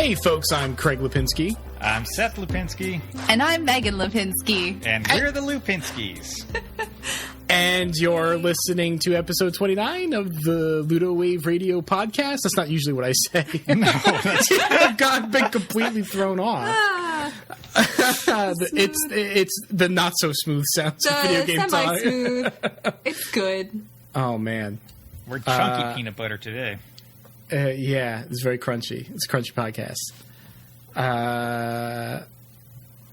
Hey, folks, I'm Craig Lipinski. I'm Seth Lipinski. And I'm Megan Lipinski. And we're the Lupinskis. And you're listening to episode 29 of the Ludowave radio podcast. That's not usually what I say. No, I've been completely thrown off. It's the not so smooth sounds of video game talk. Semi-smooth. It's good. Oh, man. We're chunky peanut butter today. Yeah, it's very crunchy. It's a crunchy podcast.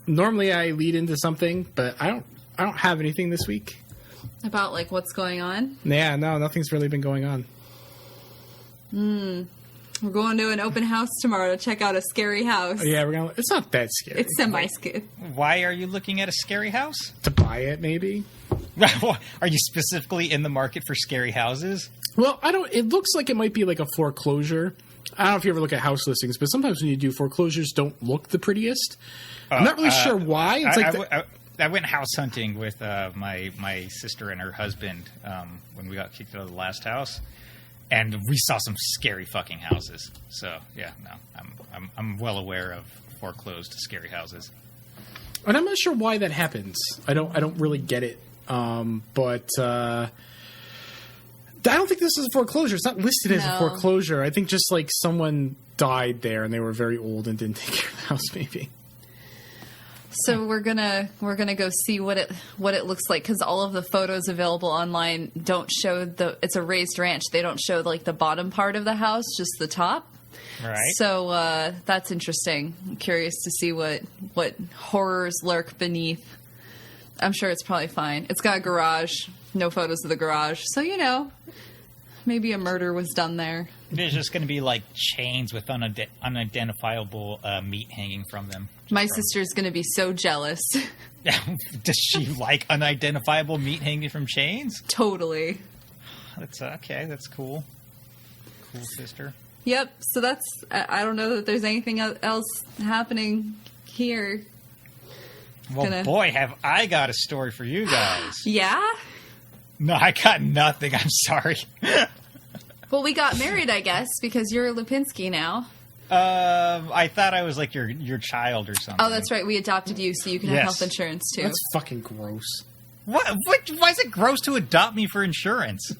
Normally I lead into something, but I don't have anything this week. About, like, what's going on? Yeah, no, nothing's really been going on. We're going to an open house tomorrow to check out a scary house. Yeah, it's not that scary. It's semi-scary. Why are you looking at a scary house? To buy it, maybe. Are you specifically in the market for scary houses? Well, it looks like it might be like a foreclosure. I don't know if you ever look at house listings, but sometimes when you do, foreclosures don't look the prettiest. I'm not really sure why. It's I went house hunting with my sister and her husband when we got kicked out of the last house, and we saw some scary fucking houses. So yeah, no, I'm well aware of foreclosed scary houses. And I'm not sure why that happens. I don't really get it. But I don't think this is a foreclosure. It's not listed as a foreclosure. I think just like someone died there and they were very old and didn't take care of the house, maybe. So we're gonna go see what it looks like, because all of the photos available online don't show it's a raised ranch. They don't show like the bottom part of the house, just the top. Right. So that's interesting. I'm curious to see what horrors lurk beneath. I'm sure it's probably fine. It's got a garage. No photos of the garage. So, maybe a murder was done there. There's just going to be, like, chains with unidentifiable meat hanging from them. My sister's going to be so jealous. Does she like unidentifiable meat hanging from chains? Totally. That's okay. That's cool. Cool sister. Yep. So that's... I don't know that there's anything else happening here. Well, boy, have I got a story for you guys. Yeah? No, I got nothing. I'm sorry. Well, we got married, I guess, because you're Lipinski now. I thought I was like your child or something. Oh, that's right. We adopted you so you can have health insurance, too. That's fucking gross. What? Why is it gross to adopt me for insurance?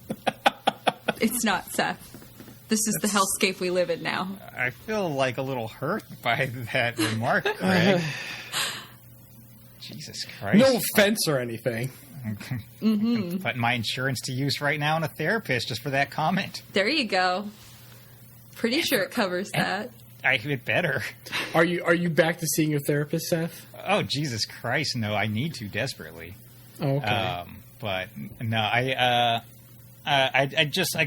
It's not, Seth. This is the hellscape we live in now. I feel like a little hurt by that remark, Craig. Jesus Christ. No offense or anything. Mm-hmm. Putting my insurance to use right now on a therapist just for that comment. There you go. Pretty sure it covers that. It better. Are you back to seeing your therapist, Seth? Oh, Jesus Christ, no. I need to desperately. Oh, okay. But no, I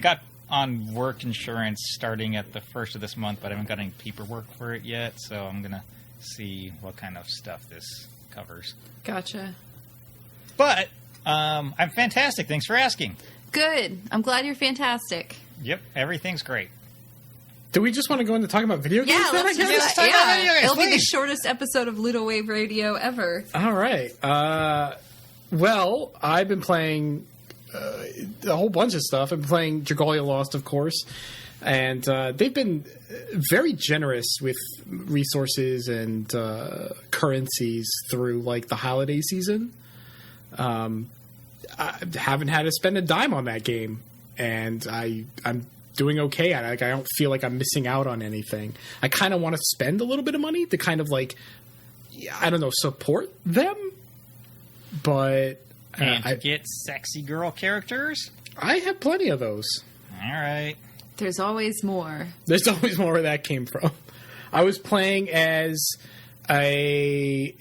got on work insurance starting at the first of this month, but I haven't got any paperwork for it yet, so I'm going to see what kind of stuff this covers. Gotcha. But I'm fantastic. Thanks for asking. Good. I'm glad you're fantastic. Yep, everything's great. Do we just want to go into talking about video games? Yeah, let's just Let's talk about video games, It'll be the please. shortest episode of Ludowave Radio ever. All right. Well, I've been playing a whole bunch of stuff. I've been playing Dragalia Lost, of course. And they've been very generous with resources and currencies through, like, the holiday season. I haven't had to spend a dime on that game, and I'm doing okay at it. Like, I don't feel like I'm missing out on anything. I kind of want to spend a little bit of money to kind of, like, I don't know, support them, but... And to get sexy girl characters? I have plenty of those. All right. There's always more. There's always more where that came from. I was playing as a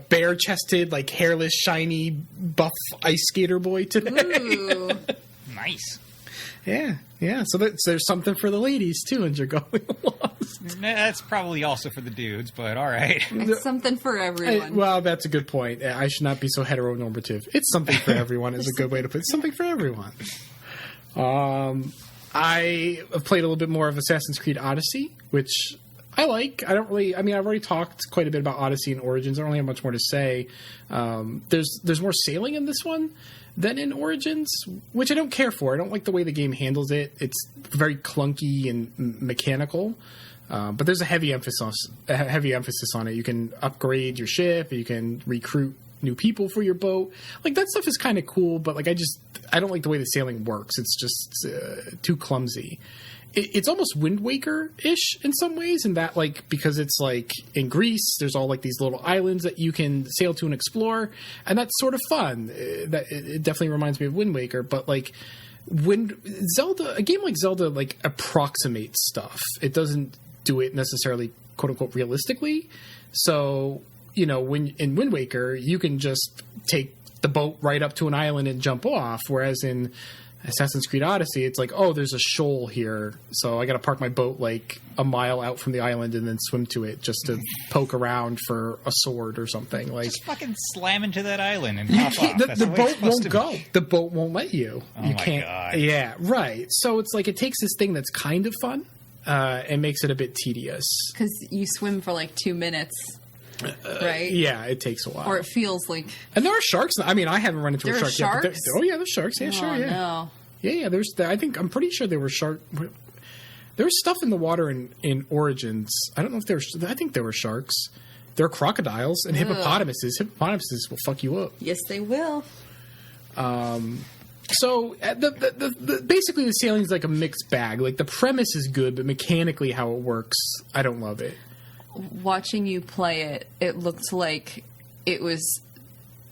bare-chested, like hairless, shiny, buff ice skater boy today. Ooh. Nice. Yeah. So there's something for the ladies too in Dragalia Lost. That's probably also for the dudes, but all right. It's something for everyone. Well, that's a good point. I should not be so heteronormative. It's something for everyone is a good way to put it. Something for everyone. I have played a little bit more of Assassin's Creed Odyssey, which I don't really. I mean, I've already talked quite a bit about Odyssey and Origins. I don't really have much more to say. There's more sailing in this one than in Origins, which I don't care for. I don't like the way the game handles it. It's very clunky and mechanical. But there's a heavy emphasis on it. You can upgrade your ship. You can recruit new people for your boat. Like, that stuff is kind of cool, but like I don't like the way the sailing works. It's just too clumsy. It's almost Wind Waker-ish in some ways, in that, like, because it's like in Greece, there's all like these little islands that you can sail to and explore, and that's sort of fun. It definitely reminds me of Wind Waker, but like a game like Zelda like approximates stuff. It doesn't do it necessarily quote unquote realistically. So, when in Wind Waker, you can just take the boat right up to an island and jump off, whereas in Assassin's Creed Odyssey, it's like, oh, there's a shoal here, so I got to park my boat like a mile out from the island and then swim to it just to poke around for a sword or something. Like, just fucking slam into that island and hop off. The boat won't go. The boat won't let you. Oh, you my can't. God. Yeah, right. So it's like it takes this thing that's kind of fun and makes it a bit tedious. Because you swim for like 2 minutes, right? Yeah, it takes a while. Or it feels like... And there are sharks. I mean, I haven't run into There a are shark yet. sharks? Oh, yeah, there's sharks. Yeah, sure, yeah. No. Yeah, I'm pretty sure there were shark... There was stuff in the water in Origins. I don't know if there were... I think there were sharks. There are crocodiles and hippopotamuses. Hippopotamuses will fuck you up. Yes, they will. So basically the sailing is like a mixed bag. Like, the premise is good, but mechanically how it works, I don't love it. Watching you play it, it looked like it was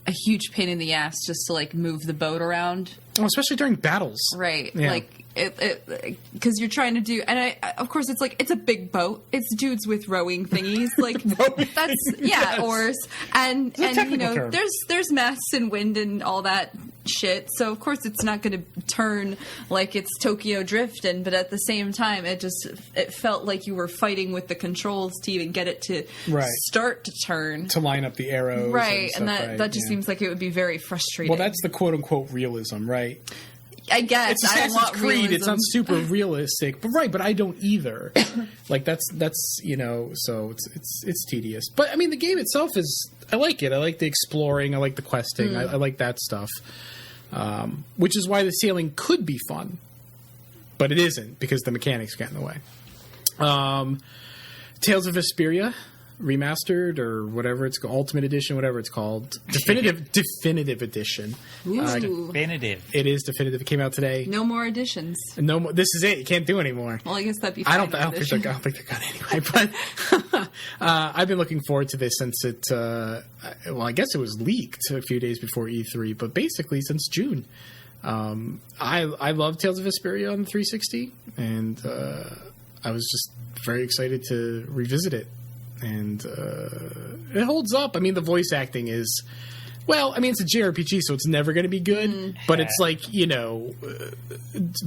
a huge pain in the ass just to like move the boat around. Oh, especially during battles. Right. Yeah. Like because you're trying to do, and I of course it's like, it's a big boat. It's dudes with rowing thingies. Like that's, yes. Oars. And technical term. there's masts and wind and all that shit. So of course it's not going to turn like it's Tokyo Drift, but at the same time it felt like you were fighting with the controls to even get it to start to turn, to line up the arrows, right? And that that just seems like it would be very frustrating. Well, that's the quote unquote realism, right? I guess it's Assassin's Creed. It's not super realistic, but I don't either. Like that's so it's tedious. But I mean, the game itself I like it. I like the exploring. I like the questing. I like that stuff. Which is why the sailing could be fun, but it isn't because the mechanics get in the way. Tales of Vesperia remastered or whatever it's called, Ultimate Edition, whatever it's called, definitive edition. Definitive. It is definitive. It came out today. No more editions. No more. This is it. You can't do anymore. Well, I guess that'd be fine. I don't think they're gone anyway. But I've been looking forward to this since it. I guess it was leaked a few days before E3, but basically since June. I love Tales of Vesperia on the 360, and I was just very excited to revisit it. And it holds up. I mean, the voice acting is... Well, I mean, it's a JRPG, so it's never going to be good. But it's like,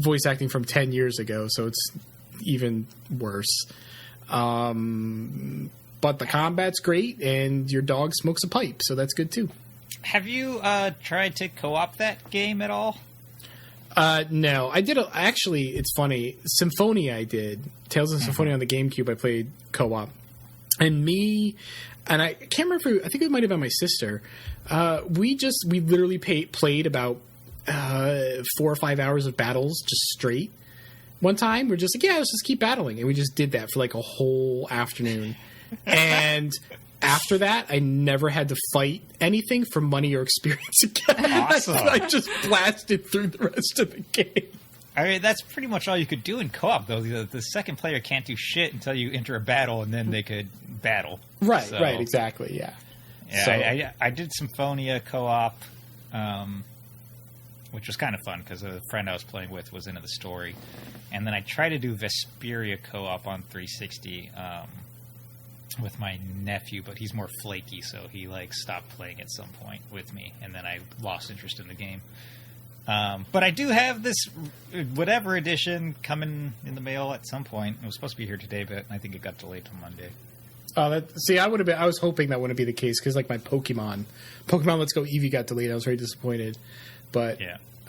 voice acting from 10 years ago, so it's even worse. But the combat's great, and your dog smokes a pipe, so that's good, too. Have you tried to co-op that game at all? No. I did... Actually, it's funny. Symphonia I did. Tales of Symphonia on the GameCube, I played co-op. And I can't remember, I think it might have been my sister. We literally played about 4 or 5 hours of battles just straight. One time, we're just like, let's just keep battling. And we just did that for like a whole afternoon. And after that, I never had to fight anything for money or experience again. Awesome. I just blasted through the rest of the game. I mean, that's pretty much all you could do in co-op, though. The second player can't do shit until you enter a battle, and then they could battle. Right, exactly, yeah. Yeah, so, I did Symphonia co-op, which was kind of fun, because a friend I was playing with was into the story. And then I tried to do Vesperia co-op on 360 with my nephew, but he's more flaky, so he stopped playing at some point with me, and then I lost interest in the game. But I do have this whatever edition coming in the mail at some point. It was supposed to be here today, but I think it got delayed till Monday. I was hoping that wouldn't be the case because my Pokemon Let's Go Eevee got delayed. I was very disappointed, but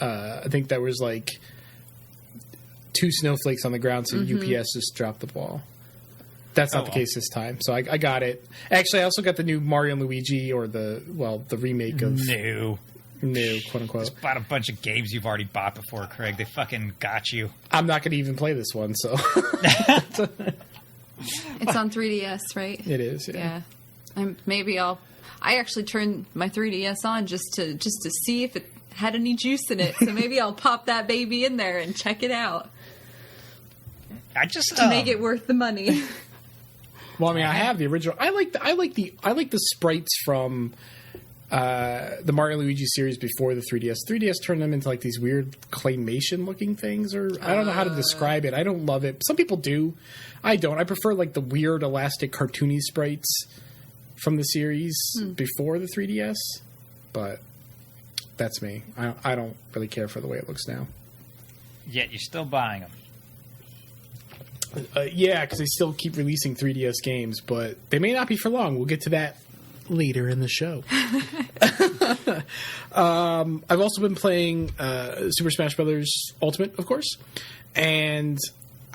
I think that was 2 snowflakes on the ground, so UPS just dropped the ball. That's not the case this time. So I got it. Actually, I also got the new Mario and Luigi, or the remake of New, quote unquote. just bought a bunch of games you've already bought before, Craig. They fucking got you. I'm not going to even play this one, so It's on 3DS, right? it is. Yeah. Yeah. I actually turned my 3DS on just to see if it had any juice in it. So maybe I'll pop that baby in there and check it out I just to make it worth the money. Well, I mean, I have the original. I like the sprites from the Mario and Luigi series before the 3DS. 3DS turned them into like these weird claymation looking things, or I don't know how to describe it. I don't love it. Some people do. I don't. I prefer like the weird elastic cartoony sprites from the series before the 3DS, but that's me. I don't really care for the way it looks now. Yet you're still buying them. Yeah, because they still keep releasing 3DS games, but they may not be for long. We'll get to that later in the show. I've also been playing Super Smash Bros. Ultimate, of course, and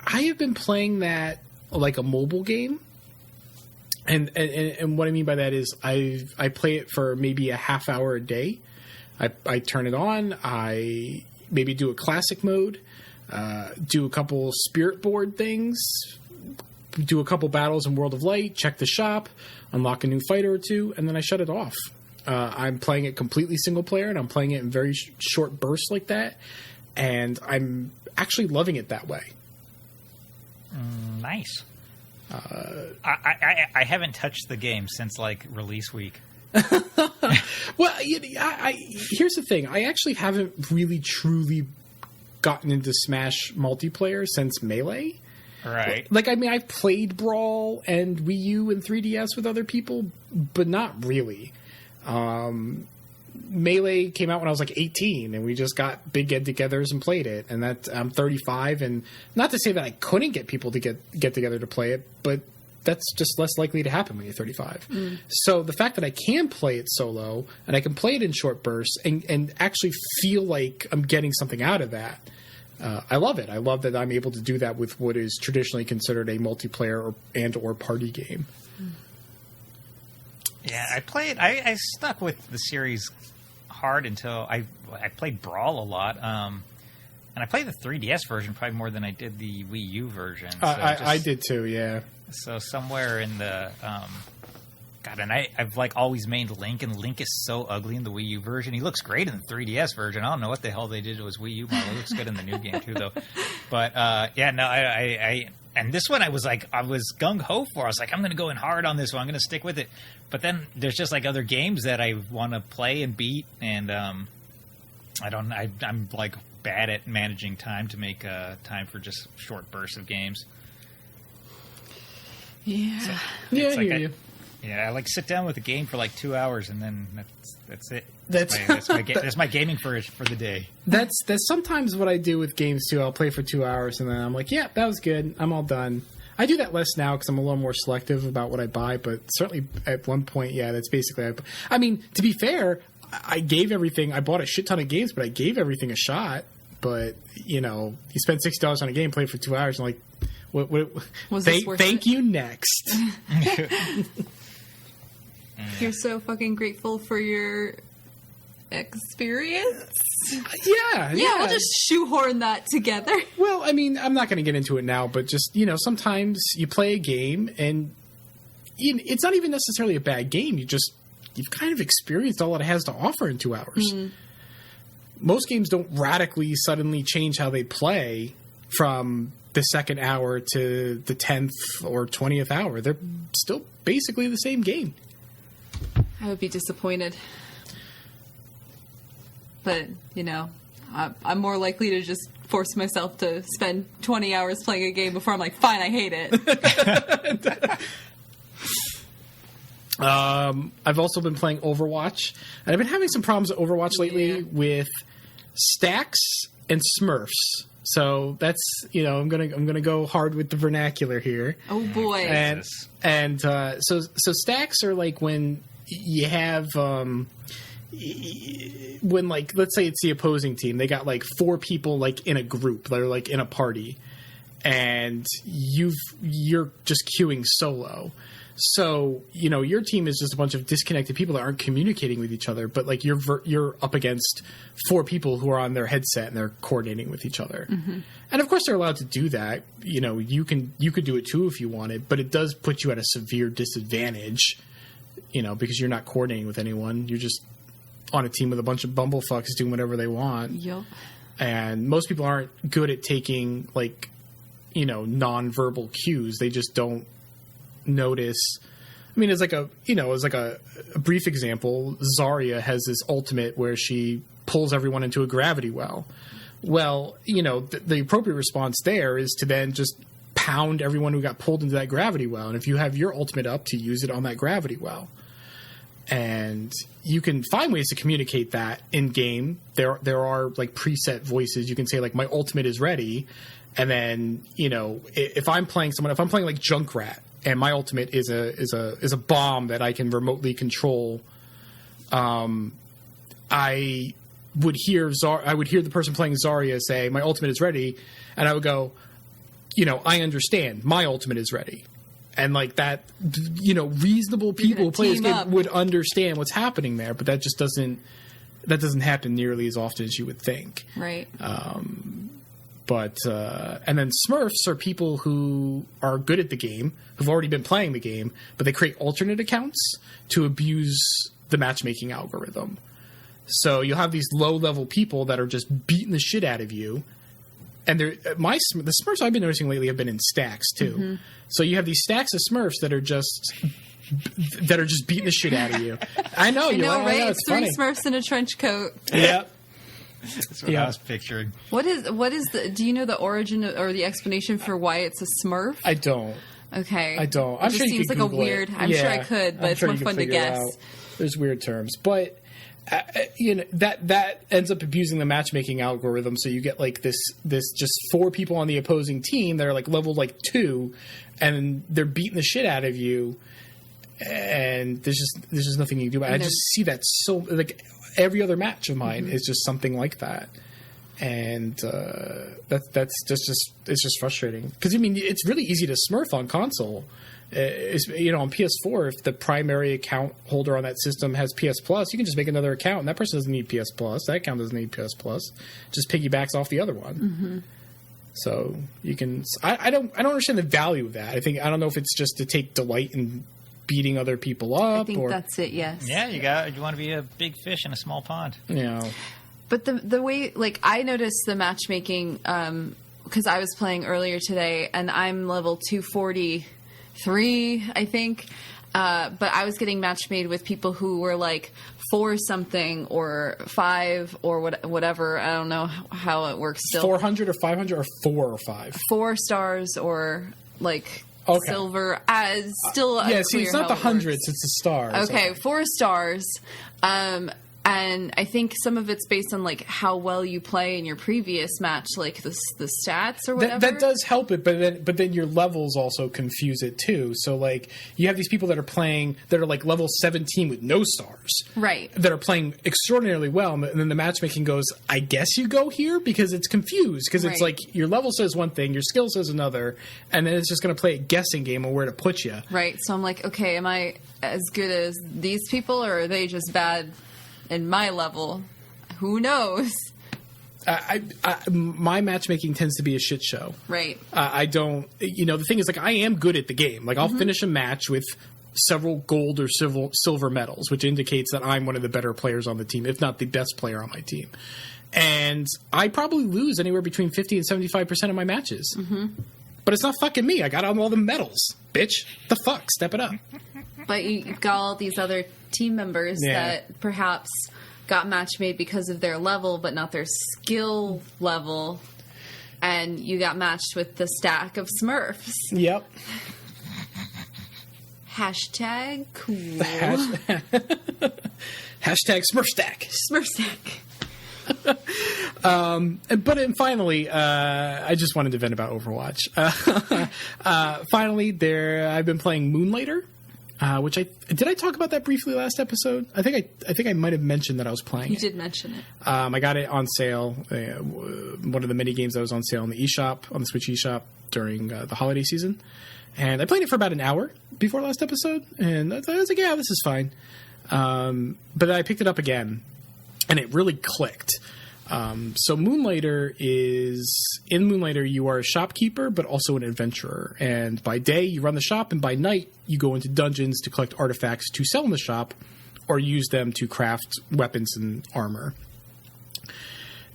I have been playing that like a mobile game. And what I mean by that is I play it for maybe a half hour a day. I turn it on. I maybe do a classic mode. Do a couple spirit board things, do a couple battles in World of Light, check the shop, unlock a new fighter or two, and then I shut it off. I'm playing it completely single player, and I'm playing it in very short bursts like that, and I'm actually loving it that way. Nice. I haven't touched the game since like release week. Well, here's the thing. I actually haven't really truly gotten into Smash multiplayer since Melee. Right. Like, I mean, I've played Brawl and Wii U and 3DS with other people, but not really. Melee came out when I was like 18, and we just got big get-togethers and played it. And I'm 35, and not to say that I couldn't get people to get together to play it, but that's just less likely to happen when you're 35. So the fact that I can play it solo, and I can play it in short bursts, and actually feel like I'm getting something out of that, I love it. I love that I'm able to do that with what is traditionally considered a multiplayer or party game. Yeah, I played. I stuck with the series hard until I played Brawl a lot. And I played the 3DS version probably more than I did the Wii U version. So I did too, yeah. So somewhere in the God, and I've like always mained Link, and Link is so ugly in the Wii U version. He looks great in the 3DS version. I don't know what the hell they did to his Wii U model. He looks good in the new game too, though. But yeah, no, I and this one I was gung ho for. I was like, I'm going to go in hard on this one. I'm going to stick with it. But then there's just like other games that I want to play and beat, and I'm like bad at managing time to make time for just short bursts of games. Yeah. So Yeah, it's I like hear you. Yeah, I like sit down with a game for like 2 hours, and then that's it. That's That's my gaming for the day. That's sometimes what I do with games too. I'll play for 2 hours, and then I'm like, yeah, that was good. I'm all done. I do that less now because I'm a little more selective about what I buy, but certainly at one point, yeah, that's basically. I mean, to be fair, I gave everything. I bought a shit ton of games, but I gave everything a shot. But you spend $60 on a game, play for 2 hours, and like, what was this worth thank it? you. Next. You're so fucking grateful for your experience. Yeah, We'll just shoehorn that together. Well, I mean, I'm not going to get into it now, but just, sometimes you play a game and it's not even necessarily a bad game. You've kind of experienced all it has to offer in 2 hours. Mm-hmm. Most games don't radically suddenly change how they play from the second hour to the 10th or 20th hour. They're still basically the same game. I would be disappointed. But, I'm more likely to just force myself to spend 20 hours playing a game before I'm like, fine, I hate it. I've also been playing Overwatch, and I've been having some problems with Overwatch lately with stacks and Smurfs. So that's I'm gonna go hard with the vernacular here. Oh boy! And so stacks are like when you have when like let's say it's the opposing team, they got like 4 people like in a group, they're like in a party, and you're just queuing solo. So, your team is just a bunch of disconnected people that aren't communicating with each other, but like you're up against 4 people who are on their headset and they're coordinating with each other. Mm-hmm. And of course they're allowed to do that. You could do it too if you wanted, but it does put you at a severe disadvantage, because you're not coordinating with anyone. You're just on a team with a bunch of bumblefucks doing whatever they want. Yep. And most people aren't good at taking like, nonverbal cues. They just don't notice. I mean, as a brief example, Zarya has this ultimate where she pulls everyone into a gravity well. Well, the appropriate response there is to then just pound everyone who got pulled into that gravity well. And if you have your ultimate up, to use it on that gravity well. And you can find ways to communicate that in game. There are like preset voices. You can say like, my ultimate is ready. And then, if I'm playing like Junkrat, and my ultimate is a bomb that I can remotely control, I would hear the person playing Zarya say, my ultimate is ready, and I would go, I understand, my ultimate is ready. And like that, reasonable people who play this game would understand what's happening there, but that just doesn't happen nearly as often as you would think. Right. But and then Smurfs are people who are good at the game, who've already been playing the game, but they create alternate accounts to abuse the matchmaking algorithm. So you'll have these low-level people that are just beating the shit out of you. And the Smurfs I've been noticing lately have been in stacks too. Mm-hmm. So you have these stacks of Smurfs that are just beating the shit out of you. I know, right? I know, it's 3 Smurfs in a trench coat. Yeah. That's what I was picturing. What is do you know the origin or the explanation for why it's a Smurf? I don't. Okay. I don't. It just seems like a weird. I'm sure I could, but it's more fun to guess. There's weird terms, but that ends up abusing the matchmaking algorithm. So you get like this just 4 people on the opposing team that are like level like 2, and they're beating the shit out of you, and there's just nothing you can do about it. I just see that so like. Every other match of mine is just something like that, and that's just frustrating. Because I mean, it's really easy to Smurf on console. On PS4, if the primary account holder on that system has PS Plus, you can just make another account, and that person doesn't need PS Plus. That account doesn't need PS Plus. Just piggybacks off the other one. Mm-hmm. So you can. I don't understand the value of that. I don't know if it's just to take delight in beating other people up. I think that's it. Yes. Yeah, you want to be a big fish in a small pond. But the way, like, I noticed the matchmaking because I was playing earlier today, and I'm level 243, I think. But I was getting match made with people who were like 4 something or 5 or whatever. I don't know how it works. Still 400 or 500 or 4 or 5. 4 stars or like. Okay. Silver as still see, it's not the hundreds, it's the stars. Okay, 4 stars. And I think some of it's based on like how well you play in your previous match, like the stats or whatever. That does help it, but then your levels also confuse it too. So like you have these people that are playing that are like level 17 with no stars, right? That are playing extraordinarily well, and then the matchmaking goes, I guess you go here, because it's confused, because it's like your level says one thing, your skill says another, and then it's just going to play a guessing game on where to put you. Right. So I'm like, okay, am I as good as these people, or are they just bad? In my level, who knows? My matchmaking tends to be a shit show. Right. I don't. The thing is, like, I am good at the game. Like, I'll finish a match with several gold or silver medals, which indicates that I'm one of the better players on the team, if not the best player on my team. And I probably lose anywhere between 50 and 75% of my matches. Mm-hmm. But it's not fucking me. I got all the medals, bitch. The fuck? Step it up. But you've got all these other team members that perhaps got match made because of their level, but not their skill level. And you got matched with the stack of Smurfs. Yep. Hashtag cool. Hashtag Smurfstack. Smurfstack. But finally, I just wanted to vent about Overwatch. Finally, I've been playing Moonlighter, which I talk about that briefly last episode? I think I might have mentioned that I was playing You it. did mention it. I got it on sale. One of the mini games that was on sale on the eShop, on the Switch eShop during the holiday season. And I played it for about an hour before last episode. And I was like, yeah, this is fine. But I picked it up again, and it really clicked. So Moonlighter you are a shopkeeper, but also an adventurer. And by day, you run the shop, and by night, you go into dungeons to collect artifacts to sell in the shop or use them to craft weapons and armor.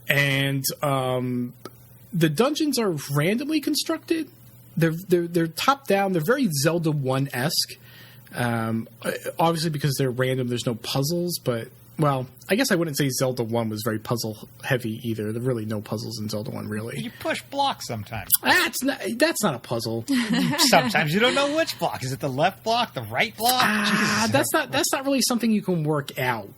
And the dungeons are randomly constructed. They're top down. They're very Zelda 1-esque. Obviously, because they're random, there's no puzzles, but well, I guess I wouldn't say Zelda 1 was very puzzle heavy either. There are really no puzzles in Zelda 1, really. You push blocks sometimes. That's not a puzzle. Sometimes you don't know which block. Is it the left block, the right block? Jesus. That's not really something you can work out.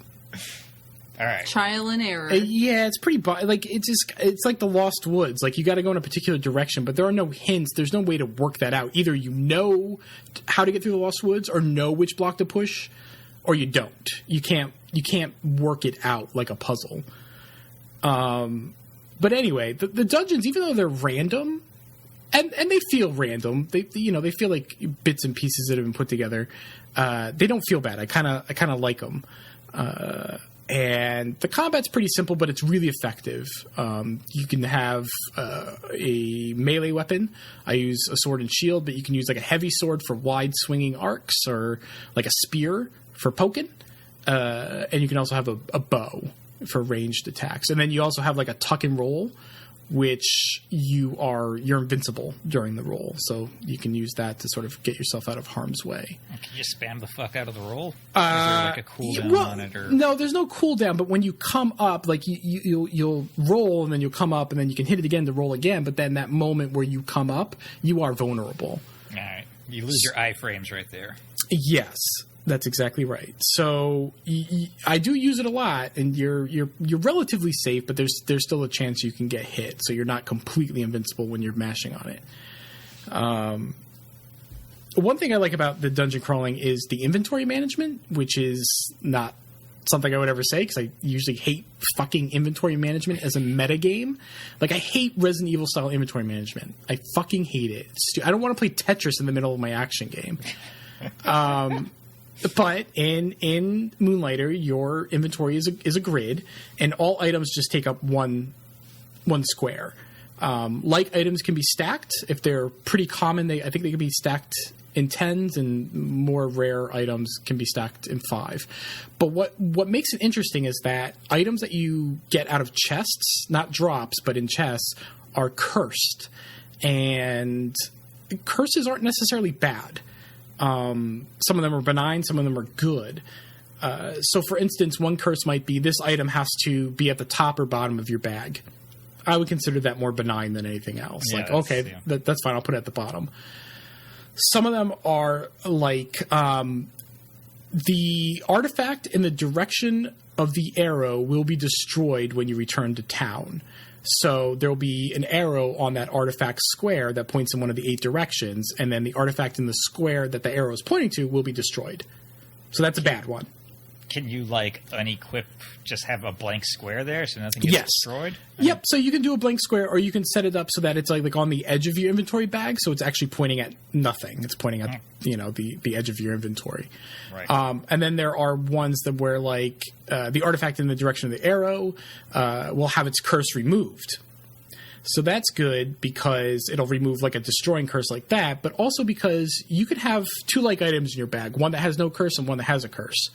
All right. Trial and error. Yeah, it's pretty like it's like the Lost Woods. Like you got to go in a particular direction, but there are no hints. There's no way to work that out. Either you know how to get through the Lost Woods, or know which block to push, or you don't. You can't work it out like a puzzle. But anyway, the dungeons, even though they're random, and they feel random, they feel like bits and pieces that have been put together. They don't feel bad. I kind of like them. And the combat's pretty simple, but it's really effective. You can have a melee weapon. I use a sword and shield, but you can use like a heavy sword for wide swinging arcs, or like a spear for poking. And you can also have a bow for ranged attacks. And then you also have like a tuck and roll, which you're invincible during the roll. So you can use that to sort of get yourself out of harm's way. Can you spam the fuck out of the roll? Is there like a cooldown on it? Or? No, there's no cooldown, but when you come up, like you'll roll and then you'll come up and then you can hit it again to roll again, but then that moment where you come up, you are vulnerable. All right. You lose your iframes right there. Yes. That's exactly right. So I do use it a lot, and you're relatively safe, but there's still a chance you can get hit. So you're not completely invincible when you're mashing on it. One thing I like about the dungeon crawling is the inventory management, which is not something I would ever say because I usually hate fucking inventory management as a meta game. Like I hate Resident Evil style inventory management. I fucking hate it. I don't want to play Tetris in the middle of my action game. But in Moonlighter, your inventory is a grid, and all items just take up one square. Like items can be stacked if they're pretty common. I think they can be stacked in 10s, and more rare items can be stacked in 5. But what makes it interesting is that items that you get out of chests, not drops, but in chests, are cursed, and curses aren't necessarily bad. Some of them are benign, some of them are good. So, for instance, one curse might be this item has to be at the top or bottom of your bag. I would consider that more benign than anything else. Yeah, like, okay, yeah. That's fine. I'll put it at the bottom. Some of them are like the artifact in the direction of the arrow will be destroyed when you return to town. So there will be an arrow on that artifact square that points in one of the 8 directions, and then the artifact in the square that the arrow is pointing to will be destroyed. So that's a bad one. Can you, like, unequip, just have a blank square there so nothing gets destroyed? Yep, so you can do a blank square, or you can set it up so that it's like on the edge of your inventory bag, so it's actually pointing at nothing. It's pointing at, the edge of your inventory. Right. And then there are ones that where, like, the artifact in the direction of the arrow will have its curse removed. So that's good because it'll remove like a destroying curse like that, but also because you could have 2 like items in your bag, one that has no curse and one that has a curse.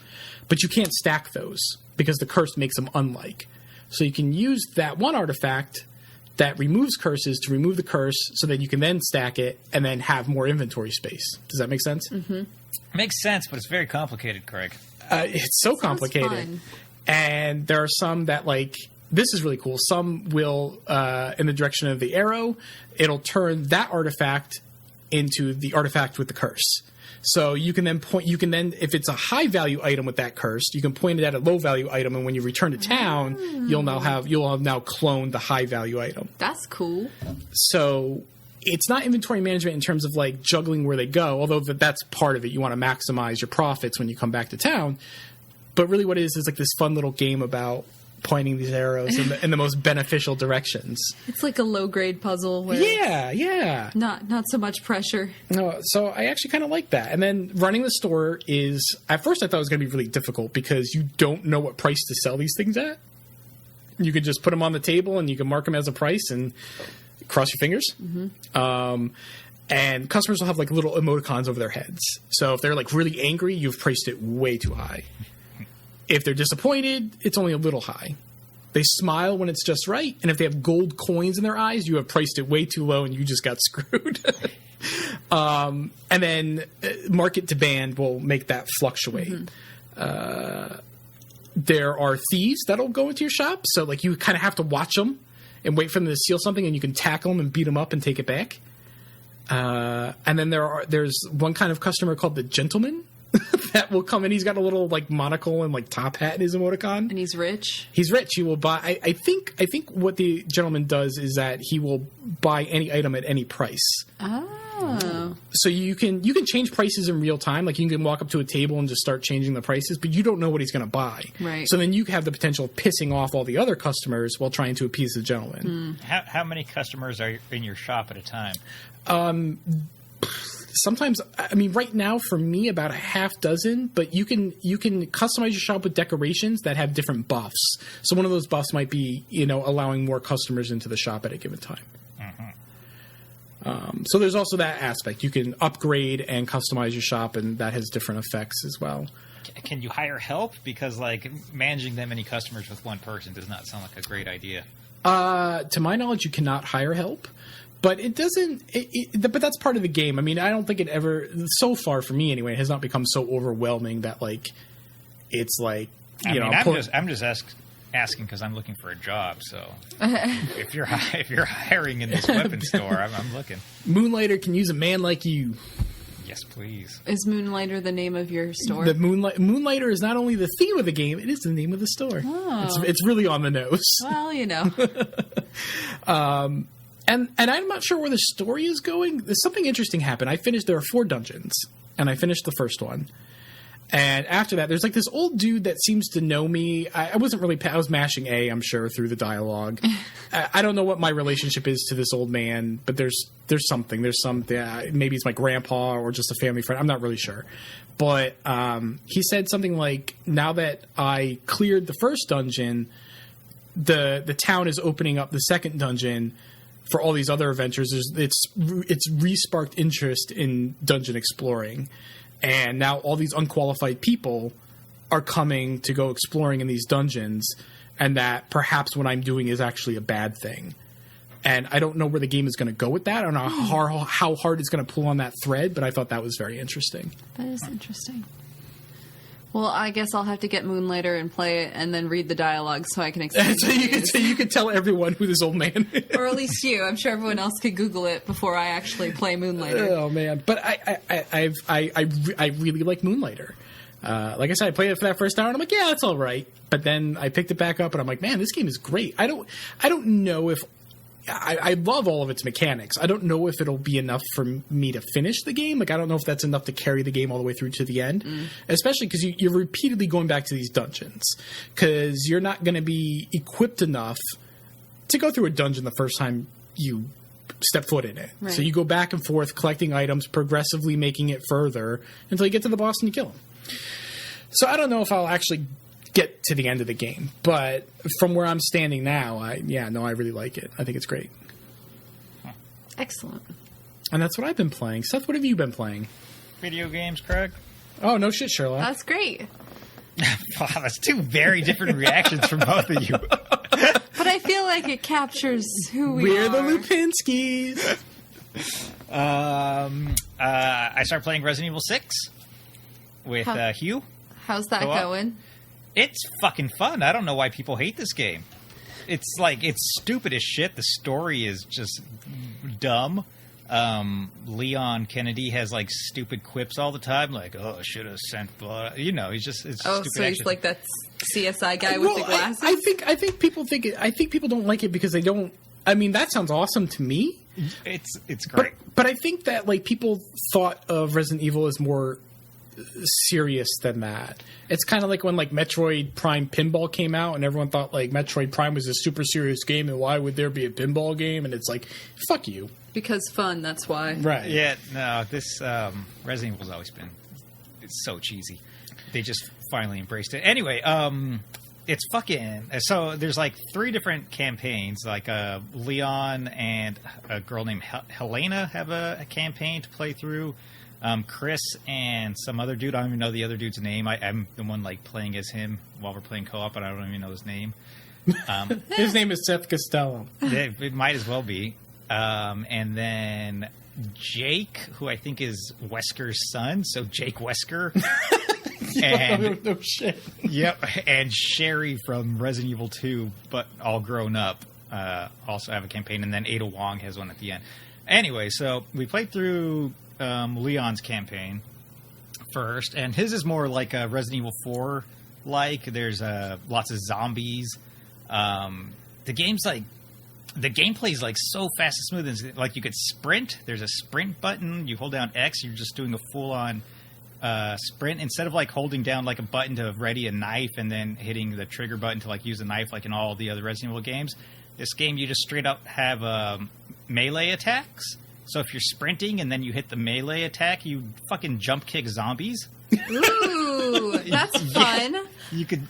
But you can't stack those because the curse makes them unlike. So you can use that one artifact that removes curses to remove the curse so that you can then stack it and then have more inventory space. Does that make sense? Mm-hmm. Makes sense, but it's very complicated, Craig. It's so complicated. Fun. And there are some that, like, this is really cool. Some will, in the direction of the arrow, it'll turn that artifact into the artifact with the curse. So you can then if it's a high value item with that curse, you can point it at a low value item, and when you return to town, you'll have now cloned the high value item. That's cool. So it's not inventory management in terms of like juggling where they go, although that's part of it. You want to maximize your profits when you come back to town. But really what it is like this fun little game about pointing these arrows in the most beneficial directions. It's like a low-grade puzzle where Yeah. not so much pressure. No, so I actually kind of like that. And then running the store is, at first I thought it was going to be really difficult because you don't know what price to sell these things at. You could just put them on the table and you can mark them as a price and cross your fingers. And customers will have like little emoticons over their heads. So if they're like really angry, you've priced it way too high. If they're disappointed, it's only a little high. They smile when it's just right. And if they have gold coins in their eyes, you have priced it way too low and you just got screwed. And then market to band will make that fluctuate. There are thieves that'll go into your shop. So like you kind of have to watch them and wait for them to steal something, and you can tackle them and beat them up and take it back. And then there's one kind of customer called the gentleman that will come in. He's got a little like monocle and like top hat in his emoticon. And he's rich. He's rich. He will buy. I think what the gentleman does is that he will buy any item at any price. Oh. So you can change prices in real time. Like you can walk up to a table and just start changing the prices, but you don't know what he's going to buy. Right. So then you have the potential of pissing off all the other customers while trying to appease the gentleman. How many customers are in your shop at a time? Sometimes, I mean, right now for me, about a half dozen. But you can customize your shop with decorations that have different buffs. So one of those buffs might be, allowing more customers into the shop at a given time. So there's also that aspect. You can upgrade and customize your shop, and that has different effects as well. Can you hire help? Because like managing that many customers with one person does not sound like a great idea. To my knowledge, you cannot hire help. But it doesn't. But that's part of the game. I mean, I don't think it ever, so far for me anyway, has not become so overwhelming that like it's like I'm just asking because I'm looking for a job. So if you're hiring in this weapon store, I'm looking. Moonlighter can use a man like you. Yes, please. Is Moonlighter the name of your store? The Moonlighter is not only the theme of the game; it is the name of the store. Oh. It's really on the nose. Well, And I'm not sure where the story is going. There's something interesting happened. There are 4 dungeons, and I finished the first one. And after that, there's like this old dude that seems to know me. I wasn't really. I was mashing A, I'm sure, through the dialogue. I don't know what my relationship is to this old man, but there's something. There's something. Maybe it's my grandpa or just a family friend. I'm not really sure. But he said something like, "Now that I cleared the first dungeon, the town is opening up the second dungeon." For all these other adventures, it's re-sparked interest in dungeon exploring, and now all these unqualified people are coming to go exploring in these dungeons, and that perhaps what I'm doing is actually a bad thing. And I don't know where the game is going to go with that. I don't know how hard it's going to pull on that thread, but I thought that was very interesting. That is interesting. Well, I guess I'll have to get Moonlighter and play it and then read the dialogue so I can explain so you could tell everyone who this old man is. Or at least you. I'm sure everyone else could Google it before I actually play Moonlighter. Oh, man. But I really like Moonlighter. Like I said, I played it for that first hour, and I'm like, yeah, that's all right. But then I picked it back up, and I'm like, man, this game is great. I don't know if... I love all of its mechanics. I don't know if it'll be enough for me to finish the game. Like, I don't know if that's enough to carry the game all the way through to the end. Especially because you're repeatedly going back to these dungeons. Because you're not going to be equipped enough to go through a dungeon the first time you step foot in it. Right. So you go back and forth collecting items, progressively making it further until you get to the boss and you kill him. So I don't know if I'll actually get to the end of the game, but from where I'm standing now, I really like it. I think it's great. Excellent. And that's what I've been playing. Seth, what have you been playing? Video games, Craig? Oh, no shit, Sherlock. That's great. Wow, that's 2 very different reactions from both of you. But I feel like it captures who we We're are. the Lupinskis. I started playing Resident Evil 6 with Hugh. How's that Co-op. going? It's fucking fun. I don't know why people hate this game. It's stupid as shit. The story is just dumb. Leon Kennedy has like stupid quips all the time, like, "Oh, I should have sent blood." He's just it's Oh, stupid so he's action. like that CSI guy with the glasses? I think people think it. I think people don't like it because they don't. I mean, that sounds awesome to me. It's great. But I think that like people thought of Resident Evil as more serious than that. It's kind of like when like Metroid Prime Pinball came out and everyone thought like Metroid Prime was a super serious game and why would there be a pinball game? And it's like, fuck you. Because fun, that's why. Right. Yeah, no, this Resident Evil's always been, it's so cheesy. They just finally embraced it. Anyway, it's fucking, so there's like 3 different campaigns, like Leon and a girl named Helena have a campaign to play through. Chris and some other dude, I don't even know the other dude's name. I'm the one like playing as him while we're playing co-op, but I don't even know his name. His name is Seth Costello. It might as well be. And then Jake, who I think is Wesker's son, so Jake Wesker. And no shit. Yep, and Sherry from Resident Evil 2, but all grown up, also have a campaign, and then Ada Wong has one at the end. Anyway, so we played through Leon's campaign first, and his is more like a Resident Evil 4 like. There's lots of zombies. The game's like, the gameplay's like so fast and smooth. And like you could sprint. There's a sprint button. You hold down X. You're just doing a full on sprint instead of like holding down like a button to ready a knife and then hitting the trigger button to like use a knife like in all the other Resident Evil games. This game you just straight up have melee attacks. So if you're sprinting and then you hit the melee attack, you fucking jump kick zombies. Ooh, that's fun. Yeah, you could,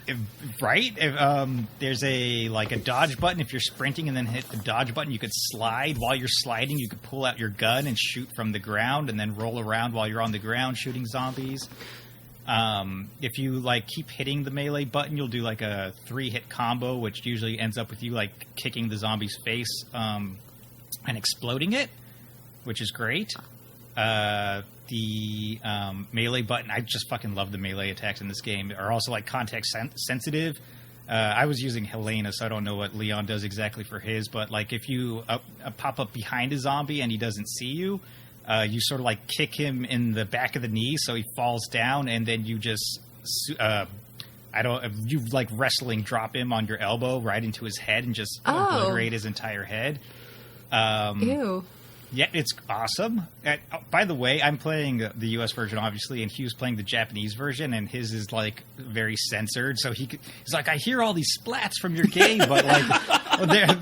right? If, there's a dodge button. If you're sprinting and then hit the dodge button, you could slide. While you're sliding, you could pull out your gun and shoot from the ground, and then roll around while you're on the ground shooting zombies. If you like keep hitting the melee button, you'll do like a 3-hit combo, which usually ends up with you like kicking the zombie's face and exploding it, which is great. The melee button, I just fucking love the melee attacks in this game. Are also like context sensitive. I was using Helena, so I don't know what Leon does exactly for his, but like if you pop up behind a zombie and he doesn't see you, you sort of like kick him in the back of the knee so he falls down, and then you just you like wrestling drop him on your elbow right into his head and just obliterate his entire head. Ew. Yeah, it's awesome. By the way, I'm playing the U.S. version, obviously, and Hugh's playing the Japanese version, and his is, like, very censored. So he's like, I hear all these splats from your game, but, like,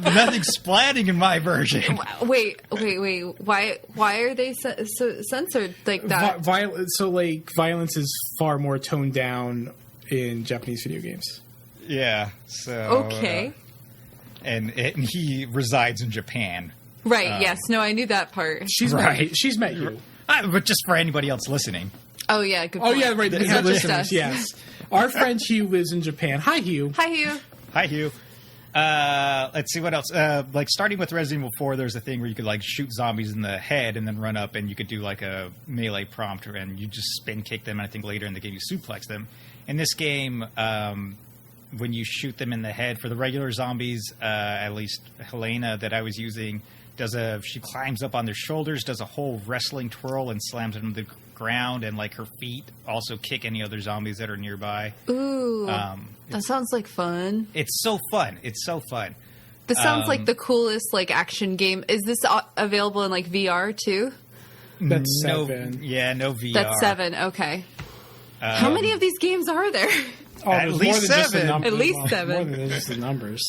nothing's splatting in my version. Wait. Why are they so censored like that? Violence is far more toned down in Japanese video games. Yeah, so... Okay. And he resides in Japan. Right, yes. No, I knew that part. She's right. She's met you. But just for anybody else listening. Oh, yeah, good point. Oh, yeah, right. It's not just us. Yes. Our friend Hugh lives in Japan. Hi, Hugh. Hi, Hugh. Hi, Hugh. Let's see what else. Like, starting with Resident Evil 4, there's a thing where you could, like, shoot zombies in the head and then run up, and you could do, like, a melee prompt, and you just spin kick them, and I think later in the game you suplex them. In this game, when you shoot them in the head, for the regular zombies, at least Helena that I was using, she climbs up on their shoulders, does a whole wrestling twirl and slams them to the ground, and like her feet also kick any other zombies that are nearby. Ooh, that sounds like fun. It's so fun. It's so fun. This sounds like the coolest like action game. Is this available in like VR too? That's no, 7. Yeah, no VR. That's 7. Okay. How many of these games are there? At least 7. At least 7. More than just the numbers.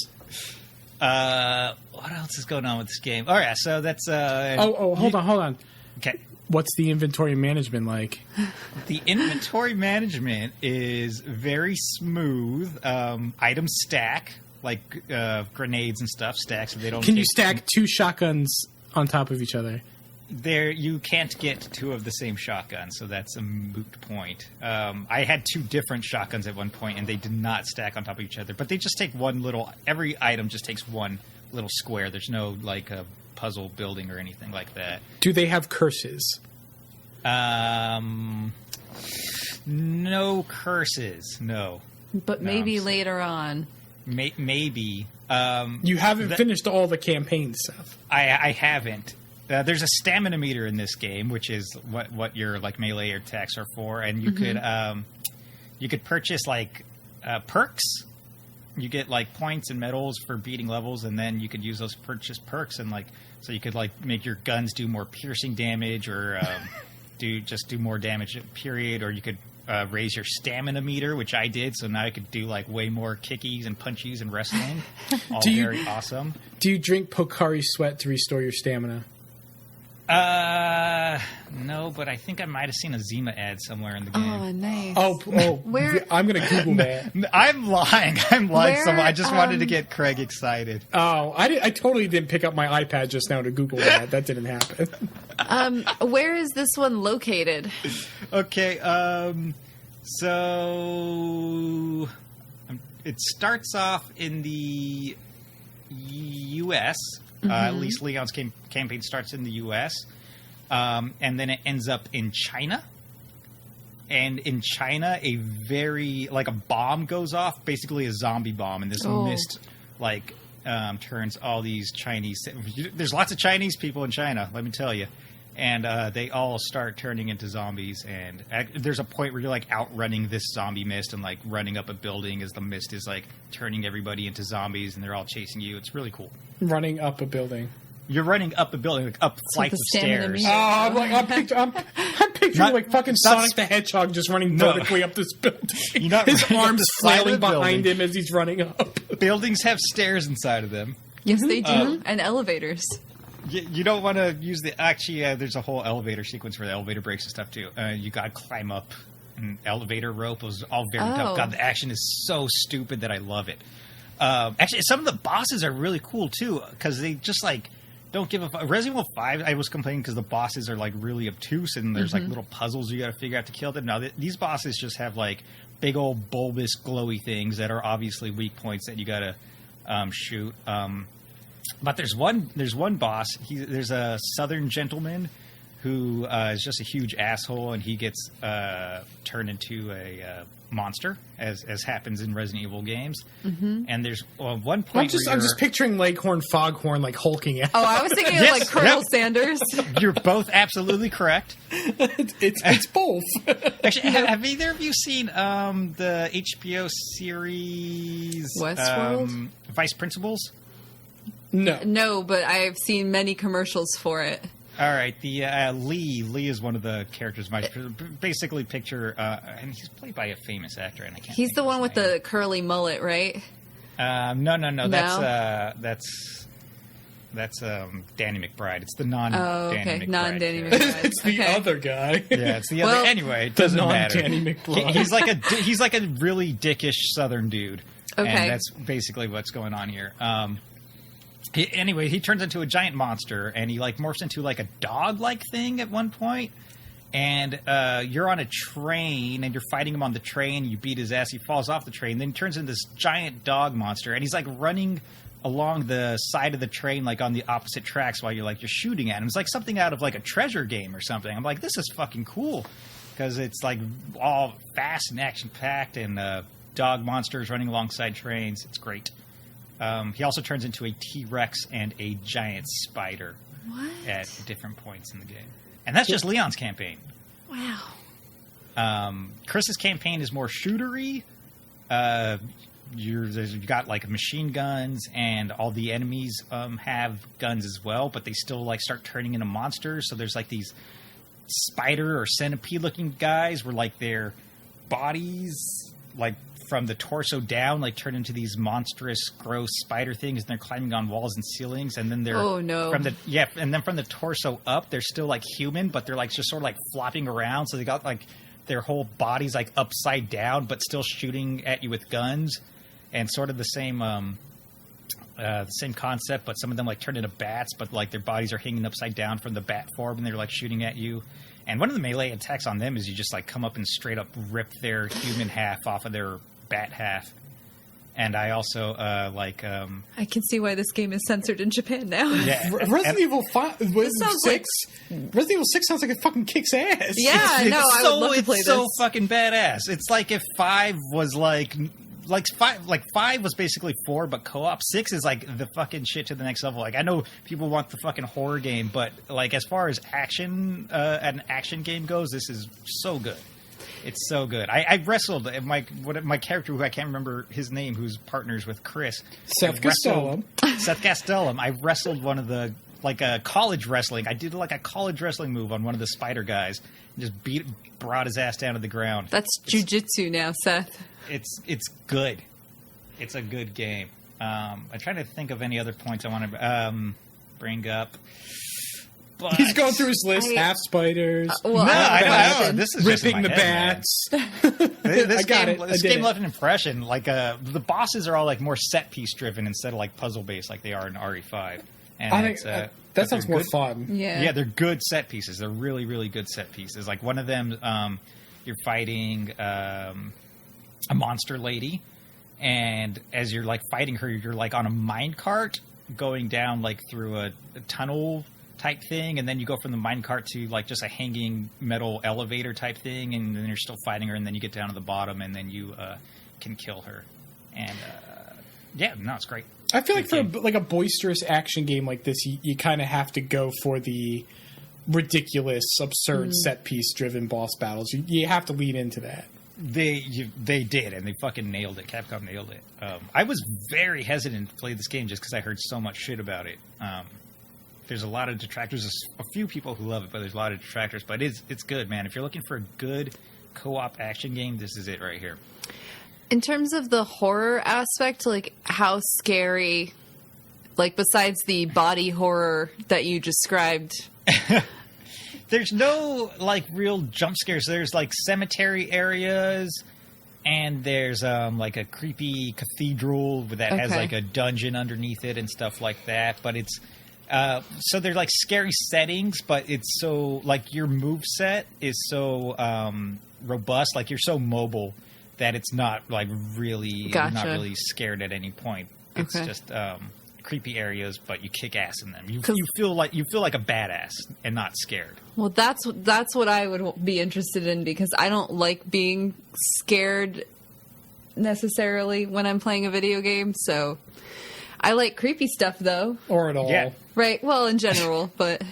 What else is going on with this game? All right, so that's... hold on. Okay. What's the inventory management like? The inventory management is very smooth. Items stack, like grenades and stuff stack, so they don't... Can you stack 2 shotguns on top of each other? You can't get 2 of the same shotgun, so that's a moot point. I had 2 different shotguns at one point, and they did not stack on top of each other. But they just take one little... Every item just takes one little square. There's no, like, a puzzle building or anything like that. Do they have curses? No curses, no. But maybe later on. Maybe. You haven't finished all the campaigns, Seth. I haven't. There's a stamina meter in this game, which is what your like melee attacks are for, and you could purchase like perks you get like points and medals for beating levels, and then you could use those purchase perks, and like so you could like make your guns do more piercing damage, or do more damage period, or you could raise your stamina meter, which I did, so now I could do like way more kickies and punchies and wrestling. All very awesome. Do you drink Pocari Sweat to restore your stamina? No, but I think I might have seen a Zima ad somewhere in the game. Oh, nice. Oh, Where- I'm going to Google that. I'm lying. Where, So I just wanted to get Craig excited. Oh, I totally didn't pick up my iPad just now to Google that. That didn't happen. Where is this one located? Okay, so it starts off in the U.S. At least Leon's campaign starts in the U.S., and then it ends up in China. And in China, a bomb goes off, basically a zombie bomb, and this mist turns all these Chinese. There's lots of Chinese people in China, let me tell you. And they all start turning into zombies. And there's a point where you're like outrunning this zombie mist and like running up a building as the mist is like turning everybody into zombies, and they're all chasing you. It's really cool. Running up a building. You're running up a building, like up flights of stairs. meter. I'm picturing Not- like fucking Sonic the Hedgehog just running vertically up this building. You're not His running up arms the side of flailing the behind building. him as he's running up. Buildings have stairs inside of them. Yes, they do. And elevators. You don't want to use the... Actually, there's a whole elevator sequence where the elevator breaks and stuff, too. You got to climb up an elevator rope. It was all very tough. God, the action is so stupid that I love it. Actually, some of the bosses are really cool, too, because they just, like, don't give a fuck. Resident Evil 5, I was complaining because the bosses are, like, really obtuse, and there's, like, little puzzles you got to figure out to kill them. Now, these bosses just have, like, big old bulbous glowy things that are obviously weak points that you got to shoot. But there's one boss. There's a southern gentleman who is just a huge asshole, and he gets turned into a monster, as happens in Resident Evil games. And there's one point I'm just picturing Leghorn Foghorn like hulking out. Oh, I was thinking Yes, of like Colonel yep. Sanders. You're both absolutely correct. It's both. Actually, have either of you seen the HBO series Westworld? Vice Principals? No. No, but I've seen many commercials for it. All right, the Lee is one of the characters. Basically, picture, and he's played by a famous actor, and I can't. He's think the of one his with name. the curly mullet, right? No. That's Danny McBride. It's the non-Danny McBride. Non-Danny character. McBride. It's the Okay. other guy. Yeah, it's the Well, other. Anyway, it doesn't matter. non-Danny McBride. He's like a really dickish Southern dude. Okay. And that's basically what's going on here. Anyway, he turns into a giant monster, and he like morphs into like a dog-like thing at one point. And you're on a train, and you're fighting him on the train. You beat his ass. He falls off the train. Then he turns into this giant dog monster, and he's like running along the side of the train, like on the opposite tracks, while you're shooting at him. It's like something out of like a treasure game or something. I'm like, this is fucking cool because it's like all fast and action packed, and dog monsters running alongside trains. It's great. He also turns into a T-Rex and a giant spider at different points in the game. And that's just Leon's campaign. Wow. Chris's campaign is more shootery. You've got like machine guns, and all the enemies have guns as well, but they still like start turning into monsters. So there's like these spider or centipede looking guys where like their bodies like from the torso down like turn into these monstrous gross spider things, and they're climbing on walls and ceilings, and then they're and then from the torso up they're still like human, but they're like just sort of like flopping around, so they got like their whole bodies like upside down but still shooting at you with guns, and sort of the same concept, but some of them like turn into bats, but like their bodies are hanging upside down from the bat form, and they're like shooting at you. And one of the melee attacks on them is you just like come up and straight up rip their human half off of their bat half. And I also I can see why this game is censored in Japan now. Yeah, Resident Evil 5 sounds 6. Resident Evil 6 sounds like it fucking kicks ass. Yeah, I would love to play it's so this. fucking badass. It's like if 5 was like 5 was basically 4, but co-op. 6 is like the fucking shit to the next level. Like I know people want the fucking horror game, but like as far as action, an action game goes, this is so good. It's so good. I wrestled my character, who I can't remember his name, who's partners with Chris. Seth Castellum. Seth Castellum. I wrestled one of the, like a college wrestling. I did like a college wrestling move on one of the spider guys. And just brought his ass down to the ground. That's jujitsu now, Seth. It's good. It's a good game. I'm trying to think of any other points I want to bring up. But He's going through his list. Half spiders. I know. This is ripping the head, bats. This game left an impression. Like the bosses are all like more set piece driven instead of like puzzle based like they are in RE5. And I think that sounds more fun. Yeah, they're good set pieces. They're really, really good set pieces. Like one of them, you're fighting a monster lady, and as you're like fighting her, you're like on a minecart going down like through a tunnel type thing, and then you go from the minecart to like just a hanging metal elevator type thing, and then you're still fighting her, and then you get down to the bottom, and then you can kill her. And it's great. I feel like for a boisterous action game like this, you kind of have to go for the ridiculous, absurd set piece driven boss battles. You have to lean into that. They did, and they fucking nailed it. Capcom nailed it. I was very hesitant to play this game just because I heard so much shit about it. There's a lot of detractors. There's a few people who love it, but there's a lot of detractors. But it's good, man. If you're looking for a good co-op action game, this is it right here. In terms of the horror aspect, like how scary, like besides the body horror that you described, there's no like real jump scares. There's like cemetery areas, and there's like a creepy cathedral that has like a dungeon underneath it and stuff like that. But it's so they're like scary settings, but it's so like your move set is so robust, like you're so mobile that it's not like really you're not really scared at any point. It's just creepy areas, but you kick ass in them. You feel like a badass and not scared. Well, that's what I would be interested in, because I don't like being scared necessarily when I'm playing a video game. So I like creepy stuff though, or at all. Yeah. Right. Well, in general, but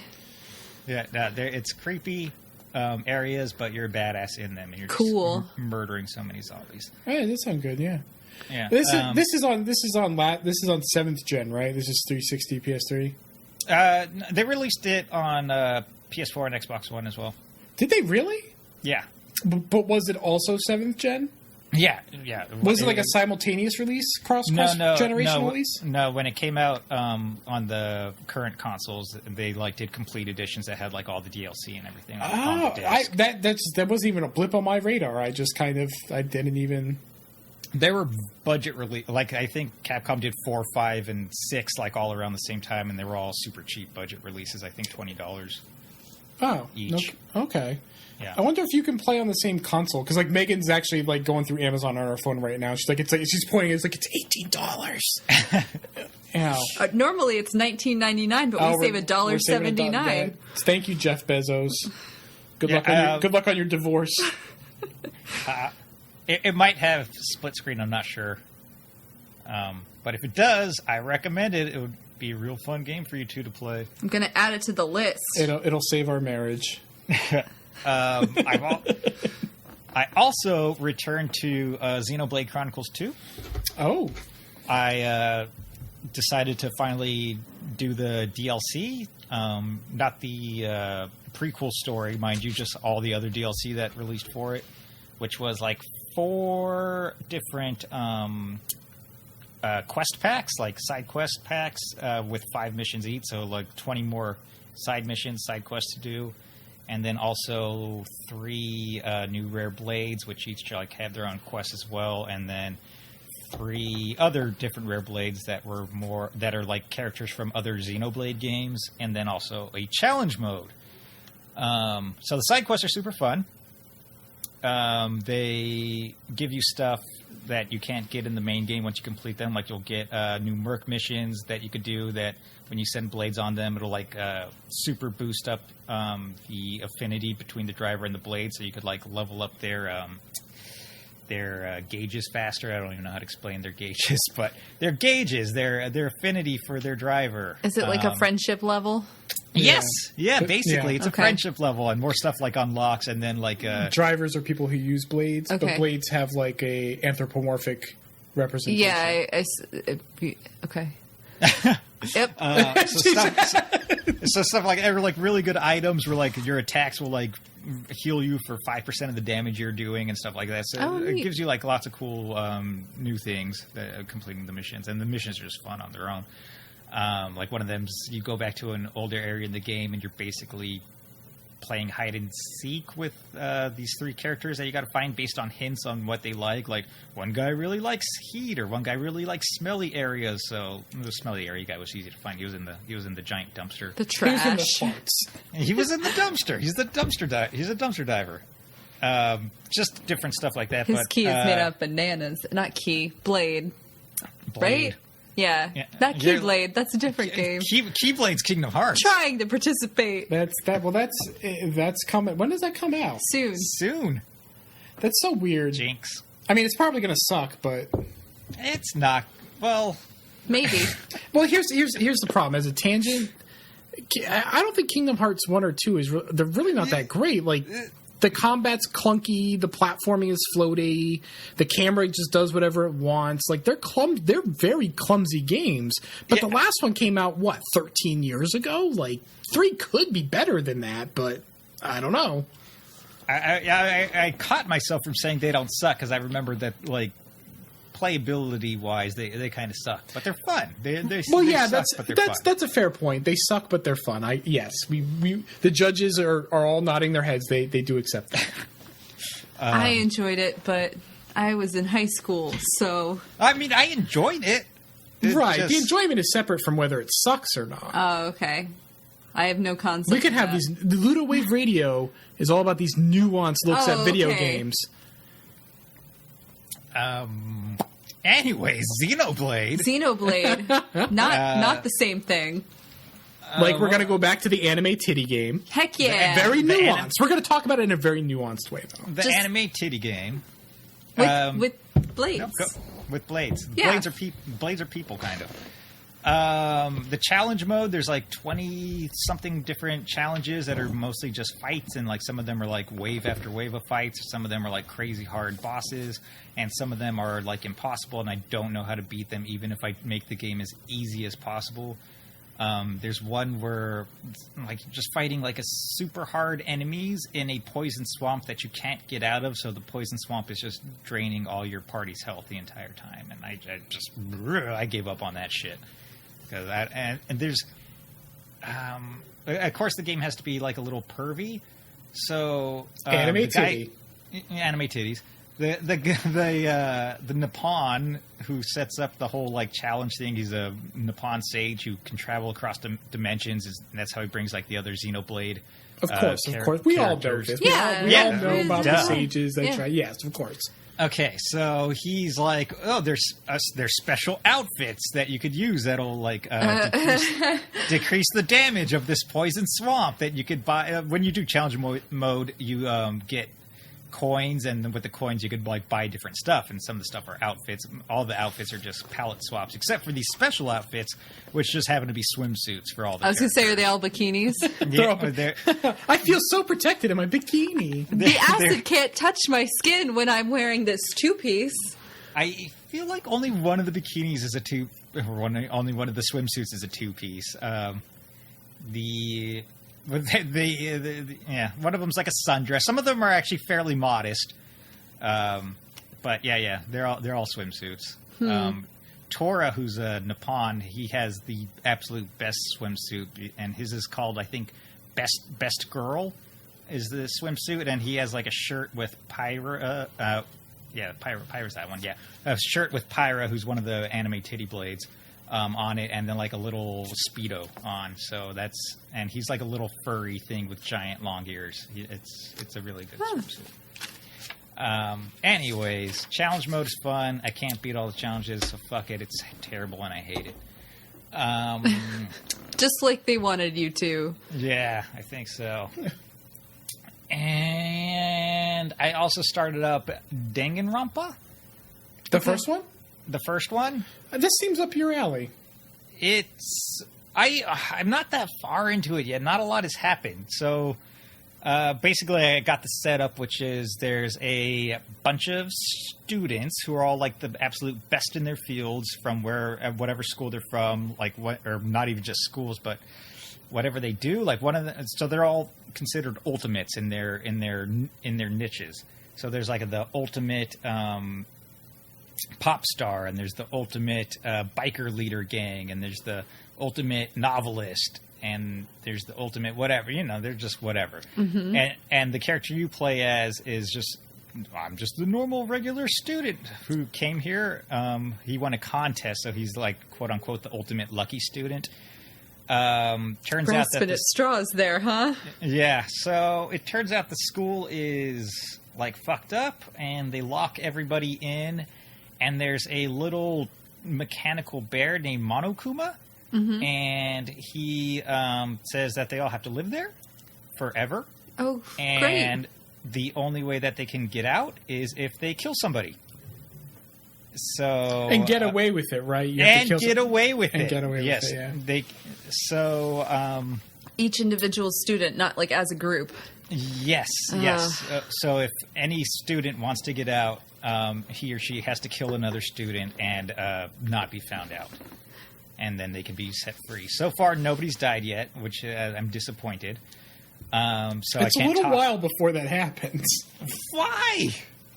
yeah, it's creepy areas, but you're a badass in them, and you're cool just murdering so many zombies. Hey, that sounds good. Yeah. Yeah. This is on 7th gen, right? This is 360 PS3. They released it on PS4 and Xbox One as well. Did they really? Yeah. But was it also 7th gen? Yeah. Was it like a simultaneous release, cross generational release? No, when it came out on the current consoles, they like did complete editions that had like all the DLC and everything. On the disc. That wasn't even a blip on my radar. I didn't even. They were budget release. Like I think Capcom did 4, 5, and 6 like all around the same time, and they were all super cheap budget releases. I think $20. Oh, each. Okay. Yeah. I wonder if you can play on the same console, because like Megan's actually like going through Amazon on her phone right now. She's pointing. It's $18. Yeah. Normally it's $19.99, but we save $1.79. Thank you, Jeff Bezos. Good luck on your divorce. It might have split screen. I'm not sure. But if it does, I recommend it. It would be a real fun game for you two to play. I'm going to add it to the list. It'll save our marriage. I also returned to Xenoblade Chronicles 2. Oh. I decided to finally do the DLC. Not the prequel story, mind you, just all the other DLC that released for it, which was like 4 different quest packs, like side quest packs with 5 missions each, so like 20 more side quests to do. And then also 3 new rare blades, which each like have their own quests as well, and then 3 other different rare blades that are like characters from other Xenoblade games, and then also a challenge mode. So the side quests are super fun. They give you stuff that you can't get in the main game once you complete them. Like you'll get new Merc missions that you could do that when you send blades on them, it'll like super boost up the affinity between the driver and the blade, so you could like level up their their gauges faster. I don't even know how to explain their gauges, but their gauges, their affinity for their driver. Is it like a friendship level? Yes, yeah, basically, it's a Okay. friendship level, and more stuff like unlocks, and then like Drivers are people who use blades, Okay. but blades have like a anthropomorphic representation. Yeah, okay. Yep. So stuff like really good items where like your attacks will like heal you for 5% of the damage you're doing and stuff like that. So Oh, it neat. gives you like lots of cool new things that completing the missions, and the missions are just fun on their own. Like one of them's you go back to an older area in the game and you're basically playing hide and seek with these three characters that you got to find based on hints on what they like. Like one guy really likes heat, or one guy really likes smelly areas. So the smelly area guy was easy to find. He was in the giant dumpster. The Who's in the trash. farts? He was in the dumpster. He's the dumpster he's a dumpster diver. Just different stuff like that. His but, key is made of bananas. Not key, blade. Blade. Right? Yeah. Yeah. Not You're- Keyblade. That's a different game. Keyblade's Kingdom Hearts. Trying to participate That's coming. When does that come out? soon. Soon. That's so weird. Jinx. I mean, it's probably going to suck, but It's not. Well, Maybe. well, here's the problem. As a tangent, I don't think Kingdom Hearts 1 or 2 they're really not that great. Like the combat's clunky, the platforming is floaty, the camera just does whatever it wants. Like they're very clumsy games. But the last one came out 13 years ago. Like 3 could be better than that, but I don't know. I caught myself from saying they don't suck because I remember that like playability wise they kind of suck, but they're fun. They suck, but they're fun. That's a fair point. They suck, but they're fun. We the judges are all nodding their heads. They do accept that. I enjoyed it, but I was in high school, so. I mean, I enjoyed it. Right. Just- The enjoyment is separate from whether it sucks or not. Oh, okay. I have no concept. We could of have that. these. The Ludowave radio is all about these nuanced looks Oh, at video okay. games. Anyways, Xenoblade. Xenoblade. Not the same thing. Like we're gonna go back to the anime titty game. Heck yeah. Very The nuanced. We're gonna talk about it in a very nuanced way, though. The Just- anime titty game. With blades. No, go, with blades. Yeah. Blades are people, kind of. The challenge mode, there's like 20-something different challenges that are mostly just fights, and like some of them are like wave after wave of fights, some of them are like crazy hard bosses, and some of them are like impossible, and I don't know how to beat them even if I make the game as easy as possible. There's one where like just fighting like a super hard enemies in a poison swamp that you can't get out of, so the poison swamp is just draining all your party's health the entire time, and I gave up on that shit. Because and there's of course the game has to be like a little pervy, so Anime the guy- titty. anime titties. The Nippon who sets up the whole like challenge thing. He's a Nippon sage who can travel across dimensions, and that's how he brings like the other Xenoblade. Of course. We all know characters. this. Yeah. We all Yeah. know about the Duh. sages that Yeah. try. Yes, of course. Okay, so he's like, oh, there's special outfits that you could use that'll like decrease the damage of this poison swamp that you could buy when you do challenge mode. You get coins, and then with the coins you could like buy different stuff, and some of the stuff are outfits. All the outfits are just palette swaps, except for these special outfits, which just happen to be swimsuits for all the. I was going to say, are they all bikinis? yeah, they're- I feel so protected in my bikini. The acid can't touch my skin when I'm wearing this two-piece. I feel like only one of the bikinis is a two, or only one of the swimsuits is a two-piece. One of them's like a sundress. Some of them are actually fairly modest, but yeah, they're all swimsuits. Tora, who's a Nippon, he has the absolute best swimsuit, and his is called, I think, Best Girl is the swimsuit, and he has like a shirt with Pyra. Pyra's that one. Yeah, a shirt with Pyra, who's one of the anime titty blades. On it, and then like a little Speedo on. So and he's like a little furry thing with giant long ears. It's a really good swimsuit. Anyways, challenge mode is fun. I can't beat all the challenges, so fuck it. It's terrible and I hate it. Just like they wanted you to. Yeah, I think so. And I also started up Danganronpa. The first one? The first one. This seems up your alley. I'm not that far into it yet. Not a lot has happened. So basically, I got the setup, which is there's a bunch of students who are all like the absolute best in their fields from whatever school they're from, like or not even just schools, but whatever they do. Like so they're all considered ultimates in their niches. So there's like the ultimate pop star, and there's the ultimate biker leader gang, and there's the ultimate novelist, and there's the ultimate whatever. They're just whatever. Mm-hmm. And the character you play as is just, I'm just the normal regular student who came here. He won a contest, so he's like quote unquote the ultimate lucky student. Turns out that at straws there, huh? Yeah. So it turns out the school is like fucked up, and they lock everybody in. And there's a little mechanical bear named Monokuma, and he says that they all have to live there forever. Oh, and great. The only way that they can get out is if they kill somebody. So and get away with it, right? And get away with it. Yes, yeah. Each individual student, not like as a group. Yes. So if any student wants to get out, he or she has to kill another student and not be found out. And then they can be set free. So far, nobody's died yet, which I'm disappointed. So it's a little while before that happens. Why?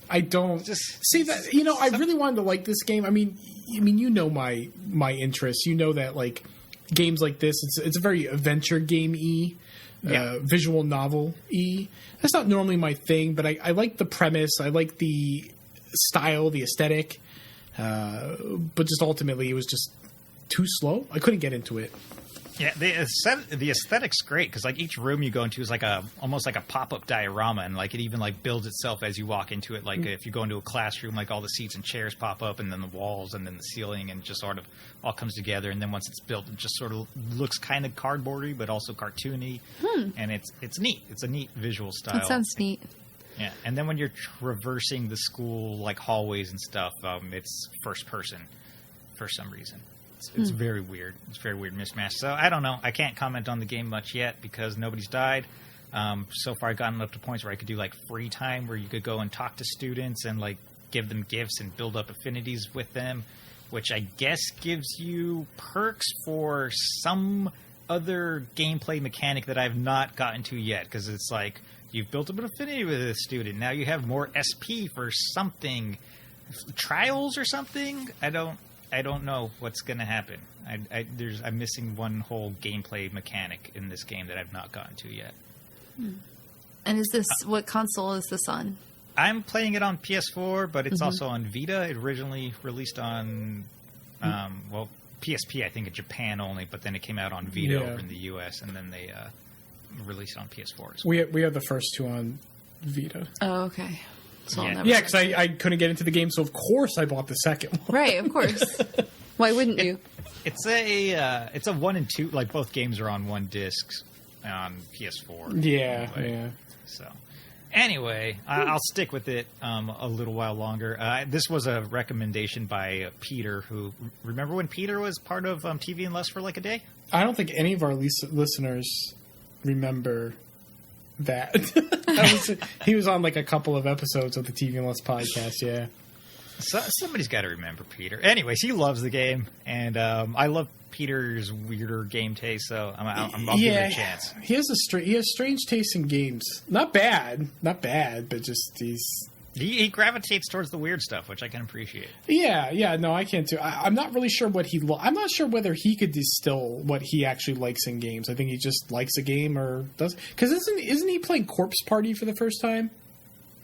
I don't see that. I really wanted to like this game. I mean, my interests. You know that like games like this, it's a very adventure game-y. Visual novel-y. That's not normally my thing, but I like the premise. I like the style, the aesthetic. But just ultimately, it was just too slow. I couldn't get into it. Yeah, the aesthetic's great because like each room you go into is like almost like a pop-up diorama, and like it even like builds itself as you walk into it. Like if you go into a classroom, like all the seats and chairs pop up, and then the walls, and then the ceiling, and just sort of all comes together. And then once it's built, it just sort of looks kind of cardboardy, but also cartoony. And it's neat. It's a neat visual style. That sounds neat. Yeah, and then when you're traversing the school like hallways and stuff, it's first person for some reason. It's very weird. It's very weird mismatch. So I don't know. I can't comment on the game much yet because nobody's died. So far, I've gotten up to points where I could do like free time, where you could go and talk to students and like give them gifts and build up affinities with them, which I guess gives you perks for some other gameplay mechanic that I've not gotten to yet. Because it's like you've built up an affinity with a student. Now you have more SP for something, trials or something. I don't know what's going to happen. I'm missing one whole gameplay mechanic in this game that I've not gotten to yet. And is this what console is this on? I'm playing it on PS4, but it's also on Vita. It originally released on, PSP, I think, in Japan only, but then it came out on Vita over in the US, and then they released it on PS4 as well. We have the first two on Vita. Oh, okay. So yeah, because I couldn't get into the game, so of course I bought the second one. Right, of course. Why wouldn't you? It's a 1 and 2, like both games are on one disc on PS4. Yeah, anyway. yeah. So anyway, I'll stick with it a little while longer. This was a recommendation by Peter, who, remember when Peter was part of TV and Lust for like a day? I don't think any of our listeners remember that. He was on like a couple of episodes of the TV and Lust podcast, yeah. So somebody's got to remember Peter. Anyways, he loves the game, and I love Peter's weirder game taste, so I'll give it a chance. He has strange taste in games. Not bad, but just he gravitates towards the weird stuff, which I can appreciate. Yeah, no, I can too. I'm not really sure what I'm not sure whether he could distill what he actually likes in games. I think he just likes a game or does. Because isn't he playing Corpse Party for the first time?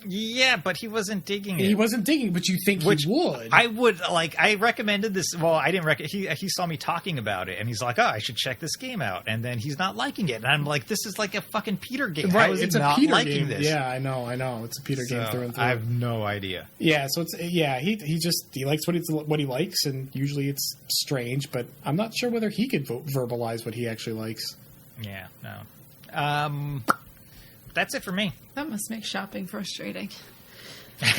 Yeah, but he wasn't digging it. He wasn't digging, but you think he would. I would, like, I recommended this. Well, I didn't he saw me talking about it, and he's like, oh, I should check this game out. And then he's not liking it. And I'm like, this is like a fucking Peter game. Right, How is it's he a not Peter liking game. this? Yeah, I know. It's a Peter game through and through. I have no idea. Yeah, so he likes what he likes, and usually it's strange, but I'm not sure whether he could verbalize what he actually likes. Yeah, no. That's it for me. That must make shopping frustrating.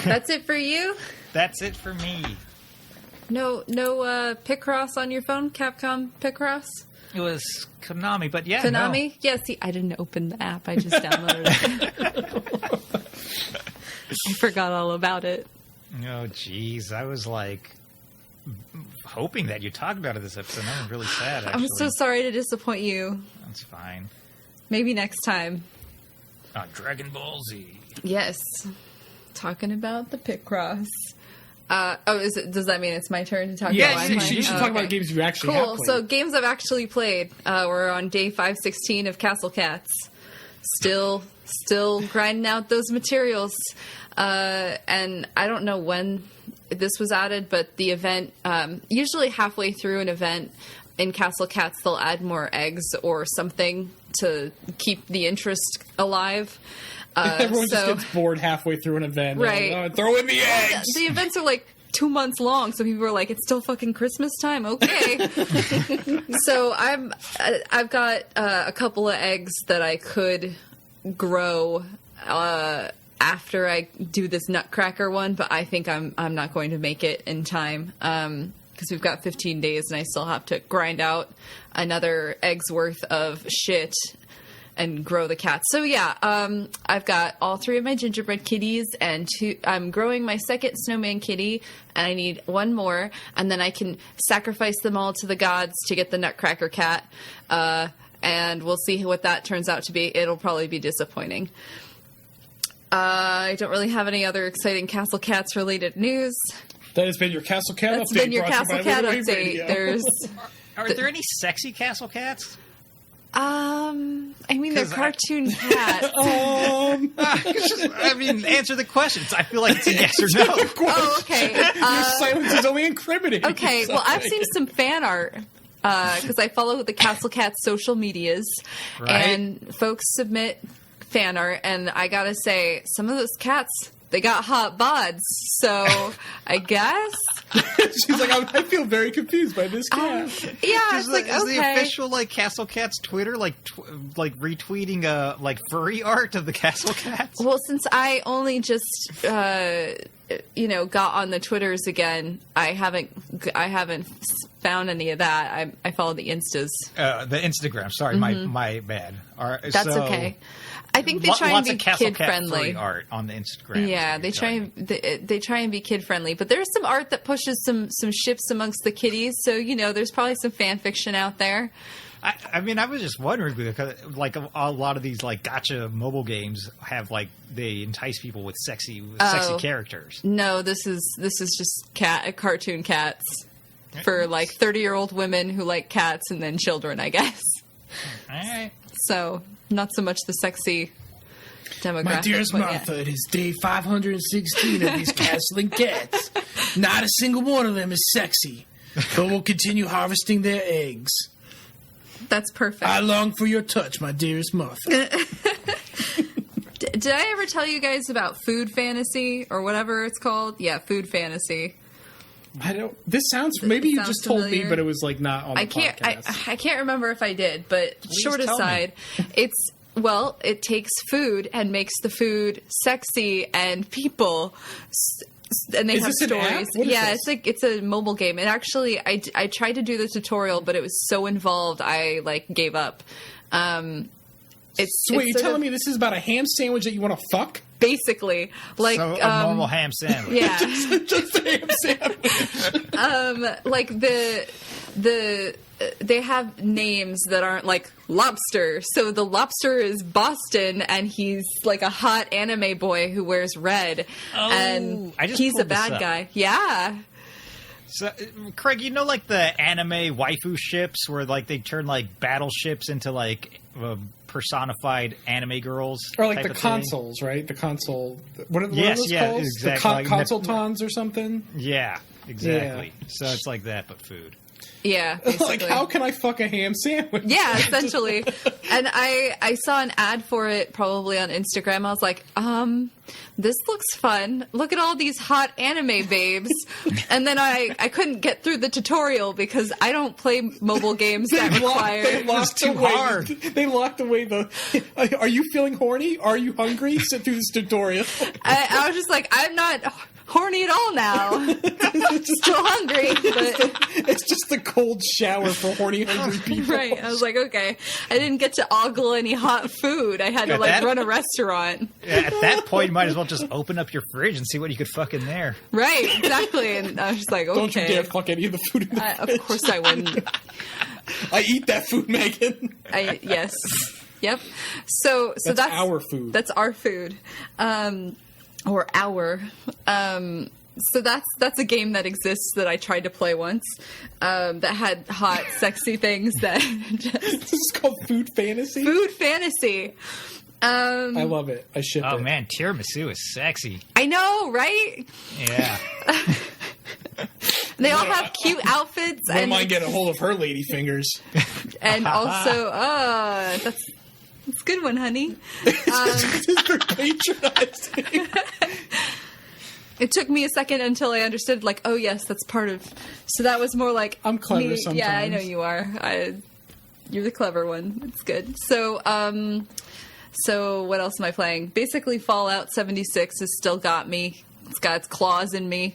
That's it for you? That's it for me. No Picross on your phone? Capcom Picross? It was Konami, but yeah, Konami? No. Yeah, see, I didn't open the app. I just downloaded it. I forgot all about it. Oh, jeez. I was like hoping that you talked about it this episode. I'm really sad, actually. I'm so sorry to disappoint you. That's fine. Maybe next time. Dragon Ball Z. Yes. Talking about the Picross. Does that mean it's my turn to talk about Yeah, what you I'm should playing? talk about games you actually have Cool. played. So games I've actually played. We're on day 516 of Castle Cats. Still grinding out those materials. And I don't know when this was added, but the event, usually halfway through an event in Castle Cats, they'll add more eggs or something to keep the interest alive. Everyone just gets bored halfway through an event. Right. Like, throw in the eggs! The events are like 2 months long, so people are like, "It's still fucking Christmas time." Okay. So I've got a couple of eggs that I could grow after I do this Nutcracker one, but I think I'm not going to make it in time because we've got 15 days and I still have to grind out another egg's worth of shit and grow the cats. So yeah, I've got all 3 of my gingerbread kitties and I'm growing my second snowman kitty and I need 1 more and then I can sacrifice them all to the gods to get the Nutcracker cat. And we'll see what that turns out to be. It'll probably be disappointing. I don't really have any other exciting Castle Cats related news. That has been your Castle Cat update. That's been your brought to you Castle by Cat Ludowave update. Radio. Are there any sexy Castle Cats? I mean, they're 'Cause cartoon cats. I mean, answer the questions. I feel like it's a yes or no. Oh, okay. Your silence is only incriminating. Okay, well, I've seen some fan art because I follow the Castle Cats social medias, Right. and folks submit fan art, and I gotta say, some of those cats, they got hot bods, so I guess. She's like, I feel very confused by this cat. Yeah, it's like, is the okay. official Castle Cats Twitter retweeting furry art of the Castle Cats? Well, since I only just got on the Twitters again, I haven't found any of that. I follow the Instas. The Instagram. Sorry, my bad. That's okay. I think they try and lots be of Castle kid Cat friendly. furry art on the Instagram. Yeah, they try and be kid friendly, but there's some art that pushes some ships amongst the kitties. So there's probably some fan fiction out there. I mean, I was just wondering because a lot of these gotcha mobile games have they entice people with sexy characters. No, this is just cartoon cats for 30-year-old women who like cats and then children, I guess. All right. So not so much the sexy demographic. My dearest but yeah. Martha, it is day 516 of these castling cats. Not a single one of them is sexy, but we'll continue harvesting their eggs. That's perfect. I long for your touch, my dearest Martha. Did I ever tell you guys about Food Fantasy or whatever it's called? Yeah, Food Fantasy. I don't. This sounds. Maybe you sounds just told me, familiar. but it was not on the podcast. I can't remember if I did, but short tell aside, it takes food and makes the food sexy and people. And they Is have this an app? stories. What is Yeah, this? it's a mobile game. And actually, I tried to do the tutorial, but it was so involved, I gave up. So wait, you're telling me this is about a ham sandwich that you want to fuck? basically So a normal ham sandwich. yeah. Just a ham sandwich. They have names that aren't lobster. So the lobster is Boston, and he's a hot anime boy who wears red, and I just he's a pulled this bad up. guy. Yeah. So, Craig, the anime waifu ships where they turn battleships into personified anime girls, Or type the of thing? consoles, right? The console. What are Yes, those yeah, called? exactly. The consoletons or something? Yeah, exactly. So it's like that, but food. Yeah, basically. Like, how can I fuck a ham sandwich? Yeah, essentially. And I saw an ad for it probably on Instagram. I was like, this looks fun. Look at all these hot anime babes. And then I couldn't get through the tutorial because I don't play mobile games that require... They locked away the... Are you feeling horny? Are you hungry? Sit through this tutorial. I was just like, I'm not horny at all now. Still hungry, but... It's just the cold shower for horny, hungry people. Right. I was like, okay. I didn't get to ogle any hot food. I had to, run a restaurant. At that point, you might as well just open up your fridge and see what you could fuck in there. Right, exactly. And I was just like, okay. Don't you dare fuck any of the food in the fridge. Of course I wouldn't. I eat that food, Megan. Yes. Yep. So that's our food. That's our food. Or our. So that's a game that exists that I tried to play once. That had hot, sexy things that just... This is called Food Fantasy? Food Fantasy. I love it. I ship it. Oh man, tiramisu is sexy. I know, right? Yeah. They all have cute outfits. Wouldn't mind getting a hold of her lady fingers. And also, that's a good one, honey. They're patronizing. It took me a second until I understood, like, oh yes, that's part of... So that was more like... I'm clever me. sometimes. Yeah, I know you are. You're the clever one. It's good. So what else am I playing? Basically, Fallout 76 has still got me. It's got its claws in me.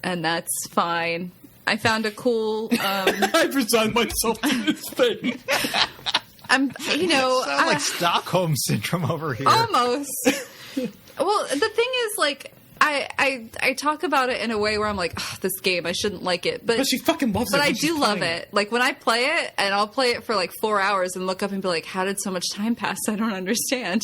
And that's fine. I found a cool... I resigned myself to this thing. Sound like Stockholm Syndrome over here. Almost. Well, the thing is, like... I talk about it in a way where I'm like, this game, I shouldn't like it. But she fucking loves it. But I do love it. Like, when I play it, and I'll play it for like 4 hours and look up and be like, how did so much time pass? I don't understand.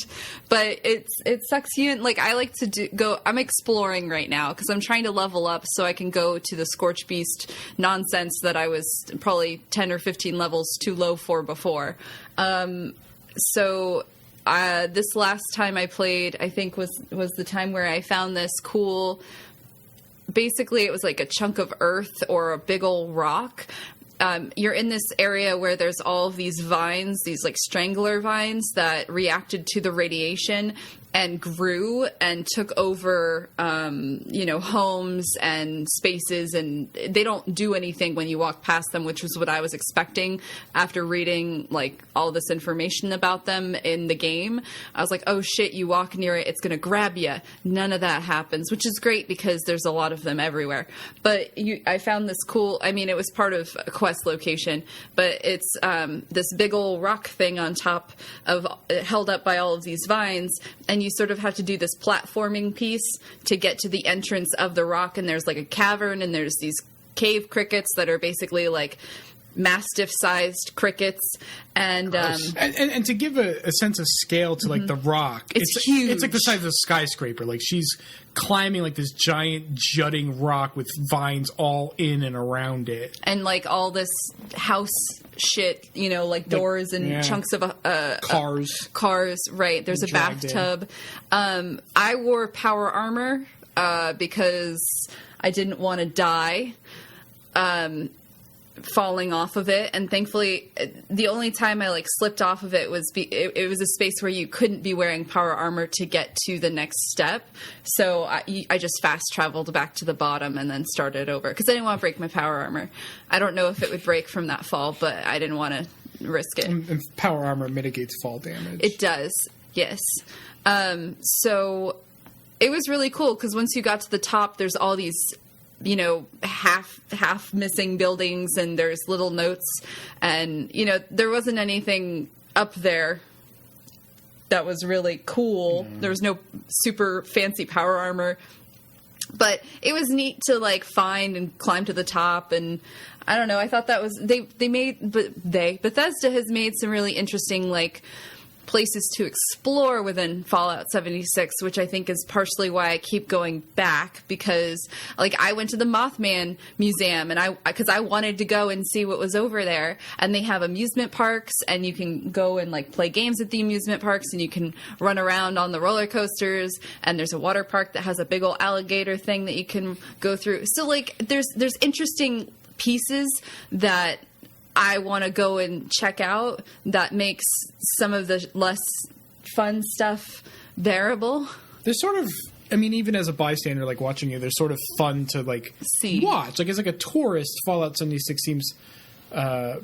But it sucks you in. Like, I like to I'm exploring right now because I'm trying to level up so I can go to the Scorch Beast nonsense that I was probably 10 or 15 levels too low for before. This last time I played, I think was the time where I found this cool, basically it was like a chunk of earth or a big old rock. You're in this area where there's all of these vines, these like strangler vines that reacted to the radiation and grew and took over, homes and spaces, and they don't do anything when you walk past them, which was what I was expecting after reading like all this information about them in the game. I was like, oh shit, you walk near it, it's going to grab you. None of that happens, which is great because there's a lot of them everywhere. But I found this cool, it was part of a quest location, but it's this big old rock thing on top of, held up by all of these vines, and you sort of have to do this platforming piece to get to the entrance of the rock, and there's like a cavern, and there's these cave crickets that are basically like mastiff-sized crickets, and to give a sense of scale to like the rock, it's huge. It's like the size of a skyscraper. Like she's climbing like this giant jutting rock with vines all in and around it, and like all this house shit, like doors and chunks of cars. Right, there's a bathtub. I wore power armor because I didn't want to die falling off of it, and thankfully the only time I like slipped off of it was it was a space where you couldn't be wearing power armor to get to the next step, so I just fast traveled back to the bottom and then started over because I didn't want to break my power armor. I don't know if it would break from that fall, but I didn't want to risk it. And power armor mitigates fall damage. It does, yes. So it was really cool because once you got to the top, there's all these half missing buildings, and there's little notes, and there wasn't anything up there that was really cool. There was no super fancy power armor, but it was neat to like find and climb to the top. And I don't know, I thought that was Bethesda has made some really interesting like places to explore within Fallout 76, which I think is partially why I keep going back, because like I went to the Mothman Museum and because I wanted to go and see what was over there, and they have amusement parks, and you can go and like play games at the amusement parks, and you can run around on the roller coasters, and there's a water park that has a big old alligator thing that you can go through. So like there's interesting pieces that I want to go and check out that makes some of the less fun stuff bearable. They're sort of, I mean, even as a bystander, like watching you, they're sort of fun to like See. watch. Like as like a tourist, Fallout 76 seems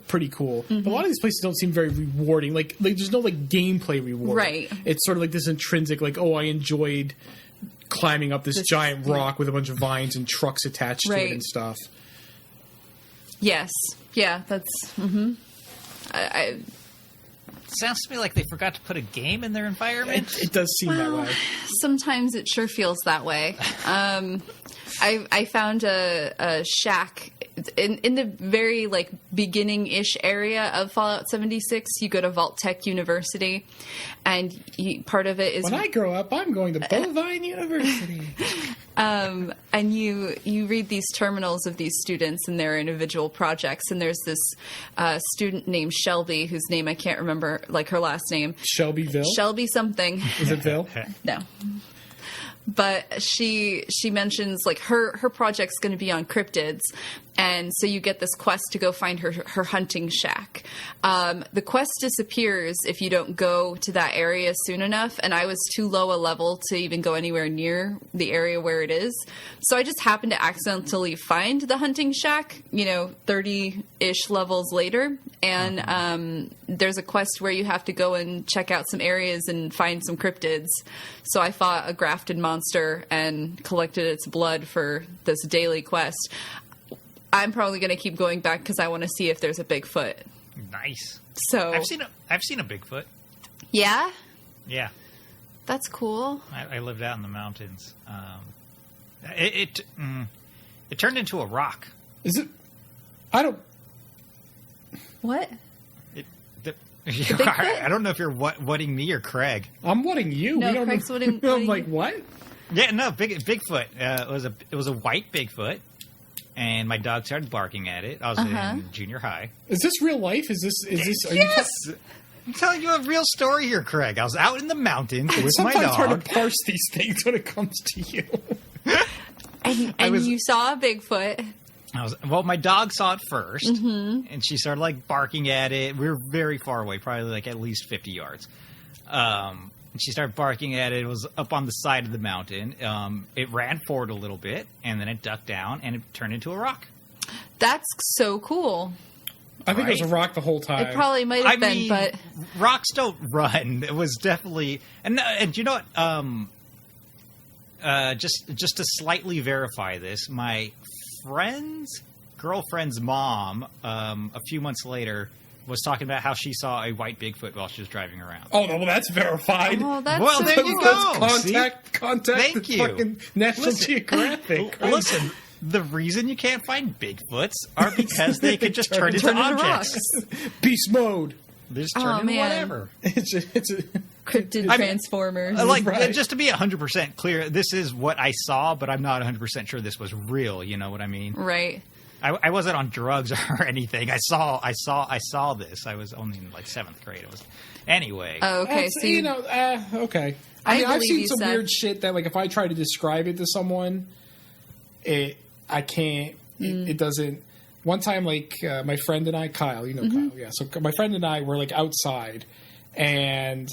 pretty cool. But a lot of these places don't seem very rewarding. Like there's no like gameplay reward. Right. It's sort of like this intrinsic, like, oh, I enjoyed climbing up this giant rock with a bunch of vines and trucks attached to it and stuff. Yes. Yeah, that's... I Sounds to me like they forgot to put a game in their environment. It does seem that way. Sometimes it sure feels that way. I found a shack in the very like beginning-ish area of Fallout 76. You go to Vault Tech University, and part of it is when I grow up, I'm going to Bovine University. And you read these terminals of these students and their individual projects. And there's this student named Shelby, whose name I can't remember, like her last name. Shelbyville? Shelby something. Is it Ville? No. But she mentions like her project's going to be on cryptids, and so you get this quest to go find her hunting shack. The quest disappears if you don't go to that area soon enough, and I was too low a level to even go anywhere near the area where it is. So I just happened to accidentally find the hunting shack, 30-ish levels later, and there's a quest where you have to go and check out some areas and find some cryptids. So I fought a grafted monster and collected its blood for this daily quest. I'm probably going to keep going back because I want to see if there's a Bigfoot. Nice. So I've seen a Bigfoot. Yeah? Yeah. That's cool. I lived out in the mountains. It turned into a rock. Is it? I don't. What? I don't know if you're whatting me or Craig. I'm whatting you. No, we don't Craig's know. whatting I'm like, what? Yeah, no, Bigfoot. It was a white Bigfoot, and my dog started barking at it. I was in junior high. Is this real life? Is this? Are Yes. I'm telling you a real story here, Craig. I was out in the mountains with my Sometimes dog. hard to parse these things when it comes to you. And you saw a Bigfoot. My dog saw it first, and she started like barking at it. We were very far away, probably like at least 50 yards. And she started barking at it. It was up on the side of the mountain. It ran forward a little bit, and then it ducked down, and it turned into a rock. That's so cool. I think it was a rock the whole time. It probably might have been, but rocks don't run. It was definitely and you know what? Just to slightly verify this, my girlfriend's mom, a few months later, was talking about how she saw a white Bigfoot while she was driving around. Oh, no, well, that's verified. oh, that's Well, so there you cool. go. Contact Thank the you. fucking National Geographic. Listen, the reason you can't find Bigfoots are because they could just turn into Turn into objects. Beast mode. They just Oh, turn into man. whatever. It's a Cryptid transformers. Like, Right. just to be 100% clear, this is what I saw, but I'm not 100% sure this was real. You know what I mean? Right. I wasn't on drugs or anything. I saw this. I was only in like 7th grade. It was anyway. Oh, okay. That's, So you, okay. I I've believe seen you, some Seth. weird shit that, like, if I try to describe it to someone, I can't. It doesn't. One time, like, my friend and I, Kyle, Kyle, yeah. So my friend and I were like outside, and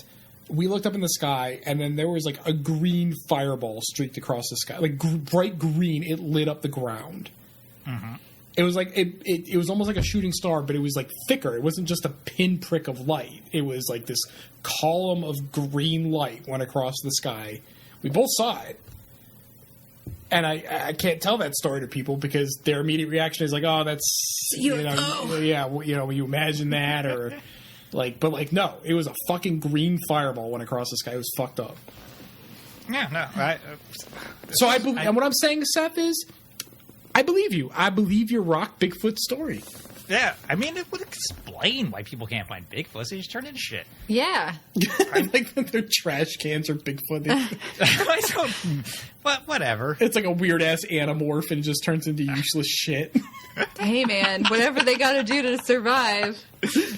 we looked up in the sky, and then there was like a green fireball streaked across the sky, like bright green. It lit up the ground. It was like it was almost like a shooting star, but it was like thicker. It wasn't just a pinprick of light. It was like this column of green light went across the sky. We both saw it. And I can't tell that story to people because their immediate reaction is like, oh, that's, you imagine that or like, but like, no, it was a fucking green fireball went across the sky. It was fucked up. Yeah, no. So I believe, and what I'm saying, Seth, is I believe you. I believe your rock Bigfoot story. Yeah, I mean, it would explain why people can't find Bigfoots. They just turn into shit. yeah. I like that their trash cans are Bigfoot. I don't. But whatever. It's like a weird ass anamorph and just turns into useless shit. Hey, man, whatever they got to do to survive.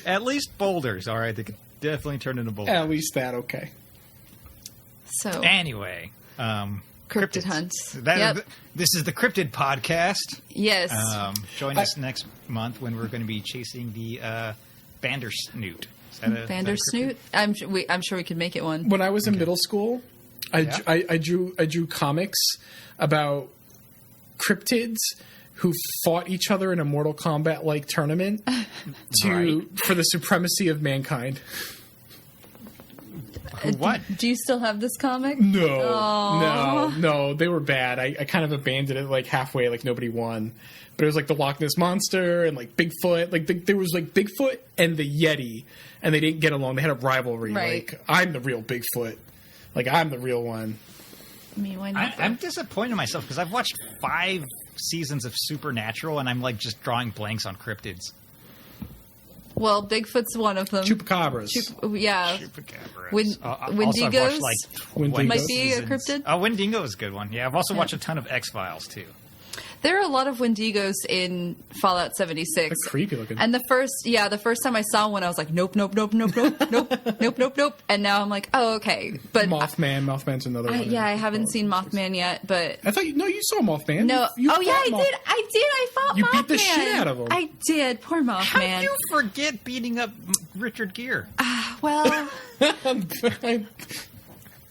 At least boulders. All right, they could definitely turn into boulders. At least that, okay. So Anyway, Cryptid hunt. This is the Cryptid Podcast. Yes. Join us next month when we're going to be chasing the Bandersnoot. Bandersnoot? I'm sure we could make it one. When I was in middle school, I drew comics about cryptids who fought each other in a Mortal Kombat like tournament for the supremacy of mankind. What? Do you still have this comic? No, they were bad. I kind of abandoned it like halfway, like nobody won. But it was like the Loch Ness Monster and like Bigfoot. Like there was like Bigfoot and the Yeti, and they didn't get along. They had a rivalry. Right. Like, I'm the real Bigfoot. Like, I'm the real one. I mean, why not? I'm disappointed in myself because I've watched 5 seasons of Supernatural, and I'm like just drawing blanks on cryptids. Well, Bigfoot's one of them. Chupacabras. Chupacabras. Wendigos? Also, I've watched like 20 Might be a seasons. cryptid? Oh, Wendigo is a good one. Yeah, I've also watched a ton of X-Files, too. There are a lot of Wendigos in Fallout 76. They're creepy looking. And the first time I saw one, I was like, nope, nope, nope, nope, nope, nope, nope, nope, nope. And now I'm like, oh, okay. But Mothman's another one. I haven't seen Mothman yet, but I thought you saw Mothman. no. I did. I fought Mothman. You beat the shit out of him. I did. Poor Mothman. How do you forget beating up Richard Gere? Well,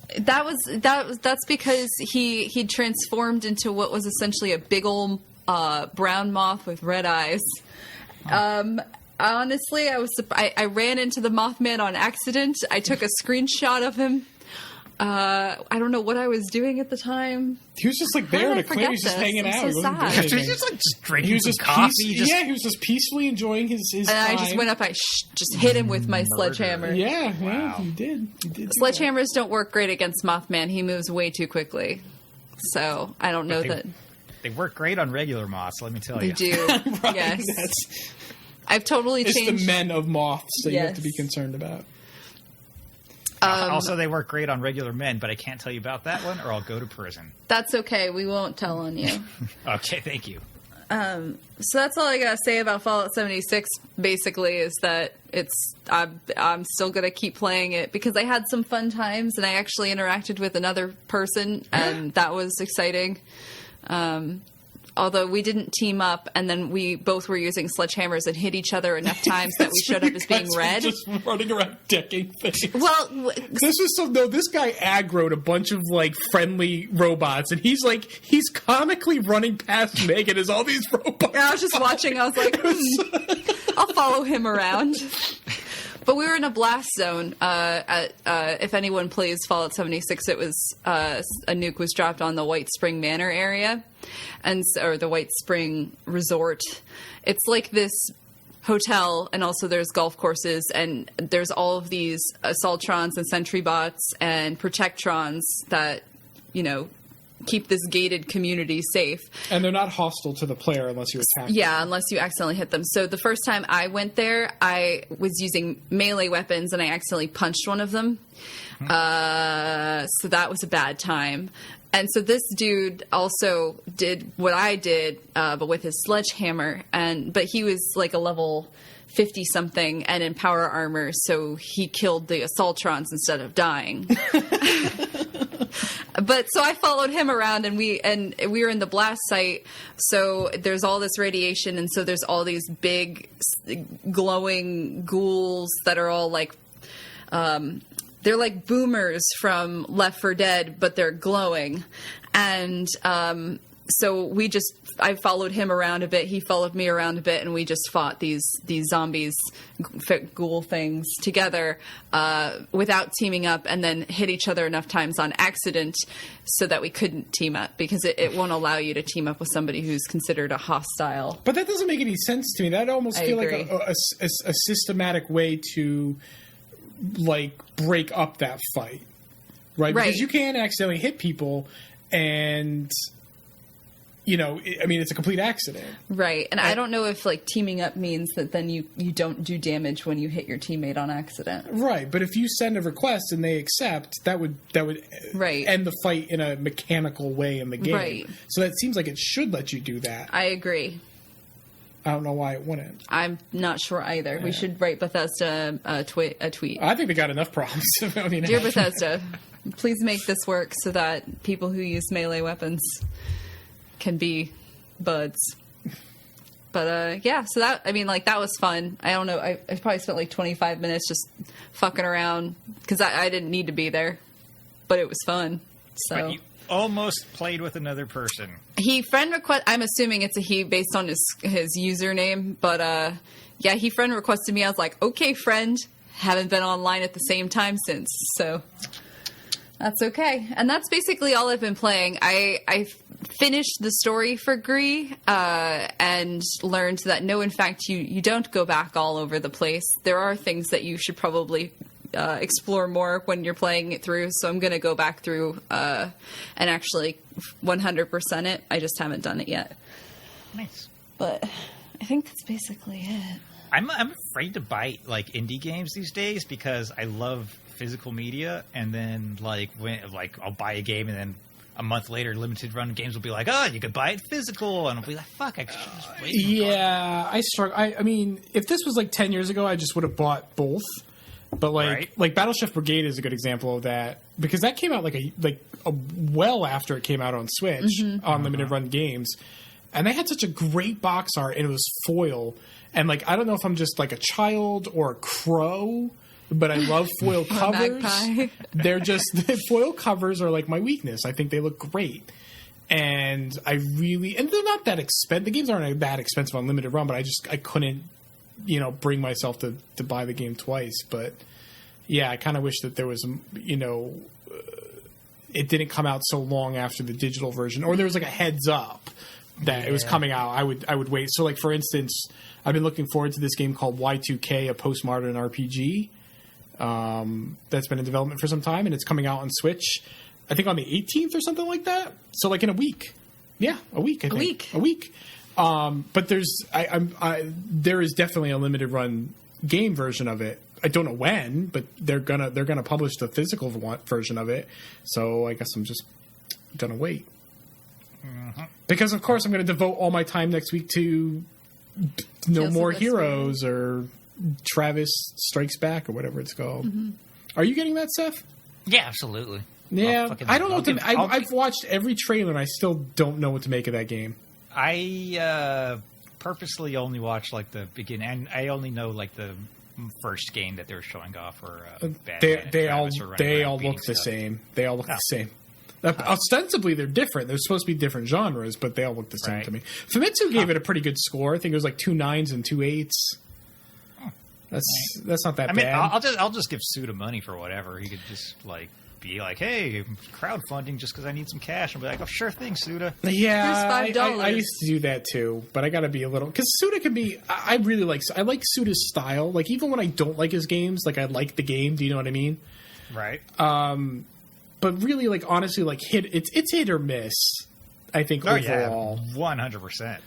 that's because he transformed into what was essentially a big old brown moth with red eyes. Honestly, I ran into the Mothman on accident. I took a screenshot of him. I don't know what I was doing at the time. He was just like there in a corner. He was just hanging out. I'm so sad. He was just drinking some coffee. He was just peacefully enjoying his and time. I just went up. I just hit him with my sledgehammer. Yeah, Wow. you did. Sledgehammers don't work great against Mothman. He moves way too quickly. So I don't know that. They work great on regular moths, let me tell you. They do. Right, Yes. It's I've totally changed. the men of moths that you have to be Yes. concerned about. Also, they work great on regular men, but I can't tell you about that one or I'll go to prison. That's okay. We won't tell on you. Okay, thank you. So that's all I gotta say about Fallout 76. Basically, is that I'm still gonna keep playing it because I had some fun times and I actually interacted with another person and that was exciting. Although we didn't team up, and then we both were using sledgehammers and hit each other enough times that we showed up as being red. Just running around decking things. Well, this guy aggroed a bunch of like friendly robots, and he's comically running past Megan as all these robots. I was just watching. I was like, I'll follow him around. But we were in a blast zone. If anyone plays Fallout 76, it was a nuke was dropped on the White Spring Manor area, or the White Spring Resort. It's like this hotel, and also there's golf courses, and there's all of these assaultrons and sentry bots and protectrons that keep this gated community safe. And they're not hostile to the player unless you attack them. Yeah, unless you accidentally hit them. So the first time I went there, I was using melee weapons and I accidentally punched one of them. So that was a bad time. And so this dude also did what I did, but with his sledgehammer. But he was like a level 50 something and in power armor, so he killed the assaultrons instead of dying. But so I followed him around, and we were in the blast site. So there's all this radiation, and so there's all these big glowing ghouls that are all like, they're like boomers from Left 4 Dead, but they're glowing. And so I followed him around a bit. He followed me around a bit, and we just fought these zombies, ghoul things together without teaming up, and then hit each other enough times on accident so that we couldn't team up because it won't allow you to team up with somebody who's considered a hostile. But that doesn't make any sense to me. That almost feels like a systematic way to like break up that fight, right? Because you can accidentally hit people, and it's a complete accident. Right. And I don't know if like teaming up means that then you don't do damage when you hit your teammate on accident. Right. But if you send a request and they accept, that would right. end the fight in a mechanical way in the game. Right. So that seems like it should let you do that. I agree. I don't know why it wouldn't. I'm not sure either. Yeah. We should write Bethesda a tweet. I think they got enough problems. Dear Bethesda, Please make this work so that people who use melee weapons can be buds. But yeah, so that, I mean, like, that was fun. I don't know, I probably spent like 25 minutes just fucking around because I didn't need to be there, but it was fun. So But you almost played with another person. he friend request. I'm assuming it's a he based on his username, but yeah, he friend requested me. I was like, okay, friend. Haven't been online at the same time since, so that's okay. And that's basically all I've been playing. I finished the story for Gree and learned that no, in fact, you don't go back all over the place. There are things that you should probably explore more when you're playing it through. So I'm going to go back through and actually 100% it. I just haven't done it yet. Nice. But I think that's basically it. I'm afraid to buy like indie games these days because I love physical media, and then I'll buy a game and then a month later, limited run games will be like, oh, you could buy it physical, and I'll be like, fuck, I should just wait. Yeah, I struggle. I mean, if this was like 10 years ago, I just would have bought both. But like Battleship Brigade is a good example of that because that came out well after it came out on Switch on limited run games, and they had such a great box art, and it was foil. And, like, I don't know if I'm just, like, a child or a crow, but I love foil covers. They're just – the foil covers are, like, my weakness. I think they look great. And I really – and they're not that expensive. The games aren't that expensive on limited run, but I couldn't, bring myself to buy the game twice. But, yeah, I kind of wish that there was, it didn't come out so long after the digital version. Or there was, like, a heads up that it was coming out. I would wait. So, like, for instance – I've been looking forward to this game called Y2K, a postmodern RPG that's been in development for some time, and it's coming out on Switch, I think on the 18th or something like that. So, like, in a week. Yeah, a week, I think. A week. But there is definitely a limited run game version of it. I don't know when, but they're gonna publish the physical version of it. So I guess I'm just gonna wait. Mm-hmm. Because, of course, I'm going to devote all my time next week to No More Heroes or Travis Strikes Back or whatever it's called. Mm-hmm. Are you getting that, Seth? Yeah, absolutely. Yeah, I don't know I've watched every trailer and I still don't know what to make of that game. I purposely only watched like the beginning, and I only know like the first game that they were showing off. Or they all look the same. They all look the same. Ostensibly, they're different. They're supposed to be different genres, but they all look the same to me. Famitsu gave it a pretty good score. I think it was like 2 9s and 2 8s. That's not that bad. I'll just give Suda money for whatever. He could just like be like, hey, crowdfunding just because I need some cash. And be like, oh, sure thing, Suda. Yeah, here's $5. I used to do that too, but I got to be a little because Suda can be. I like Suda's style. Like even when I don't like his games, like I like the game. Do you know what I mean? Right. But really, like honestly, like it's hit or miss. I think overall, 100%.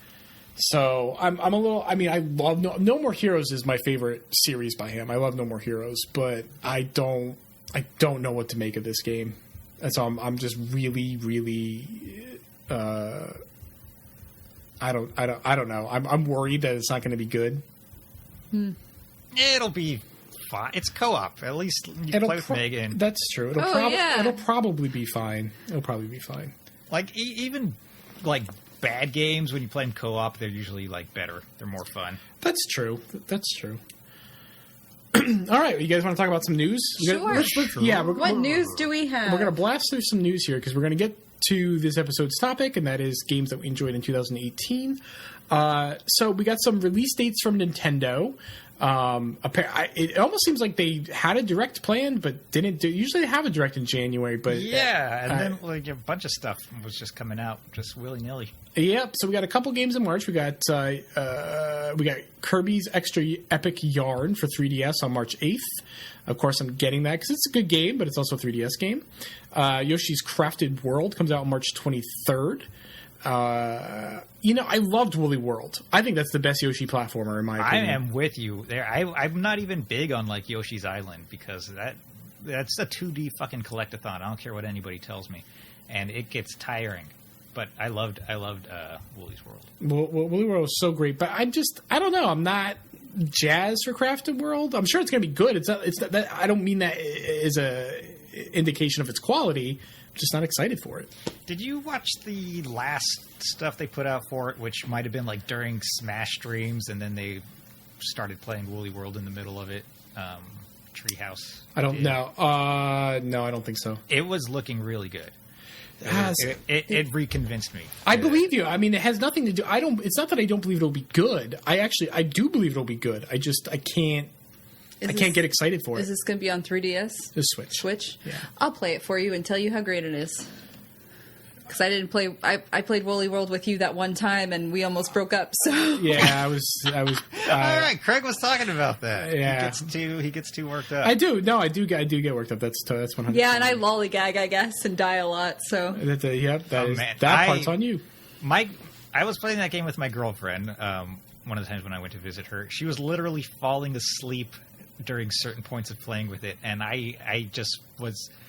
So I'm a little. I mean, I love No More Heroes is my favorite series by him. I love No More Heroes, but I don't know what to make of this game, and so I'm just really. I don't know. I'm worried that it's not going to be good. It'll be fine. It's co-op. At least you play with Megan. That's true. It'll probably be fine. It'll probably be fine. Like even like bad games when you play them co-op, they're usually like better. They're more fun. That's true. All right, you guys want to talk about some news? Sure. Yeah. What news do we have? We're going to blast through some news here because we're going to get to this episode's topic, and that is games that we enjoyed in 2018. So we got some release dates from Nintendo. It almost seems like they had a direct planned, but didn't do. Usually they have a direct in January, but and then like a bunch of stuff was just coming out just willy nilly. Yep. So we got a couple games in March. We got Kirby's Extra Epic Yarn for 3DS on March 8th. Of course, I'm getting that because it's a good game, but it's also a 3DS game. Yoshi's Crafted World comes out on March 23rd. I loved Woolly World. I think that's the best Yoshi platformer in my opinion. I am with you there. I'm not even big on like Yoshi's Island because that's a 2D fucking collectathon. I don't care what anybody tells me, and it gets tiring. But I loved Woolly's World. Woolly World was so great, but I don't know. I'm not jazzed for Crafted World. I'm sure it's going to be good. It's not, I don't mean that indication of its quality. I'm just not excited for it. Did you watch the last stuff they put out for it, which might have been like during Smash streams, and then they started playing Woolly World in the middle of it? Treehouse. I don't know. No, I don't think so. It was looking really good. It reconvinced me. I believe you. I mean, it has nothing to do. It's not that I don't believe it'll be good. I do believe it'll be good. I can't get excited for it. Is this going to be on 3DS? The Switch. Switch? Yeah. I'll play it for you and tell you how great it is. Because I didn't play. I played Woolly World with you that one time, and we almost broke up. So yeah, I was. All right, Craig was talking about that. Yeah, he gets too worked up. I do. No, I do get worked up. That's 100%. Yeah, and I lollygag, I guess, and die a lot. So that part's on you. I was playing that game with my girlfriend. One of the times when I went to visit her, she was literally falling asleep during certain points of playing with it, and I just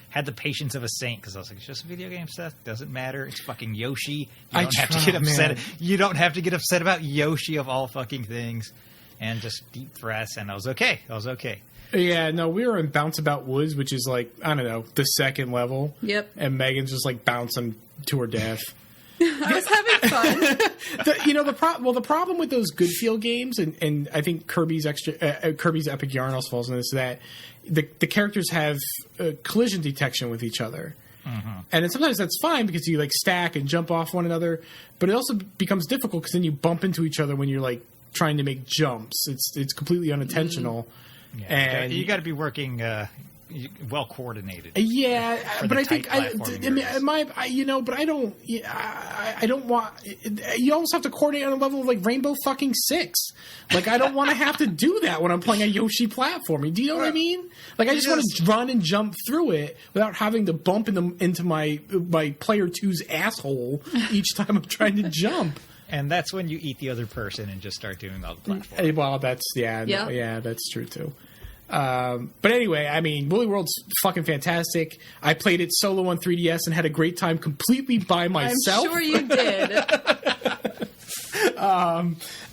had the patience of a saint because I was like, it's just a video game, Seth. Doesn't matter. It's fucking Yoshi. You don't have to get upset. You don't have to get upset about Yoshi of all fucking things. And just deep breaths, and I was okay. Yeah, no, we were in Bounce About Woods, which is like, I don't know, the second level. Yep. And Megan's just like bouncing to her death. I was having fun. The problem with those good feel games, and I think Kirby's Epic Yarn also falls into this, that the characters have collision detection with each other. Mm-hmm. And then sometimes that's fine because you like stack and jump off one another, but it also becomes difficult because then you bump into each other when you're like trying to make jumps. It's completely unintentional. Mm-hmm. Yeah, and you got to be working well coordinated. Yeah, but I think I don't want. You almost have to coordinate on a level of like Rainbow fucking Six. Like I don't want to have to do that when I'm playing a Yoshi platformer. Do you know what I mean? Like I just want to run and jump through it without having to bump into my player 2's asshole each time I'm trying to jump. And that's when you eat the other person and just start doing all the platforms. Well, that's that's true too. But anyway, I mean, Woolly World's fucking fantastic. I played it solo on 3DS and had a great time completely by myself. I'm sure you did.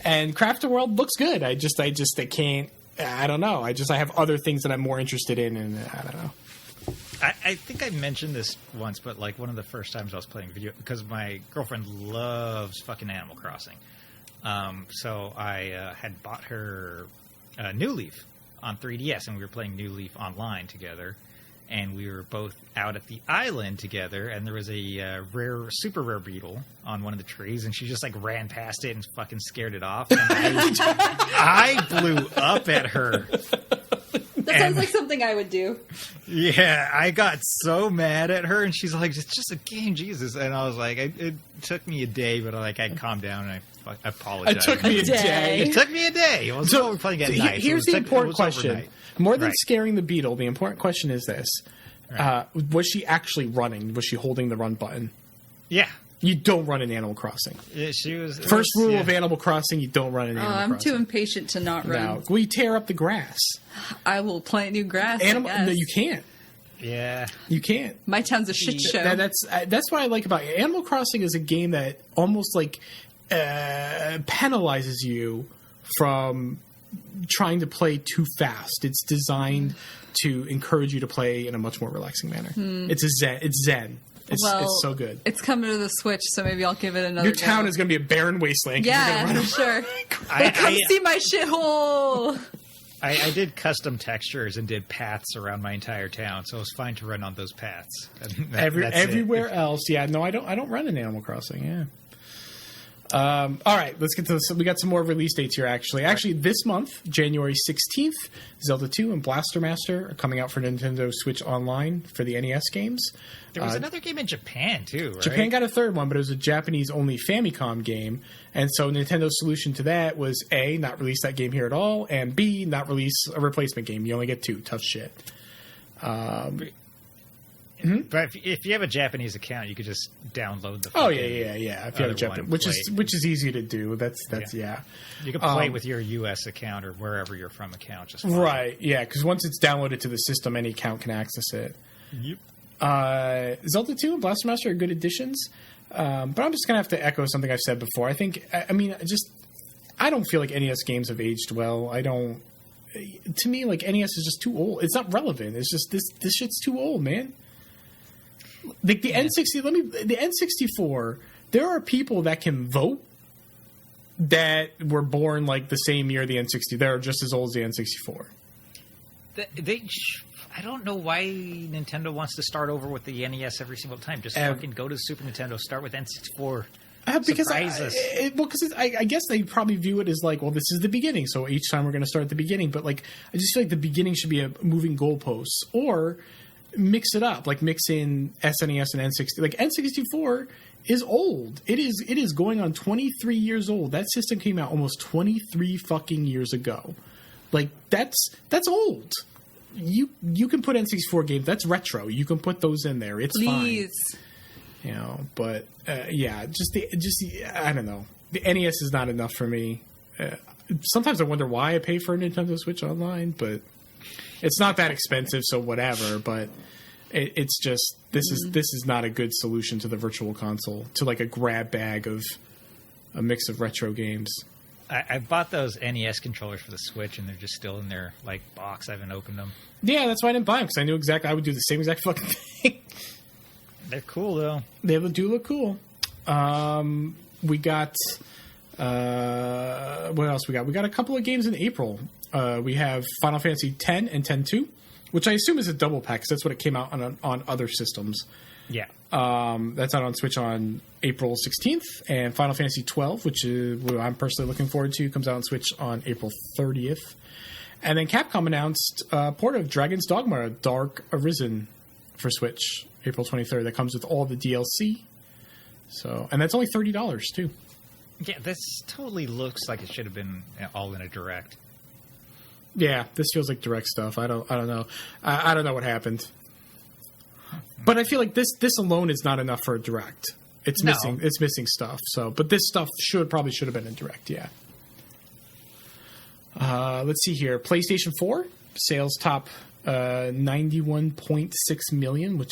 And Crafter World looks good. I can't. I don't know. I have other things that I'm more interested in, and I don't know. I think I mentioned this once, but like one of the first times I was playing video, because my girlfriend loves fucking Animal Crossing. So I had bought her New Leaf on 3DS, and we were playing New Leaf online together, and we were both out at the island together, and there was a super rare beetle on one of the trees, and she just like ran past it and fucking scared it off, and I blew up at her. That sounds like something I would do. Yeah, I got so mad at her, and she's like, "It's just a game, Jesus." And I was like, it took me a day, but I calmed down, and I apologized. It took me a day. It took me a day. It was so, we're playing at night. Here's the important question. More than scaring the beetle, the important question is this. Right. Was she actually running? Was she holding the run button? Yeah. You don't run in Animal Crossing. Yeah, she was. First rule of Animal Crossing, you don't run in Animal Crossing. I'm too impatient to not run. No. Well, you tear up the grass. I will plant new grass. No, you can't. Yeah. You can't. My town's a shit show. That's what I like about it. Animal Crossing is a game that almost like penalizes you from trying to play too fast. It's designed to encourage you to play in a much more relaxing manner. It's zen. It's so good. It's coming to the Switch, so maybe I'll give it another Your town is going to be a barren wasteland. Yeah, sure. Come see my shithole. I did custom textures and did paths around my entire town, so it was fine to run on those paths. Everywhere else, yeah. No, I don't run in Animal Crossing. Yeah. All right, let's get to this. We got some more release dates here, actually. Actually, this month, January 16th, Zelda 2 and Blaster Master are coming out for Nintendo Switch Online for the NES games. There was another game in Japan, too, right? Japan got a third one, but it was a Japanese-only Famicom game. And so Nintendo's solution to that was, A, not release that game here at all, and B, not release a replacement game. You only get two. Tough shit. But if you have a Japanese account, you could just download the. Oh yeah. If you have a Japanese, which is easy to do. That's. You can play with your U.S. account or wherever you're from account. Just right, yeah. Because once it's downloaded to the system, any account can access it. Yep. Zelda 2 and Blaster Master are good additions, but I'm just gonna have to echo something I've said before. I think, I don't feel like NES games have aged well. to me, like, NES is just too old. It's not relevant. It's just this shit's too old, man. Like the N64, there are people that can vote that were born like the same year the N60. They're just as old as the N64. I don't know why Nintendo wants to start over with the NES every single time. Just fucking go to the Super Nintendo, start with N64. Because I guess they probably view it as like, well, this is the beginning, so each time we're going to start at the beginning. But like, I just feel like the beginning should be a moving goalposts, or mix it up, like mix in SNES and N60. Like N64 is old. It is going on 23 years old. That system came out almost 23 fucking years ago. Like that's old. You can put N64 games. That's retro. You can put those in there. It's fine. You know, but just the I don't know. The NES is not enough for me. Sometimes I wonder why I pay for a Nintendo Switch Online, but it's not that expensive, so whatever. But it's just this is not a good solution to the Virtual Console, to like a grab bag of a mix of retro games. I bought those NES controllers for the Switch, and they're just still in their like box. I haven't opened them. Yeah, that's why I didn't buy them, because I knew exactly I would do the same exact fucking thing. They're cool though. They do look cool. We got what else we got? We got a couple of games in April. We have Final Fantasy X and X-2, which I assume is a double pack, because that's what it came out on other systems. Yeah. That's out on Switch on April 16th, and Final Fantasy XII, which is what I'm personally looking forward to, comes out on Switch on April 30th. And then Capcom announced a port of Dragon's Dogma Dark Arisen for Switch, April 23rd. That comes with all the DLC. So, and that's only $30 too. Yeah, this totally looks like it should have been all in a direct. Yeah, this feels like direct stuff. I don't know. I don't know what happened. But I feel like this alone is not enough for a direct. It's missing stuff. So, but this stuff probably should have been in direct. Yeah. Let's see here. PlayStation 4 sales top 91.6 million,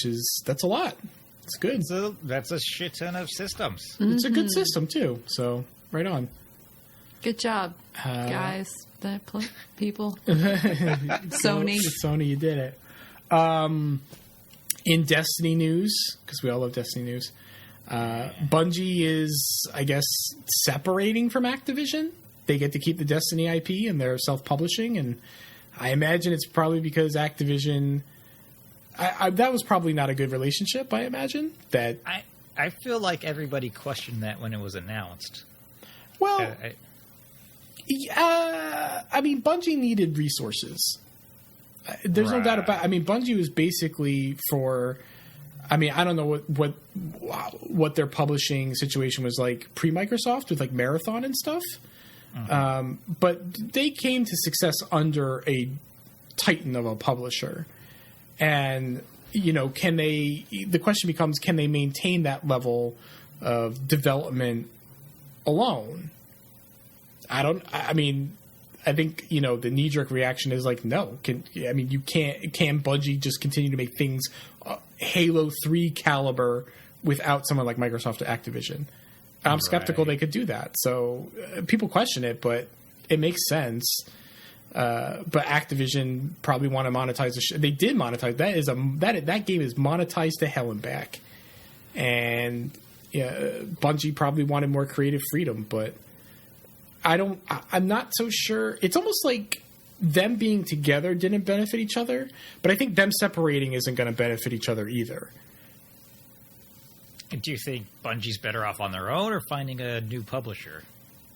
that's a lot. It's good. That's a shit ton of systems. It's a good system too. So right on. Good job, guys. People. Sony, you did it. In Destiny news, because we all love Destiny news, Bungie is, I guess, separating from Activision. They get to keep the Destiny IP, and they're self-publishing, and I imagine it's probably because Activision... that was probably not a good relationship, I imagine. I feel like everybody questioned that when it was announced. Well, I mean, Bungie needed resources. There's no doubt about it. I mean, Bungie was basically for... I mean, I don't know what their publishing situation was like pre-Microsoft with like Marathon and stuff. But they came to success under a titan of a publisher. And, you know, the question becomes, can they maintain that level of development alone? I think, you know, the knee-jerk reaction is like, no. Can Bungie just continue to make things Halo 3 caliber without someone like Microsoft or Activision? I'm skeptical they could do that. So people question it, but it makes sense. But Activision probably want to monetize the shit. They did monetize. That game is monetized to hell and back. And Bungie probably wanted more creative freedom, but I'm not so sure. It's almost like them being together didn't benefit each other, but I think them separating isn't going to benefit each other either. Do you think Bungie's better off on their own or finding a new publisher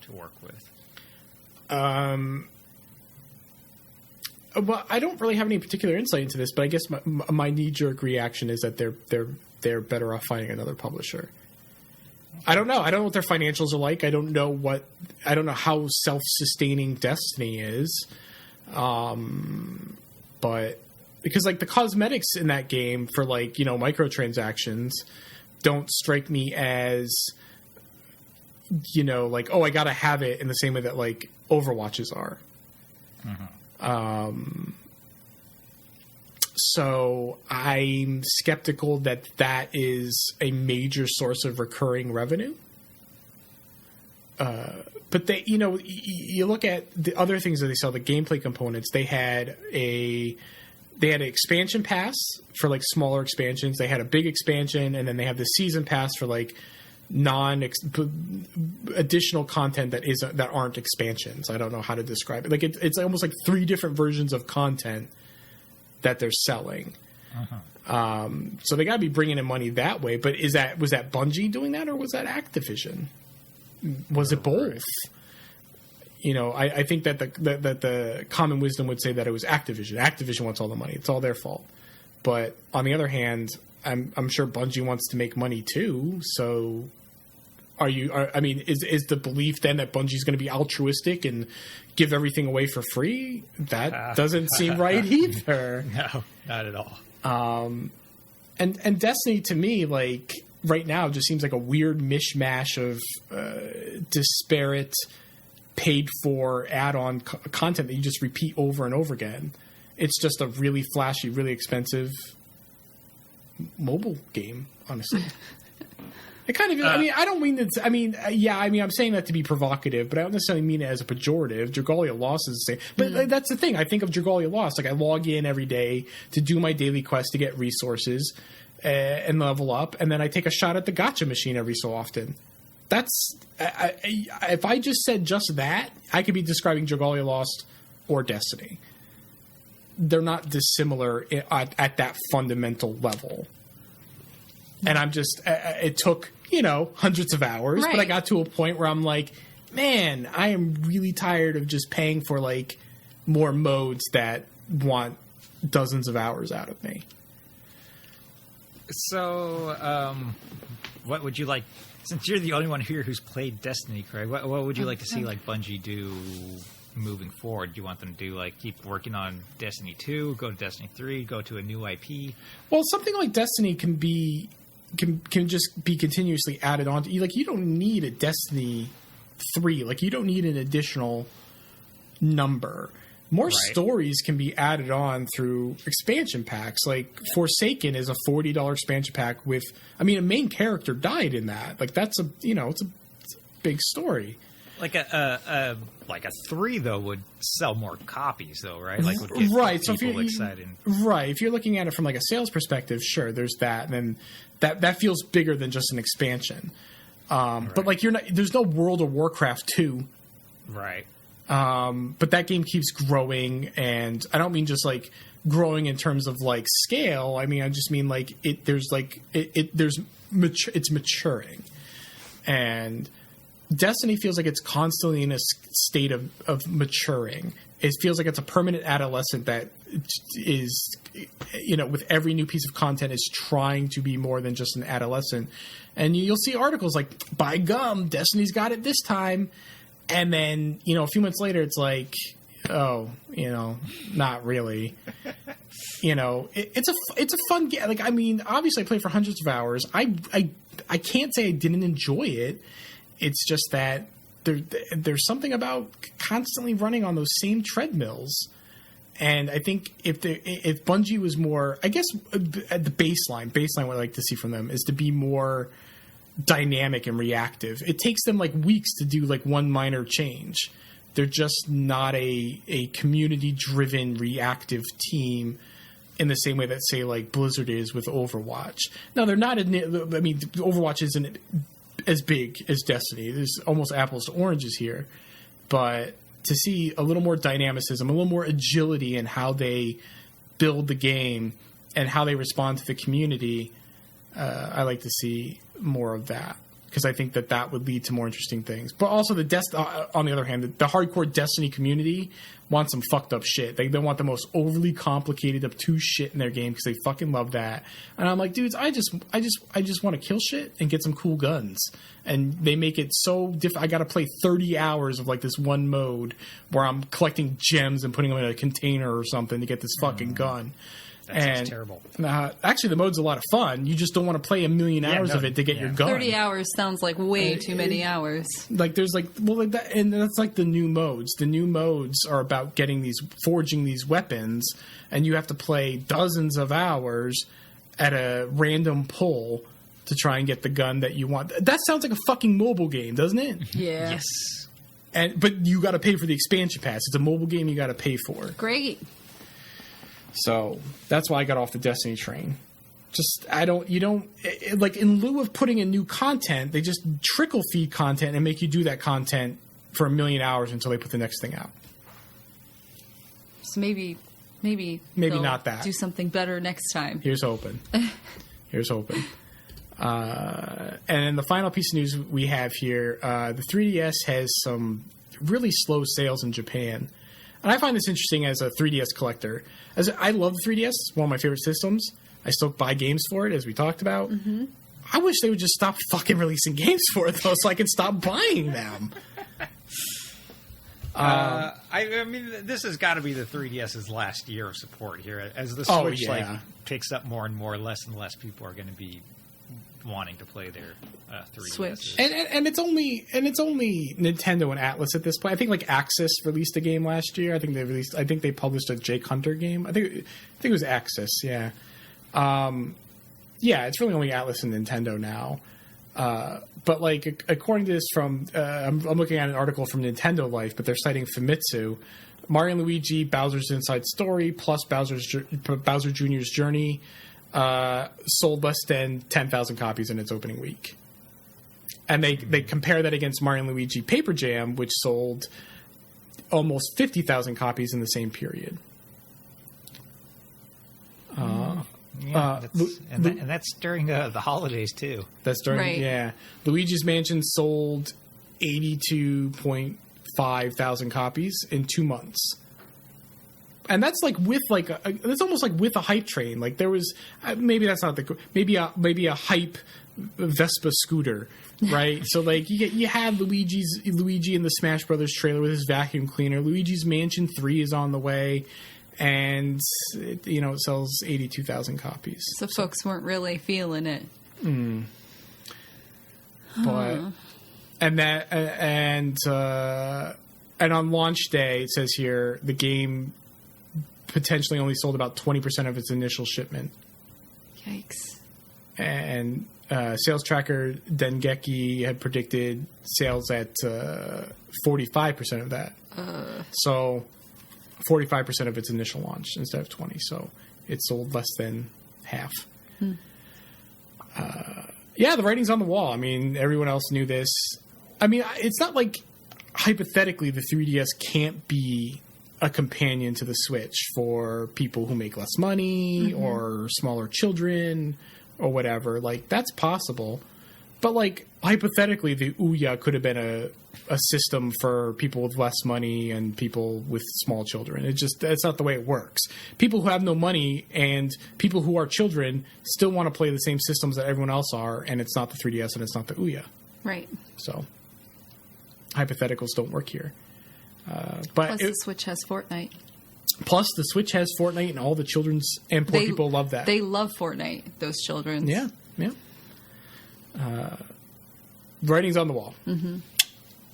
to work with? Well, I don't really have any particular insight into this, but I guess my knee-jerk reaction is that they're better off finding another publisher. I don't know. I don't know what their financials are like. I don't know how self-sustaining Destiny is. But because like the cosmetics in that game for like, you know, microtransactions don't strike me as, you know, like, oh, I got to have it in the same way that like Overwatches are. So I'm skeptical that is a major source of recurring revenue. but they, you look at the other things that they sell, the gameplay components. They had an expansion pass for like smaller expansions. They had a big expansion, and then they have the season pass for like additional content that aren't expansions. I don't know how to describe it. Like it's almost like 3 different versions of content that they're selling. So they got to be bringing in money that way. But was that Bungie doing that, or was that Activision? Was it both? I think that the common wisdom would say that it was Activision. Activision wants all the money. It's all their fault. But on the other hand, I'm sure Bungie wants to make money too. So is the belief then that Bungie's going to be altruistic and give everything away for free? That doesn't seem right either. No, not at all. And Destiny to me, like right now, just seems like a weird mishmash of disparate paid for add-on content that you just repeat over and over again. It's just a really flashy, really expensive mobile game, honestly. It kind of, I don't mean that. I'm saying that to be provocative, but I don't necessarily mean it as a pejorative. Dragalia Lost is the same. But that's the thing. I think of Dragalia Lost. Like, I log in every day to do my daily quest to get resources and level up, and then I take a shot at the gacha machine every so often. That's if I just said just that, I could be describing Dragalia Lost or Destiny. They're not dissimilar at that fundamental level. And I'm just, it took, hundreds of hours, right. But I got to a point where I'm like, man, I am really tired of just paying for like more modes that want dozens of hours out of me. So, what would you like, since you're the only one here who's played Destiny, Craig, what would you like to see like Bungie do moving forward? Do you want them to do like keep working on Destiny 2, go to Destiny 3, go to a new IP? Well, something like Destiny can just be continuously added on to you. Like, you don't need a Destiny 3. Like, you don't need an additional number. More right. Stories can be added on through expansion packs. Like, Forsaken is a $40 expansion pack with, a main character died in that. Like, that's it's a big story. Like a 3 though would sell more copies though, right? Like would get right. people So if excited. Right. If you're looking at it from like a sales perspective, sure, there's that, and then that feels bigger than just an expansion. Right. But like there's no World of Warcraft 2. Right. But that game keeps growing, and I don't mean just like growing in terms of like scale. I just mean like it's maturing, and Destiny feels like it's constantly in a state of maturing. It feels like it's a permanent adolescent that is, with every new piece of content is trying to be more than just an adolescent. And you'll see articles like, by gum, Destiny's got it this time. And then, a few months later, it's like, oh, not really. It's a fun game. Like, obviously I played for hundreds of hours. I can't say I didn't enjoy it. It's just that there's something about constantly running on those same treadmills, and I think if Bungie was more, I guess at the baseline, what I like to see from them is to be more dynamic and reactive. It takes them like weeks to do like one minor change. They're just not a community-driven reactive team in the same way that, say, like Blizzard is with Overwatch. Now, they're not. Overwatch isn't as big as Destiny. There's almost apples to oranges here. But to see a little more dynamicism, a little more agility in how they build the game and how they respond to the community, I like to see more of that, because I think that would lead to more interesting things. But also on the other hand, the hardcore Destiny community wants some fucked up shit. They want the most overly complicated, obtuse shit in their game because they fucking love that. And I'm like, dudes, I just want to kill shit and get some cool guns. And they make it so difficult. I got to play 30 hours of like this one mode where I'm collecting gems and putting them in a container or something to get this fucking gun. That sounds terrible. Actually, the mode's a lot of fun. You just don't want to play a million hours of it to get your gun. 30 hours sounds like way too many hours. Like there's like that, and that's like the new modes. The new modes are about forging these weapons, and you have to play dozens of hours at a random pull to try and get the gun that you want. That sounds like a fucking mobile game, doesn't it? Yeah. Yes. But you got to pay for the expansion pass. It's a mobile game you got to pay for. Great. So that's why I got off the Destiny train. Like in lieu of putting in new content, they just trickle feed content and make you do that content for 1 million hours until they put the next thing out. So maybe they'll not that. do something better next time. Here's hoping. Here's hoping. And then the final piece of news we have here, the 3DS has some really slow sales in Japan. And I find this interesting as a 3DS collector. I love the 3DS. It's one of my favorite systems. I still buy games for it, as we talked about. Mm-hmm. I wish they would just stop fucking releasing games for it, though, so I can stop buying them. I mean, this has got to be the 3DS's last year of support here. As the Switch picks up more and more, less and less people are going to be wanting to play their 3DS. Switch. And it's only Nintendo and Atlas at this point. I think like Axis released a game last year. I think they published a Jake Hunter game. I think it was Axis. Yeah. It's really only Atlas and Nintendo now. But like according to this from I'm looking at an article from Nintendo Life, but they're citing Famitsu, Mario and Luigi Bowser's Inside Story plus Bowser Jr.'s Journey sold less than 10,000 copies in its opening week. And they compare that against Mario and Luigi Paper Jam, which sold almost 50,000 copies in the same period. And that's during the holidays too. That's during Luigi's Mansion sold 82.5 thousand copies in 2 months, and that's like with that's almost like with a hype train. Like there was maybe that's not maybe a hype Vespa scooter, right? So like you had Luigi in the Smash Brothers trailer with his vacuum cleaner. Luigi's Mansion 3 is on the way. And it sells 82,000 copies. So folks weren't really feeling it. But and on launch day, it says here the game potentially only sold about 20% of its initial shipment. Yikes! And sales tracker Dengeki had predicted sales at 45% of that. So 45% of its initial launch instead of 20, so it sold less than half. The writing's on the wall. I mean, everyone else knew this. I mean, it's not like hypothetically the 3DS can't be a companion to the Switch for people who make less money or smaller children or whatever. Like, that's possible. But, like, hypothetically, the Ouya could have been a system for people with less money and people with small children. That's not the way it works. People who have no money and people who are children still want to play the same systems that everyone else are, and it's not the 3DS and it's not the Ouya. Right. So, hypotheticals don't work here. Plus, the Switch has Fortnite. Plus, the Switch has Fortnite, and all the children's and poor people love that. They love Fortnite, those children. Yeah. Writing's on the wall.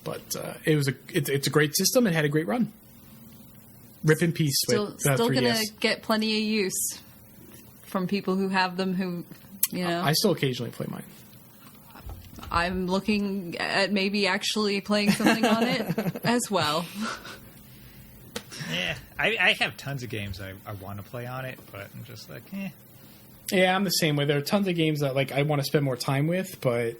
But it's a great system. It had a great run. Rip in peace. Still 3DS. going to get plenty of use from people who have them who, I still occasionally play mine. I'm looking at maybe actually playing something on it as well. Yeah, I have tons of games I want to play on it, but I'm just like, eh. Yeah, I'm the same way. There are tons of games that like I want to spend more time with, but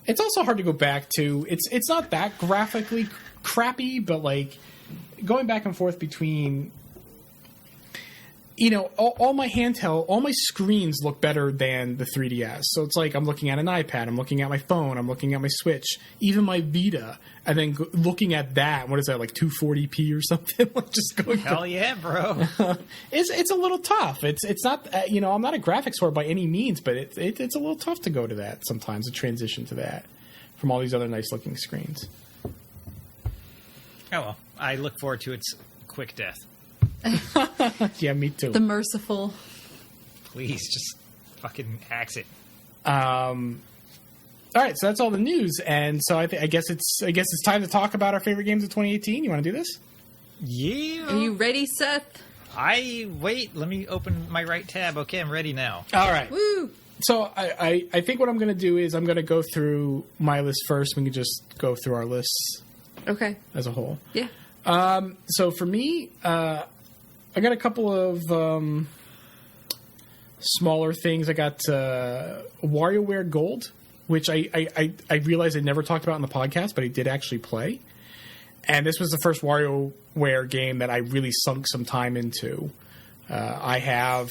it's also hard to go back to. It's not that graphically crappy, but like going back and forth between, all my handheld, all my screens look better than the 3DS. So it's like I'm looking at an iPad, I'm looking at my phone, I'm looking at my Switch, even my Vita, and then looking at that. What is that, like 240p or something? Like just going. Hell yeah, bro! It's a little tough. It's not. I'm not a graphics whore by any means, but it's a little tough to go to that sometimes. To transition to that from all these other nice looking screens. Oh well, I look forward to its quick death. Yeah, me too. The merciful. Please, just fucking axe it. All right, so that's all the news, and so I guess it's time to talk about our favorite games of 2018. You want to do this? Yeah. Are you ready, Seth? Let me open my right tab. Okay, I'm ready now. All right. Woo! So I think what I'm going to do is I'm going to go through my list first. We can just go through our lists Okay. as a whole. Yeah. So for me, I got a couple of smaller things. I got WarioWare Gold, which I realized I never talked about in the podcast, but I did actually play. And this was the first WarioWare game that I really sunk some time into. I have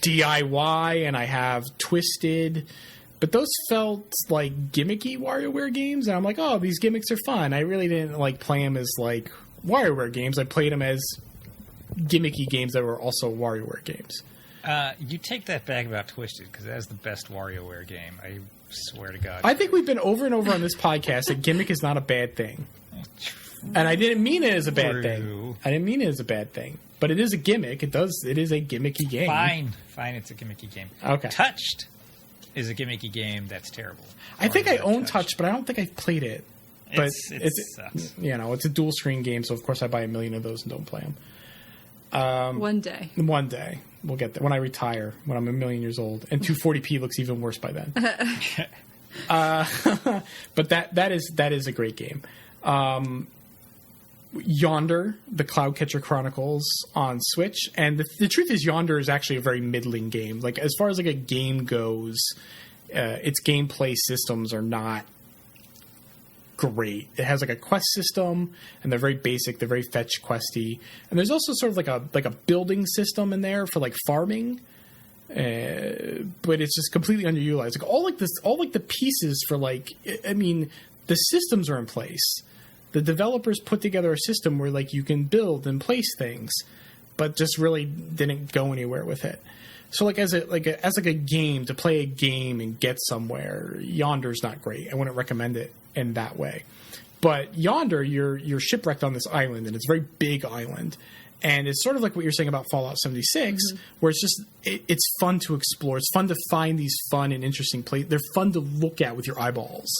DIY and I have Twisted, but those felt like gimmicky WarioWare games. And I'm like, oh, these gimmicks are fun. I really didn't like play them as like WarioWare games. I played them as gimmicky games that were also WarioWare games. You take that back about Twisted, because that's the best WarioWare game. I swear to God. I think we've been over and over on this podcast that gimmick is not a bad thing. And I didn't mean it as a bad thing. I didn't mean it as a bad thing. But it is a gimmick. It is a gimmicky game. Fine, it's a gimmicky game. Okay. Touched is a gimmicky game that's terrible. I think I own Touched, but I don't think I've played it. But it sucks. It's a dual screen game, so of course I buy a million of those and don't play them. One day. One day. We'll get there. When I retire, when I'm a million years old. And 240p looks even worse by then. But that is a great game. Yonder, the Cloudcatcher Chronicles on Switch. And the truth is Yonder is actually a very middling game. Like, as far as like a game goes, its gameplay systems are not great. It has like a quest system, and they're very basic. They're very fetch questy. And there's also sort of like a building system in there for like farming. But it's just completely underutilized. Like all the pieces for like, I mean, the systems are in place. The developers put together a system where like you can build and place things, but just really didn't go anywhere with it. So like as a game, to play a game and get somewhere, Yonder's not great. I wouldn't recommend it in that way. But Yonder, you're shipwrecked on this island, and it's a very big island. And it's sort of like what you're saying about Fallout 76, where it's just it's fun to explore. It's fun to find these fun and interesting places. They're fun to look at with your eyeballs.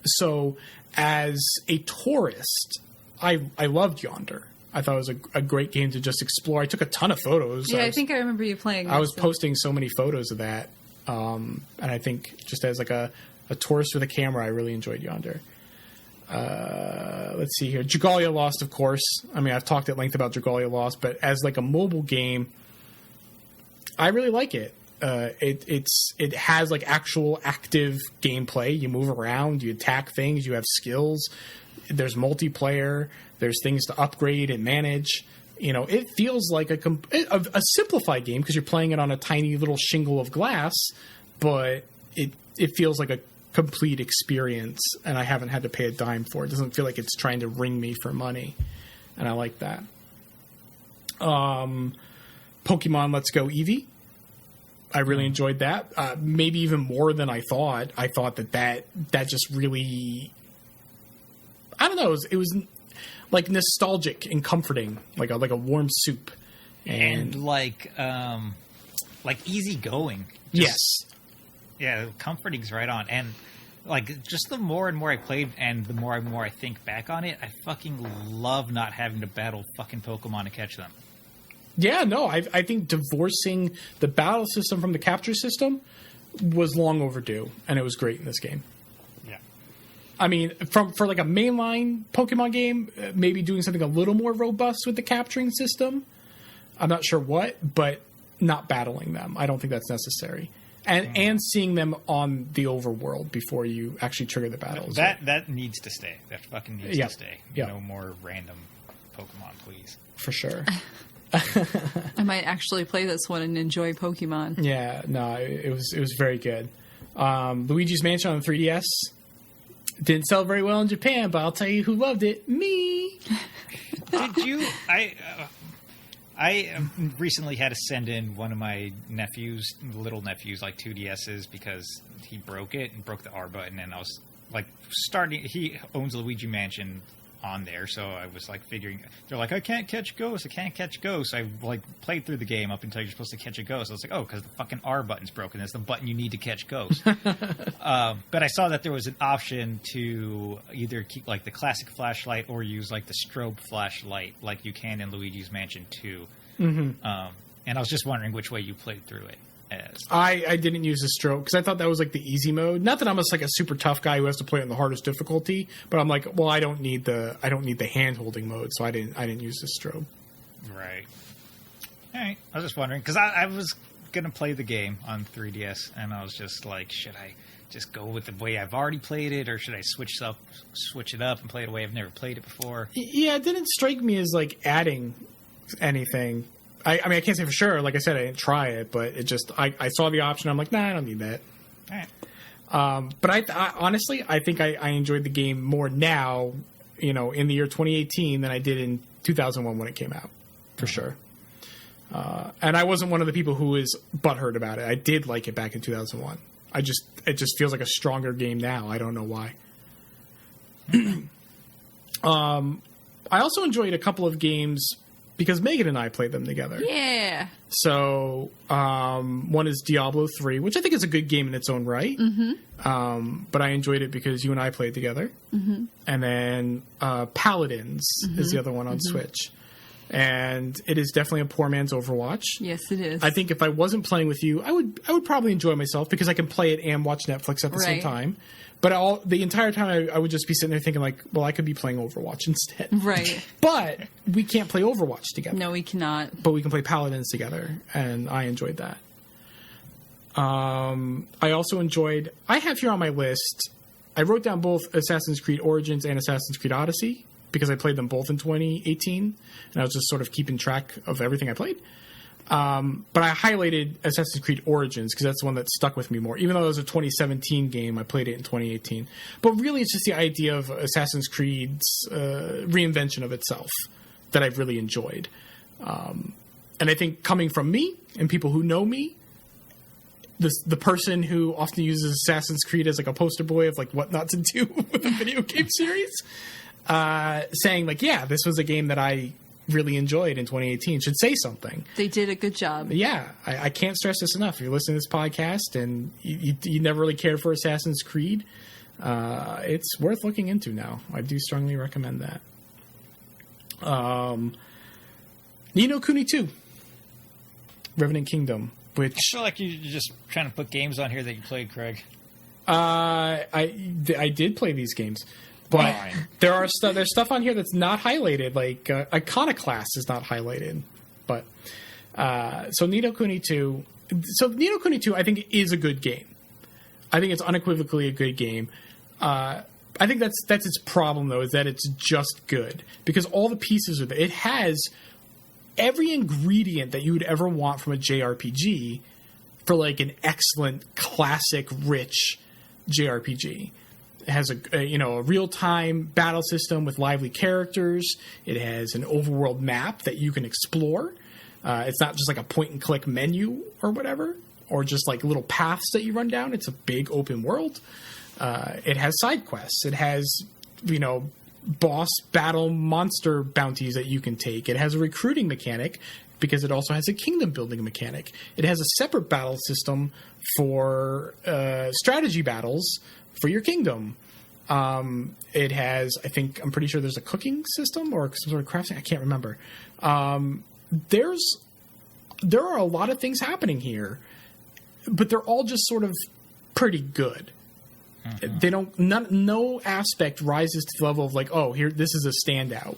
So as a tourist, I loved Yonder. I thought it was a great game to just explore. I took a ton of photos. Yeah, I think I remember you playing. I was posting so many photos of that. And I think just as like a tourist with a camera, I really enjoyed Yonder. Let's see here. Dragalia Lost, of course. I mean, I've talked at length about Dragalia Lost, but as like a mobile game, I really like it. It has like actual active gameplay. You move around, you attack things, you have skills. There's multiplayer. There's things to upgrade and manage. You know, it feels like a simplified game because you're playing it on a tiny little shingle of glass, but it feels like a complete experience, and I haven't had to pay a dime for it. It doesn't feel like it's trying to wring me for money, and I like that. Pokemon Let's Go Eevee. I really enjoyed that. Maybe even more than I thought. I thought that just really, I don't know. It was like nostalgic and comforting, like a warm soup, and like easygoing. Yes. Yeah, comforting's right on. And like just the more and more I played and the more and more I think back on it, I fucking love not having to battle fucking Pokemon to catch them. Yeah, no, I think divorcing the battle system from the capture system was long overdue, and it was great in this game. Yeah. I mean, for like a mainline Pokemon game, maybe doing something a little more robust with the capturing system. I'm not sure what, but not battling them. I don't think that's necessary. And seeing them on the overworld before you actually trigger the battles. That needs to stay. That fucking needs to stay. Yeah. No more random Pokemon, please. For sure. I might actually play this one and enjoy Pokemon. Yeah, no, it was very good. Luigi's Mansion on the 3DS didn't sell very well in Japan, but I'll tell you who loved it. Me. Did you? I recently had to send in one of my little nephews, like 2DSs, because he broke it and broke the R button, and I was like he owns Luigi Mansion on there, so I was like figuring, they're like, I can't catch ghosts. I like played through the game up until you're supposed to catch a ghost. I was like, oh, because the fucking R button's broken. It's the button you need to catch ghosts. But I saw that there was an option to either keep like the classic flashlight or use like the strobe flashlight like you can in Luigi's Mansion 2. Mm-hmm. And I was just wondering which way you played through it. I didn't use the stroke because I thought that was like the easy mode. Not that I'm like a super tough guy who has to play it in the hardest difficulty, but I'm like, well, I don't need the hand holding mode, so I didn't use the stroke. Right. All right. I was just wondering because I was gonna play the game on 3DS, and I was just like, should I just go with the way I've already played it, or should I switch it up and play it the way I've never played it before? Yeah, it didn't strike me as like adding anything. I mean, I can't say for sure. Like I said, I didn't try it, but it just I saw the option. I'm like, nah, I don't need that. All right. But I honestly, I think I enjoyed the game more now, in the year 2018 than I did in 2001 when it came out, for sure. And I wasn't one of the people who was butthurt about it. I did like it back in 2001. It just feels like a stronger game now. I don't know why. I also enjoyed a couple of games because Megan and I played them together. Yeah. So one is Diablo 3, which I think is a good game in its own right. Mm-hmm. But I enjoyed it because you and I played together. Mm-hmm. And then Paladins is the other one on Switch. And it is definitely a poor man's Overwatch. Yes, it is. I think if I wasn't playing with you, I would probably enjoy myself because I can play it and watch Netflix at the same time. But the entire time I would just be sitting there thinking like, well, I could be playing Overwatch instead. Right. But we can't play Overwatch together. No, we cannot. But we can play Paladins together, and I enjoyed that. I also enjoyed... I have here on my list... I wrote down both Assassin's Creed Origins and Assassin's Creed Odyssey because I played them both in 2018, and I was just sort of keeping track of everything I played. But I highlighted Assassin's Creed Origins because that's the one that stuck with me more. Even though it was a 2017 game, I played it in 2018. But really, it's just the idea of Assassin's Creed's reinvention of itself that I've really enjoyed. And I think coming from me and people who know me, the person who often uses Assassin's Creed as like a poster boy of like what not to do with a video game series, saying like, yeah, this was a game that I really enjoyed in 2018 should say something. They did a good job. Yeah, I can't stress this enough. If you're listening to this podcast and you never really cared for Assassin's Creed, it's worth looking into now. I do strongly recommend that. Ni no Kuni 2, Revenant Kingdom, which... I feel like you're just trying to put games on here that you played, Craig. I did play these games. But there's stuff on here that's not highlighted, like Iconoclast is not highlighted. But so Ni no Kuni 2. So Ni no Kuni 2, I think, is a good game. I think it's unequivocally a good game. I think that's its problem, though, is that it's just good. Because all the pieces are there. It has every ingredient that you would ever want from a JRPG for, like, an excellent, classic, rich JRPG. It has a real-time battle system with lively characters. It has an overworld map that you can explore. It's not just like a point-and-click menu or whatever, or just like little paths that you run down. It's a big open world. It has side quests. It has, boss battle monster bounties that you can take. It has a recruiting mechanic because it also has a kingdom-building mechanic. It has a separate battle system for strategy battles for your kingdom. It has, I'm pretty sure there's a cooking system or some sort of crafting. I can't remember. There are a lot of things happening here, but they're all just sort of pretty good. Mm-hmm. They don't, no aspect rises to the level of like, oh, here, this is a standout.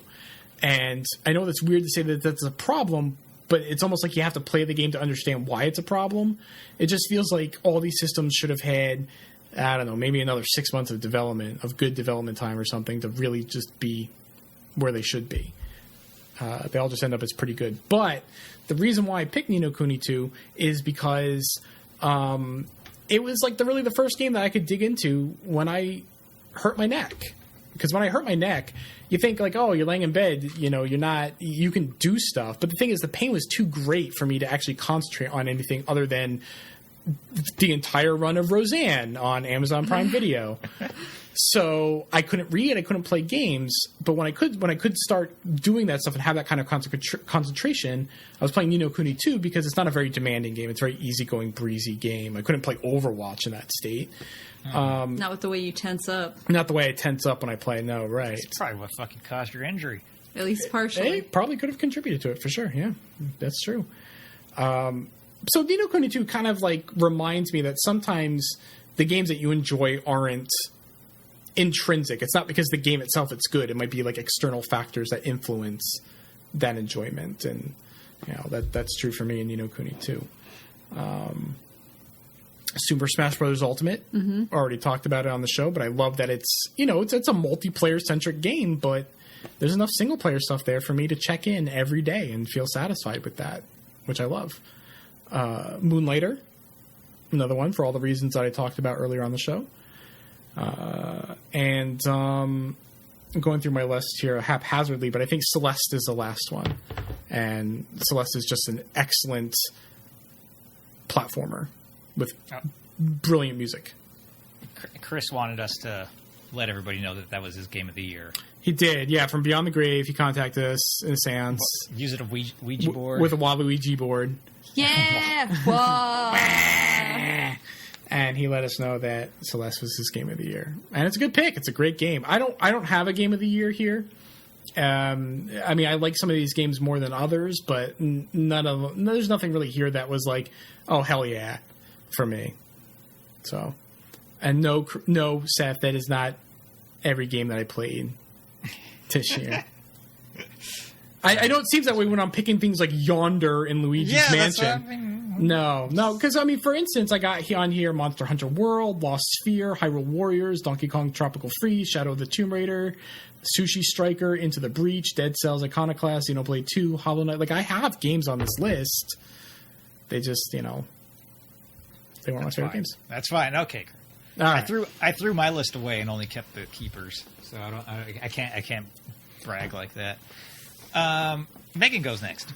And I know that's weird to say that that's a problem, but it's almost like you have to play the game to understand why it's a problem. It just feels like all these systems should have had, I don't know, maybe another 6 months of development, of good development time or something to really just be where they should be. They all just end up as pretty good. But the reason why I picked Ni no Kuni 2 is because it was like really the first game that I could dig into when I hurt my neck. Because when I hurt my neck, you think like, oh, you're laying in bed, you can do stuff. But the thing is, the pain was too great for me to actually concentrate on anything other than the entire run of Roseanne on Amazon Prime Video. So I couldn't read, I couldn't play games, but when I could start doing that stuff and have that kind of concentration, I was playing Ni no Kuni 2 because it's not a very demanding game. It's a very easygoing, breezy game. I couldn't play Overwatch in that state. Not with the way you tense up. Not the way I tense up when I play, no, right. That's probably what fucking caused your injury. At least partially. It probably could have contributed to it, for sure, yeah. That's true. So Ni no Kuni 2 kind of like reminds me that sometimes the games that you enjoy aren't intrinsic. It's not because the game itself it's good. It might be like external factors that influence that enjoyment, and that's true for me in Ni no Kuni 2. Super Smash Bros. Ultimate, already talked about it on the show, but I love that it's it's a multiplayer centric game, but there's enough single player stuff there for me to check in every day and feel satisfied with that, which I love. Moonlighter, another one for all the reasons that I talked about earlier on the show. And I'm going through my list here haphazardly, but I think Celeste is the last one. And Celeste is just an excellent platformer with brilliant music. Chris wanted us to let everybody know that was his game of the year. He did, yeah. From Beyond the Grave, he contacted us in a seance. Use it a Ouija board? With a Waluigi board. Yeah! Whoa! And he let us know that Celeste was his game of the year. And it's a good pick. It's a great game. I don't have a game of the year here. I mean, I like some of these games more than others, but there's nothing really here that was like, oh, hell yeah, for me. So, and no, Seth, that is not every game that I played this year. I don't seem that way when I'm picking things like Yonder in Luigi's Mansion. That's what I mean. No, because I mean, for instance, I got on here Monster Hunter World, Lost Sphere, Hyrule Warriors, Donkey Kong Tropical Freeze, Shadow of the Tomb Raider, Sushi Striker, Into the Breach, Dead Cells, Iconoclast, Xenoblade 2, Hollow Knight. Like, I have games on this list. They just, they weren't my favorite games. That's fine. Okay. All right. I threw my list away and only kept the keepers, so I can't brag like that. Megan goes next.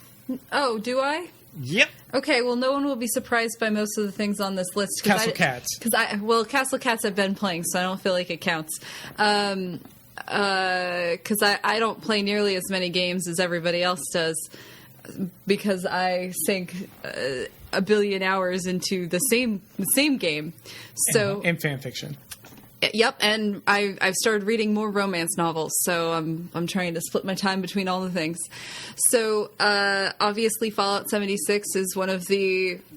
Oh, do I? Yep. Okay, well, no one will be surprised by most of the things on this list. Castle Cats. Castle Cats I've been playing, so I don't feel like it counts. Because I don't play nearly as many games as everybody else does, because I sink a billion hours into the same game. So and fan fiction. Yep, and I've started reading more romance novels, so I'm trying to split my time between all the things. So obviously, Fallout 76 is one of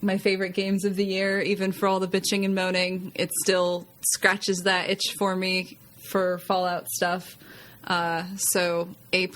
my favorite games of the year. Even for all the bitching and moaning, it still scratches that itch for me for Fallout stuff. So A+,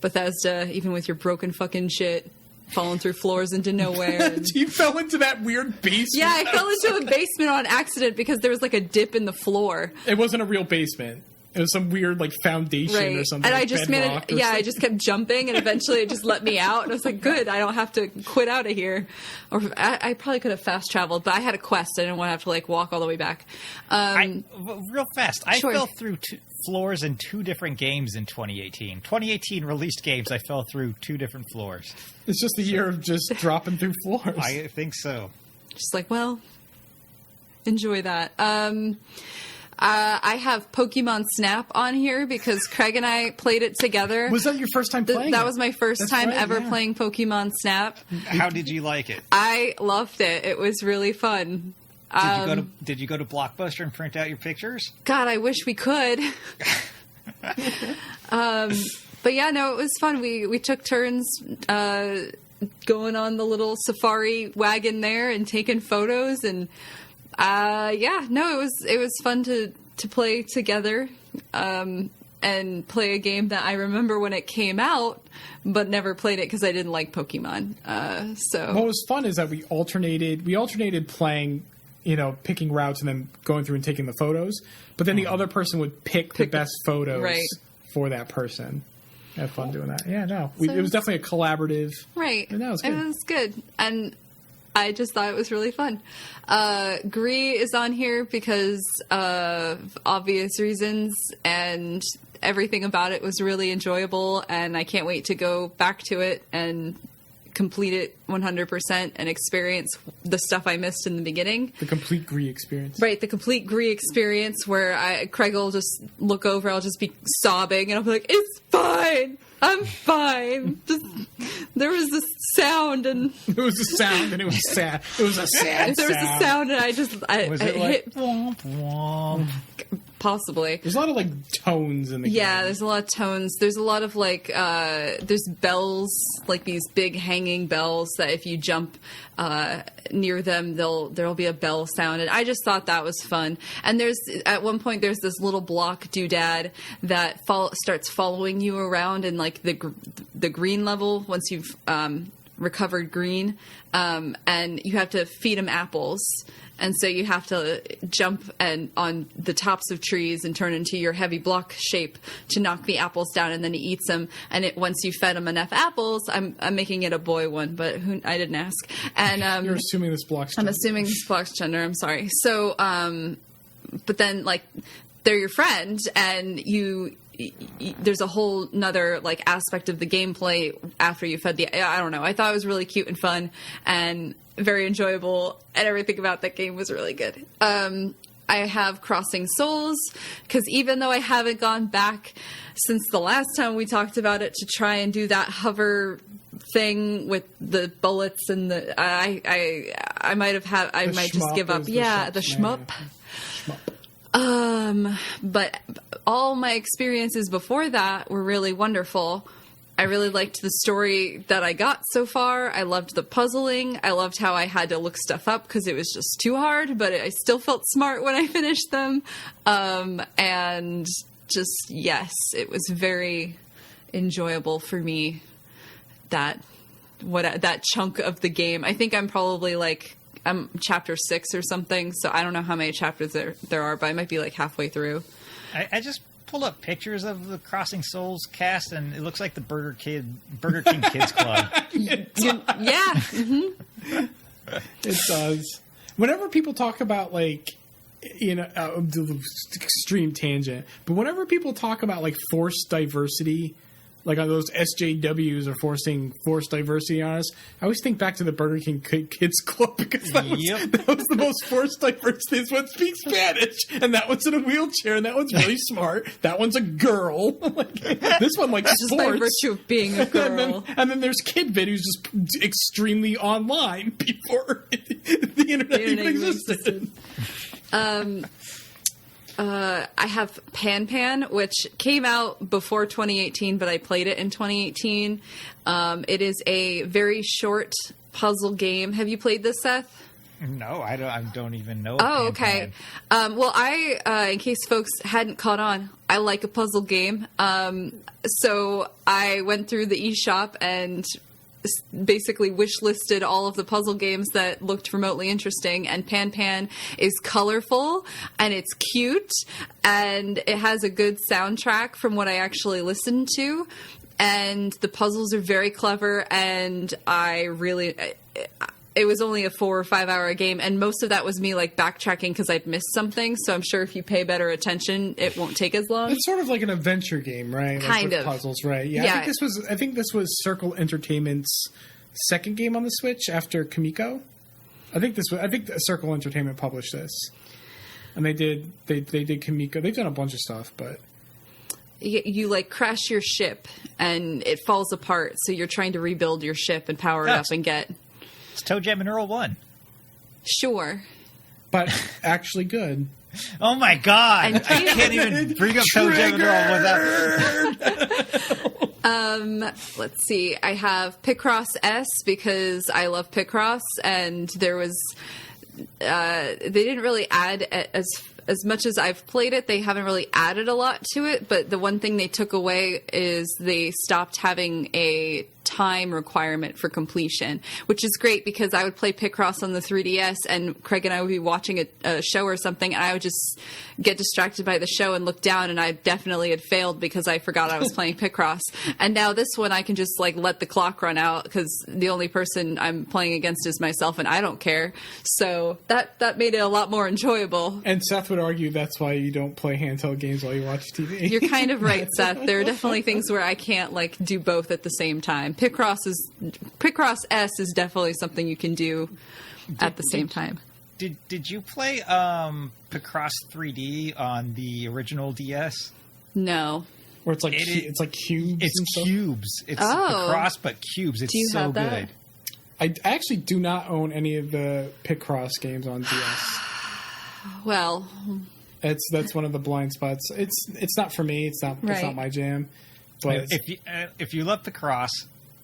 Bethesda, even with your broken fucking shit. Falling through floors into nowhere. You fell into that weird basement. Yeah, I fell into a basement on accident because there was like a dip in the floor. It wasn't a real basement. It was some weird like foundation or something. And like I just I just kept jumping, and eventually it just let me out. And I was like, good, I don't have to quit out of here. Or I probably could have fast traveled, but I had a quest. I didn't want to have to like walk all the way back. Real fast. Sure. I fell through floors in 2 different games in 2018. 2018 released games, I fell through 2 different floors. It's just the year of just dropping through floors. I think so. Just like, well, enjoy that. I have Pokemon Snap on here because Craig and I played it together. Was that your first time playing That was my first time ever playing Pokemon Snap. How did you like it? I loved it. It was really fun. Did you go to Blockbuster and print out your pictures? God, I wish we could. But yeah, no, it was fun. We took turns going on the little safari wagon there and taking photos, and it was fun to play together and play a game that I remember when it came out, but never played it because I didn't like Pokemon. So what was fun is that we alternated playing, picking routes and then going through and taking the photos, but then the other person would pick the best photos for that person. I had fun doing that. Yeah, no, it was definitely a collaborative. Right. And that was good. It was good. And I just thought it was really fun. Gree is on here because of obvious reasons, and everything about it was really enjoyable, and I can't wait to go back to it and complete it 100% and experience the stuff I missed in the beginning. The complete Gree experience. Right, the complete Gree experience where Craig will just look over, I'll just be sobbing, and I'll be like, it's fine! I'm fine. There was this sound, and it was a sound, and it was sad. It was a sad. There was a sound, and I was it hit womp womp? possibly. There's a lot of like tones in the game. Yeah, there's a lot of tones. There's a lot of like there's bells, like these big hanging bells that if you jump near them, there'll be a bell sound, and I just thought that was fun. And at one point there's this little block doodad that starts following you around in like the green level once you've recovered green, and you have to feed him apples. And so you have to jump on the tops of trees and turn into your heavy block shape to knock the apples down, and then he eats them. And once you fed him enough apples, I'm making it a boy one, but I didn't ask. And you're assuming this block's gender. I'm assuming this block's gender. I'm sorry. So, but then like they're your friend, and there's a whole nother like aspect of the gameplay after you fed I don't know. I thought it was really cute and fun and very enjoyable, and everything about that game was really good. I have Crossing Souls, because even though I haven't gone back since the last time we talked about it to try and do that hover thing with the bullets and I might just give up. Yeah, the shmup. But all my experiences before that were really wonderful. I really liked the story that I got so far. I loved the puzzling. I loved how I had to look stuff up because it was just too hard, but I still felt smart when I finished them. And just, yes, it was very enjoyable for me, that chunk of the game. I think I'm probably I'm chapter 6 or something, so I don't know how many chapters there are, but I might be like halfway through. I just pulled up pictures of the Crossing Souls cast, and it looks like the Burger King Kids Club. Yeah. Mm-hmm. It does. Whenever people talk about extreme tangent, but whenever people talk about like forced diversity, like on those SJWs are forcing forced diversity on us, I always think back to the Burger King Kids Club, because that was the most forced diversity. This one speaks Spanish, and that one's in a wheelchair, and that one's really smart. That one's a girl. This one likes just sports. By virtue of being a girl. and then there's Kidvid, who's just extremely online before the internet even existed. I have Pan Pan, which came out before 2018, but I played it in 2018. It is a very short puzzle game. Have you played this, Seth? No, I don't even know. Oh, okay. Well, in case folks hadn't caught on, I like a puzzle game. So I went through the eShop and basically wish listed all of the puzzle games that looked remotely interesting, and Pan Pan is colorful and it's cute and it has a good soundtrack from what I actually listened to, and the puzzles are very clever, and it was only a 4 or 5 hour game, and most of that was me like backtracking because I'd missed something. So I'm sure if you pay better attention, it won't take as long. It's sort of like an adventure game, right? Kind of puzzles, right? Yeah. I think this was Circle Entertainment's second game on the Switch after Kamiko. I think Circle Entertainment published this, and they did Kamiko. They've done a bunch of stuff, but. You like crash your ship and it falls apart, so you're trying to rebuild your ship and power it up and get. It's Toe Jam and Earl 1. Sure. But actually good. Oh my god! I can't even bring up Toe Jam and Earl without. Let's see. I have Picross S because I love Picross, and there was. They didn't really add as much as I've played it. They haven't really added a lot to it, but the one thing they took away is they stopped having a time requirement for completion, which is great because I would play Picross on the 3DS and Craig and I would be watching a show or something, and I would just get distracted by the show and look down, and I definitely had failed because I forgot I was playing Picross. And now this one I can just like let the clock run out because the only person I'm playing against is myself, and I don't care. So that made it a lot more enjoyable. And Seth would argue that's why you don't play handheld games while you watch TV. You're kind of right, Seth. There are definitely things where I can't like do both at the same time. Picross S is definitely something you can do at the same time. Did you play Picross 3D on the original DS? No. Where it's like it's like cubes. It's cubes. It's Picross but cubes. It's so have that? good. I actually do not own any of the Picross games on DS. Well, That's one of the blind spots. It's not for me. It's not my jam. But if you love Picross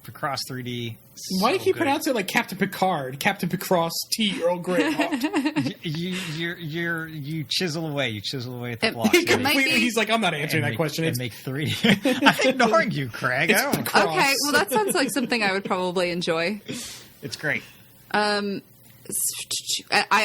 3D, why do you keep pronouncing it like Captain Picard, Captain Picross Tea Earl Grey? you chisel away at the blocks. He's like, I'm not answering that question. It's make 3D. I'm ignoring you, Craig. Okay, well that sounds like something I would probably enjoy. It's great. I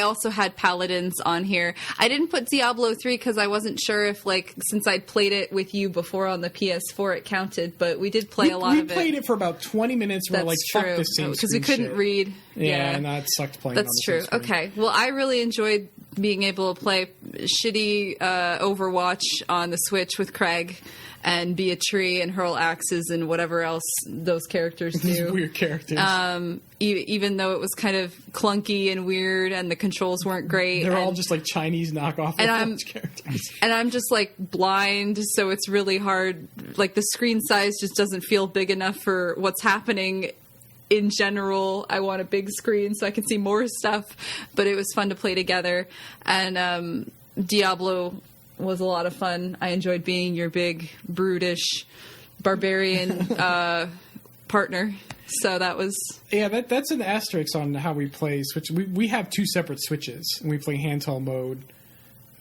also had Paladins on here. I didn't put Diablo 3 because I wasn't sure if, like, since I'd played it with you before on the PS4, it counted. But we did play a lot of it. We played it for about 20 minutes. We're like, fuck this same because we couldn't read. Yeah, and that sucked playing. That's true. Okay, well, I really enjoyed being able to play shitty Overwatch on the Switch with Craig. And be a tree and hurl axes and whatever else those characters do. Weird characters. Even though it was kind of clunky and weird and the controls weren't great. They're all just like Chinese knockoff characters. And I'm just like blind, so it's really hard. Like the screen size just doesn't feel big enough for what's happening in general. I want a big screen so I can see more stuff. But it was fun to play together. And Diablo was a lot of fun. I enjoyed being your big, brutish, barbarian partner. So that was... Yeah, that's an asterisk on how we play Switch. We have two separate Switches, and we play handheld mode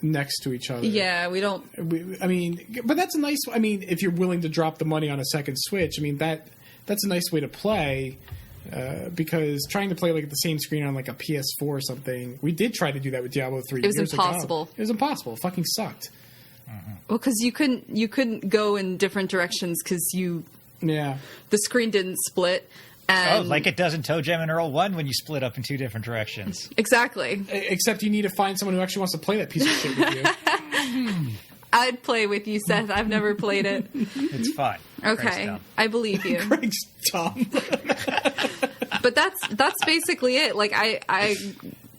next to each other. Yeah, we don't... But that's a nice... I mean, if you're willing to drop the money on a second Switch, I mean, that's a nice way to play... because trying to play like the same screen on like a PS4 or something, we did try to do that with Diablo 3 years ago. It was impossible. It was impossible. It fucking sucked. Well, because you couldn't go in different directions because the screen didn't split. And like it does in Toe Jam and Earl 1 when you split up in two different directions. Exactly. Except you need to find someone who actually wants to play that piece of shit with you. I'd play with you, Seth. I've never played it. It's fun. Okay, I believe you. Craig's dumb. But that's basically it. Like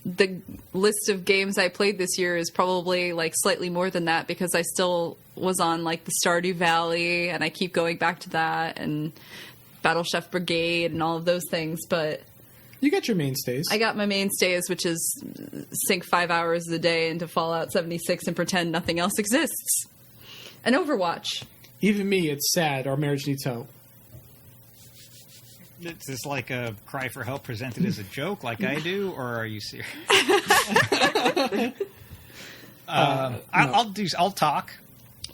the list of games I played this year is probably like slightly more than that because I still was on like the Stardew Valley and I keep going back to that and Battle Chef Brigade and all of those things. But you got your mainstays. I got my mainstays, which is sink 5 hours a day into Fallout 76 and pretend nothing else exists. And Overwatch. Even me, it's sad. Our marriage needs help. Is this like a cry for help presented as a joke like I do, or are you serious? I'll talk.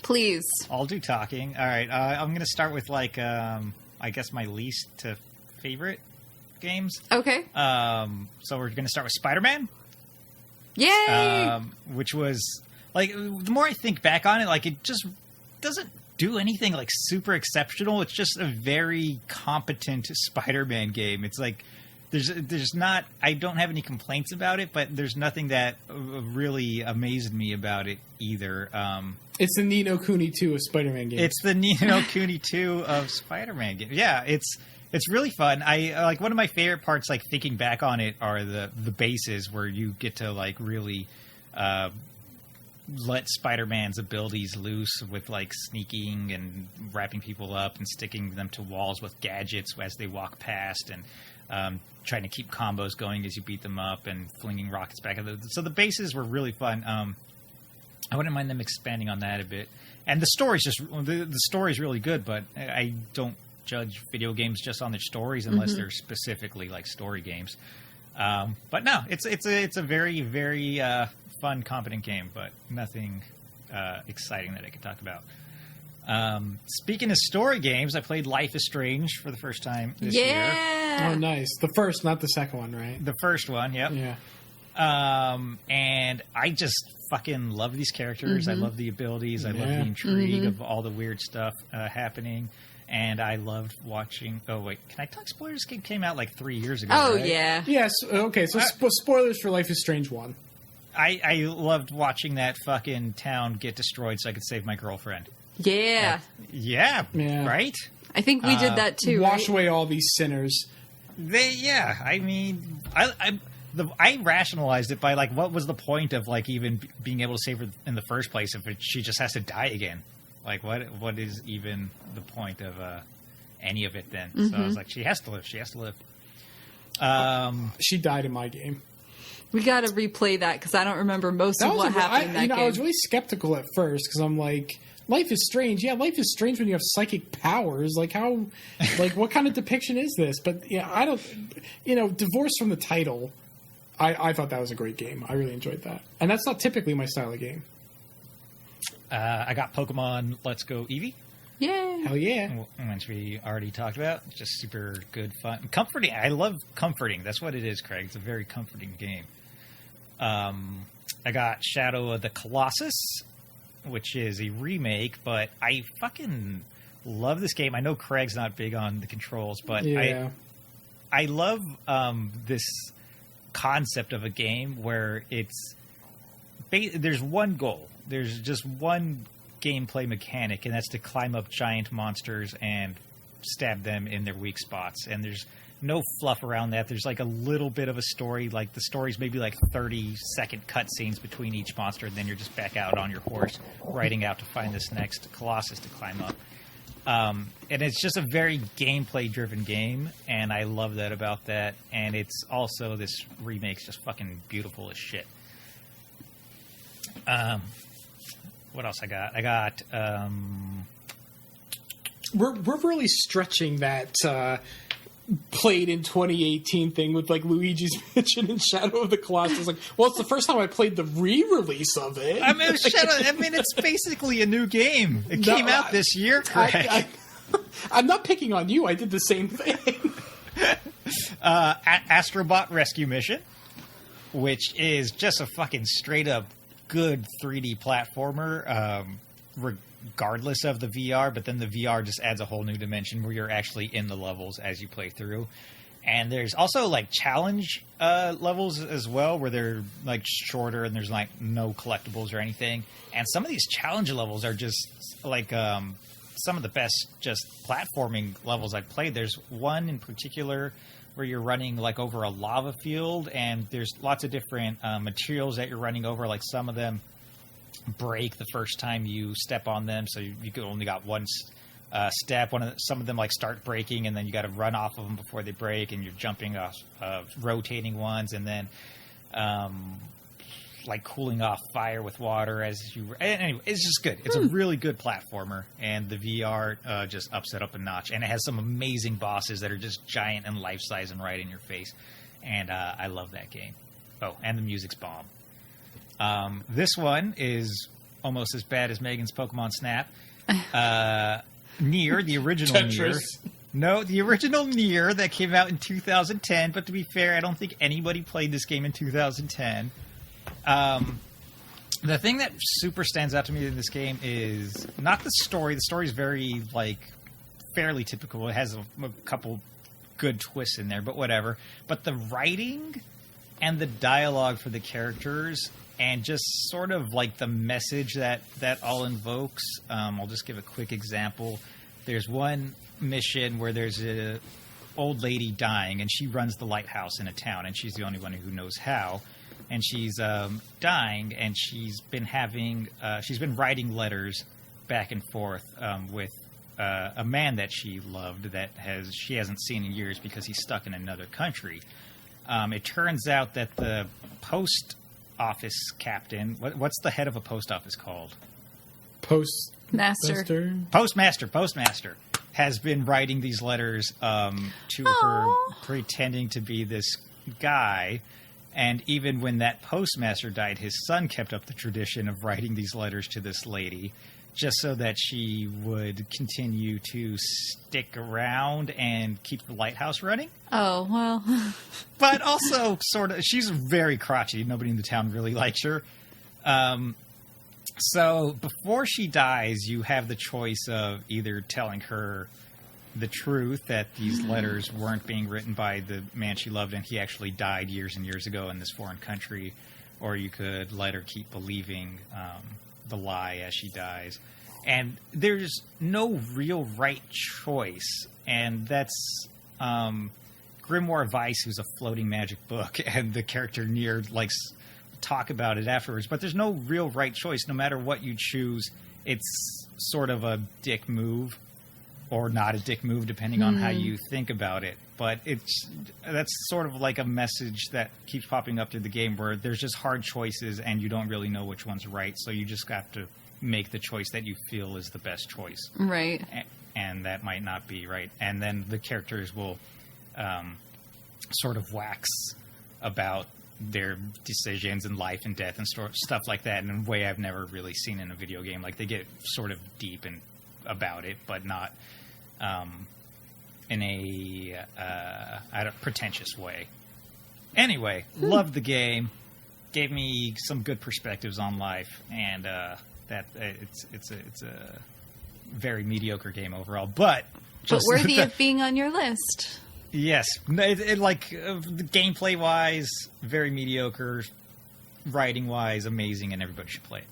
Please. I'll do talking. All right. I'm going to start with like, I guess my least to favorite games. Okay. So we're going to start with Spider-Man. Yay! Which was like, the more I think back on it, like it just doesn't do anything like super exceptional. It's just a very competent Spider-Man game. It's like there's not, I don't have any complaints about it, but there's nothing that really amazed me about it either. It's the Ni no Kuni 2 of Spider-Man games. It's the Ni no Kuni 2 of Spider-Man games. Yeah, it's really fun. I like, one of my favorite parts, like thinking back on it, are the bases where you get to like really let Spider-Man's abilities loose with like sneaking and wrapping people up and sticking them to walls with gadgets as they walk past, and trying to keep combos going as you beat them up and flinging rockets back at them. So the bases were really fun. I wouldn't mind them expanding on that a bit. And the story's the story's really good, but I don't judge video games just on their stories unless they're specifically like story games. But no, it's a very, very fun, competent game, but nothing exciting that I could talk about. Speaking of story games, I played Life is Strange for the first time this year. Oh, nice. The first, not the second one, right? The first one, yep. Yeah. And I just fucking love these characters. I love the abilities. I love the intrigue of all the weird stuff happening. And I loved watching... Oh, wait. Can I talk spoilers? This game came out like 3 years ago, Oh, right? yeah. Yes. Okay, so spoilers for Life is Strange 1. I loved watching that fucking town get destroyed so I could save my girlfriend. Yeah. Yeah, right? I think we did that too. Wash away all these sinners. I mean, I rationalized it by like, what was the point of like even being able to save her in the first place if she just has to die again? Like, what is even the point of any of it then? So I was like, she has to live. She has to live. She died in my game. We got to replay that because I don't remember most of what happened in that game. I was really skeptical at first because I'm like, life is strange. Yeah, life is strange when you have psychic powers. Like how, like what kind of depiction is this? But yeah, I don't, divorced from the title, I thought that was a great game. I really enjoyed that. And that's not typically my style of game. I got Pokemon Let's Go Eevee. Yeah. Hell yeah. Which we already talked about. Just super good fun. Comforting. I love comforting. That's what it is, Craig. It's a very comforting game. I got Shadow of the Colossus, which is a remake, but I fucking love this game. I know Craig's not big on the controls, but yeah. I love this concept of a game where there's one goal. There's just one gameplay mechanic, and that's to climb up giant monsters and stab them in their weak spots. And there's no fluff around that. There's like a little bit of a story. Like the story's maybe like 30-second cutscenes between each monster, and then you're just back out on your horse riding out to find this next Colossus to climb up. And it's just a very gameplay-driven game, and I love that about that. And it's also, this remake's just fucking beautiful as shit. What else I got? I got... We're really stretching that played in 2018 thing with like Luigi's Mansion and Shadow of the Colossus. Like, well, it's the first time I played the re-release of it. I mean, it's basically a new game. It came out this year, Craig. I'm not picking on you. I did the same thing. Astrobot Rescue Mission, which is just a fucking straight-up good 3D platformer, regardless of the VR, but then the VR just adds a whole new dimension where you're actually in the levels as you play through. And there's also like challenge levels as well, where they're like shorter and there's like no collectibles or anything. And some of these challenge levels are just like some of the best just platforming levels I've played. There's one in particular where you're running like over a lava field, and there's lots of different materials that you're running over. Like some of them break the first time you step on them, so you only got one step. Some of them like start breaking, and then you got to run off of them before they break, and you're jumping off rotating ones, and then like cooling off fire with water as you. Anyway, it's just good. It's a really good platformer, and the VR just ups it up a notch, and it has some amazing bosses that are just giant and life size and right in your face, and I love that game. Oh, and the music's bomb. This one is almost as bad as Megan's Pokemon Snap. Nier, the original Nier. No, the original Nier that came out in 2010. But to be fair, I don't think anybody played this game in 2010. The thing that super stands out to me in this game is not the story. The story is very, like, fairly typical. It has a couple good twists in there, but whatever. But the writing and the dialogue for the characters, and just sort of like the message that all invokes. I'll just give a quick example. There's one mission where there's a old lady dying, and she runs the lighthouse in a town, and she's the only one who knows how. And she's dying, and she's been writing letters back and forth with a man that she loved that she hasn't seen in years because he's stuck in another country. It turns out that the post office captain. What's the head of a post office called? Postmaster has been writing these letters to her, pretending to be this guy. And even when that postmaster died, his son kept up the tradition of writing these letters to this lady, just so that she would continue to stick around and keep the lighthouse running. Oh, well. But also, sort of, she's very crotchety. Nobody in the town really likes her. So before she dies, you have the choice of either telling her the truth, that these letters weren't being written by the man she loved and he actually died years and years ago in this foreign country, or you could let her keep believing the lie as she dies. And there's no real right choice, and that's Grimoire Vice, who's a floating magic book, and the character Nier likes talk about it afterwards. But there's no real right choice. No matter what you choose, it's sort of a dick move. or not a dick move, depending on how you think about it. But that's sort of like a message that keeps popping up through the game, where there's just hard choices and you don't really know which one's right. So you just have to make the choice that you feel is the best choice. Right. And that might not be right. And then the characters will sort of wax about their decisions and life and death and stuff like that in a way I've never really seen in a video game. Like, they get sort of deep and about it, but not in a pretentious way. Anyway, loved the game. Gave me some good perspectives on life, and that it's a very mediocre game overall, but worthy of being on your list. Yes, gameplay wise, very mediocre. Writing wise, amazing, and everybody should play it.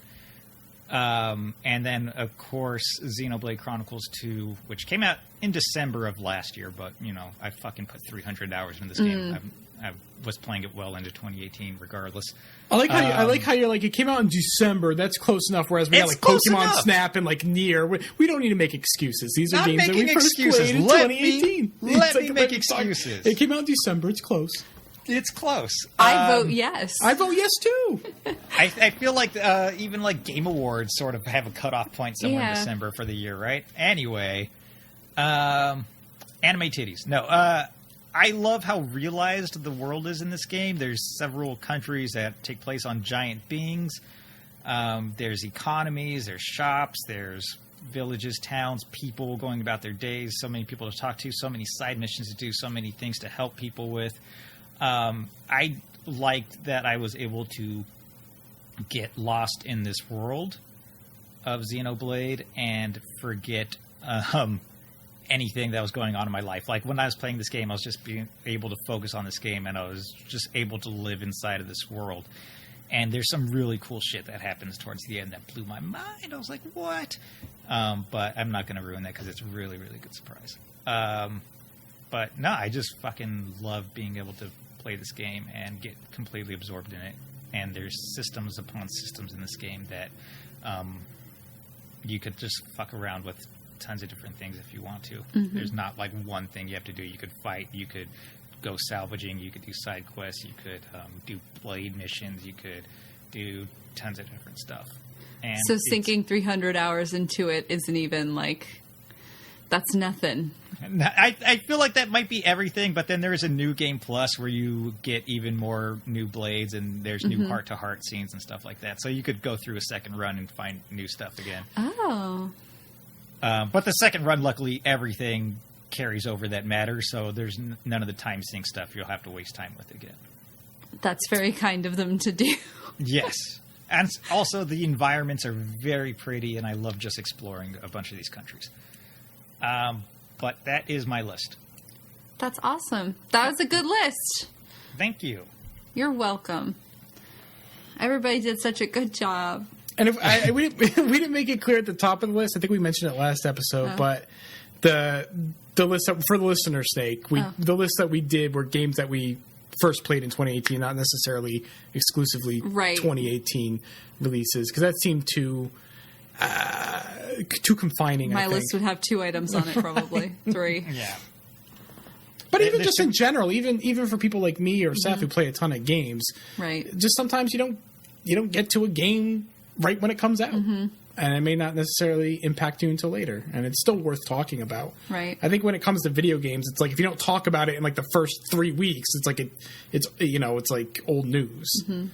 And then, of course, Xenoblade Chronicles 2, which came out in December of last year, but, I fucking put 300 hours in this game. I was playing it well into 2018 regardless. I like how you're like, it came out in December. That's close enough. Whereas we got like Pokemon Snap and like Nier. We don't need to make excuses. These are games that we first played in 2018. Let me make excuses. It came out in December. It's close. It's close. I vote yes. I vote yes too. I feel like even like Game Awards sort of have a cutoff point somewhere in December for the year, right? Anyway, anime titties. No, I love how realized the world is in this game. There's several countries that take place on giant beings. There's economies, there's shops, there's villages, towns, people going about their days, so many people to talk to, so many side missions to do, so many things to help people with. I liked that I was able to get lost in this world of Xenoblade and forget anything that was going on in my life. Like, when I was playing this game, I was just being able to focus on this game, and I was just able to live inside of this world. And there's some really cool shit that happens towards the end that blew my mind. I was like, what? But I'm not going to ruin that because it's a really, really good surprise. But no, I just fucking love being able to play this game and get completely absorbed in it. And there's systems upon systems in this game that you could just fuck around with tons of different things if you want to. Mm-hmm. There's not like one thing you have to do. You could fight, you could go salvaging, you could do side quests, you could do blade missions, you could do tons of different stuff. And so sinking 300 hours into it isn't even like, that's nothing. I feel like that might be everything, but then there's a new game plus where you get even more new blades, and there's new heart-to-heart scenes and stuff like that. So you could go through a second run and find new stuff again. Oh. But the second run, luckily, everything carries over that matters, so there's none of the time sync stuff you'll have to waste time with again. That's very kind of them to do. Yes. And also, the environments are very pretty, and I love just exploring a bunch of these countries. But that is my list. That's awesome. That was a good list. Thank you. You're welcome. Everybody did such a good job. And if we didn't make it clear at the top of the list, I think we mentioned it last episode, but the list for the listener's sake, the list that we did were games that we first played in 2018, not necessarily exclusively 2018 releases, because that seemed too confining. My list would have 2 items on it, probably 3. Yeah. But even just in general, even for people like me or Seth who play a ton of games, right? Just sometimes you don't get to a game right when it comes out, and it may not necessarily impact you until later, and it's still worth talking about. Right. I think when it comes to video games, it's like if you don't talk about it in like the first 3 weeks, it's like it's like old news. Mm-hmm.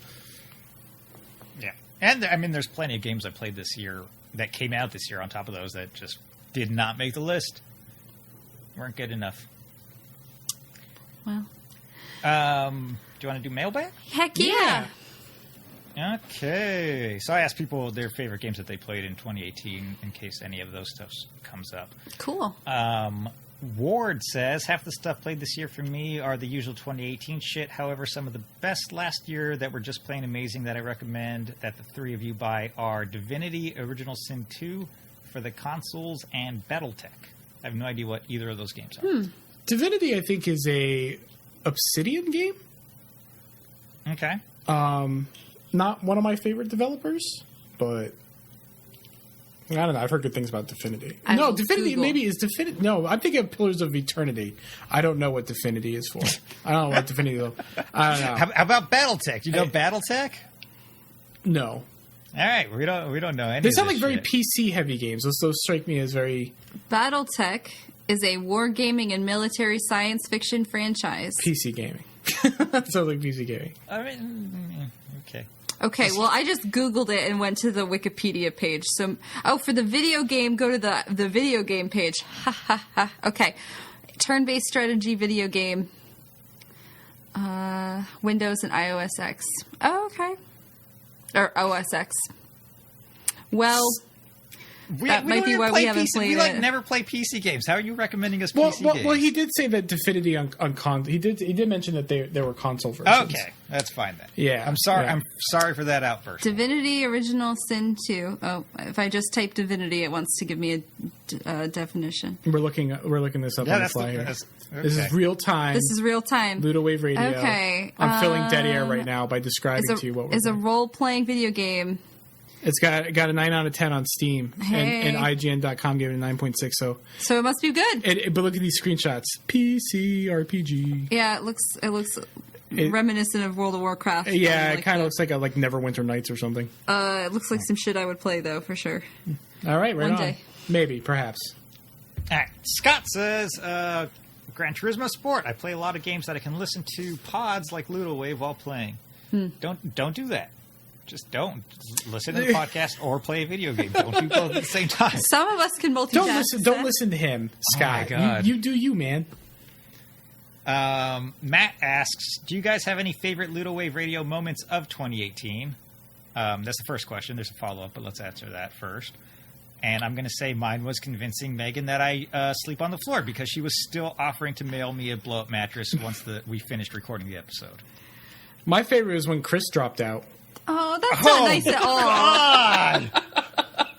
Yeah, and I mean, there's plenty of games I played this year that came out this year on top of those that just did not make the list, weren't good enough. Well, do you want to do mailbag? Heck yeah. Okay, so I asked people their favorite games that they played in 2018 in case any of those stuff comes up. Cool. Ward says, half the stuff played this year for me are the usual 2018 shit. However, some of the best last year that were just plain amazing that I recommend that the 3 of you buy are Divinity, Original Sin 2 for the consoles, and Battletech. I have no idea what either of those games are. Divinity, I think, is a Obsidian game. Okay. Not one of my favorite developers, but I don't know. I've heard good things about Divinity. I No, will Divinity Google. maybe is Divinity. No, I'm thinking of Pillars of Eternity. I don't know what Divinity is for. I don't know what Divinity is. I don't know. How about BattleTech? You know BattleTech? No. All right, we don't know any. They of sound this like very shit. PC heavy games. Those strike me as very BattleTech is a wargaming and military science fiction franchise. PC gaming. Sounds like PC gaming. I mean, okay. Okay, well, I just Googled it and went to the Wikipedia page. So, for the video game, go to the video game page. Ha ha ha. Okay, turn-based strategy video game. Windows and iOS X. Oh, okay. Or OS X. Well, that might be why we haven't played it. We never play PC games. How are you recommending us PC games? Well, he did say that Divinity on console. He did mention that there were console versions. Okay, that's fine then. Yeah, I'm sorry. yeah. I'm sorry for that outburst. Divinity Original Sin 2. Oh, if I just type Divinity, it wants to give me a definition. We're looking this up on the fly here. Okay. This is real time. This is real time. Ludowave Radio. Okay, I'm filling dead air right now by describing to you what we're is a doing. role-playing video game. It's got a 9 out of 10 on Steam, Hey. and IGN.com gave it a 9.6. So it must be good. but look at these screenshots. PC RPG. Yeah, it looks reminiscent of World of Warcraft. Yeah, like it kind of that. looks like like Neverwinter Nights or something. It looks like some shit I would play though, for sure. All right, right One on. day. Maybe, perhaps. All right. Scott says, Gran Turismo Sport. I play a lot of games that I can listen to pods like Ludowave while playing. Don't do that. Just don't listen to the podcast or play a video game. Don't do both at the same time. Some of us can multitask. Don't listen to him, Scott. my God. You do you, man. Matt asks, do you guys have any favorite Ludowave radio moments of 2018? That's the first question. There's a follow-up, but let's answer that first. And I'm going to say mine was convincing Megan that I sleep on the floor because she was still offering to mail me a blow-up mattress once we finished recording the episode. My favorite was when Chris dropped out. Oh, that's not nice at all. God!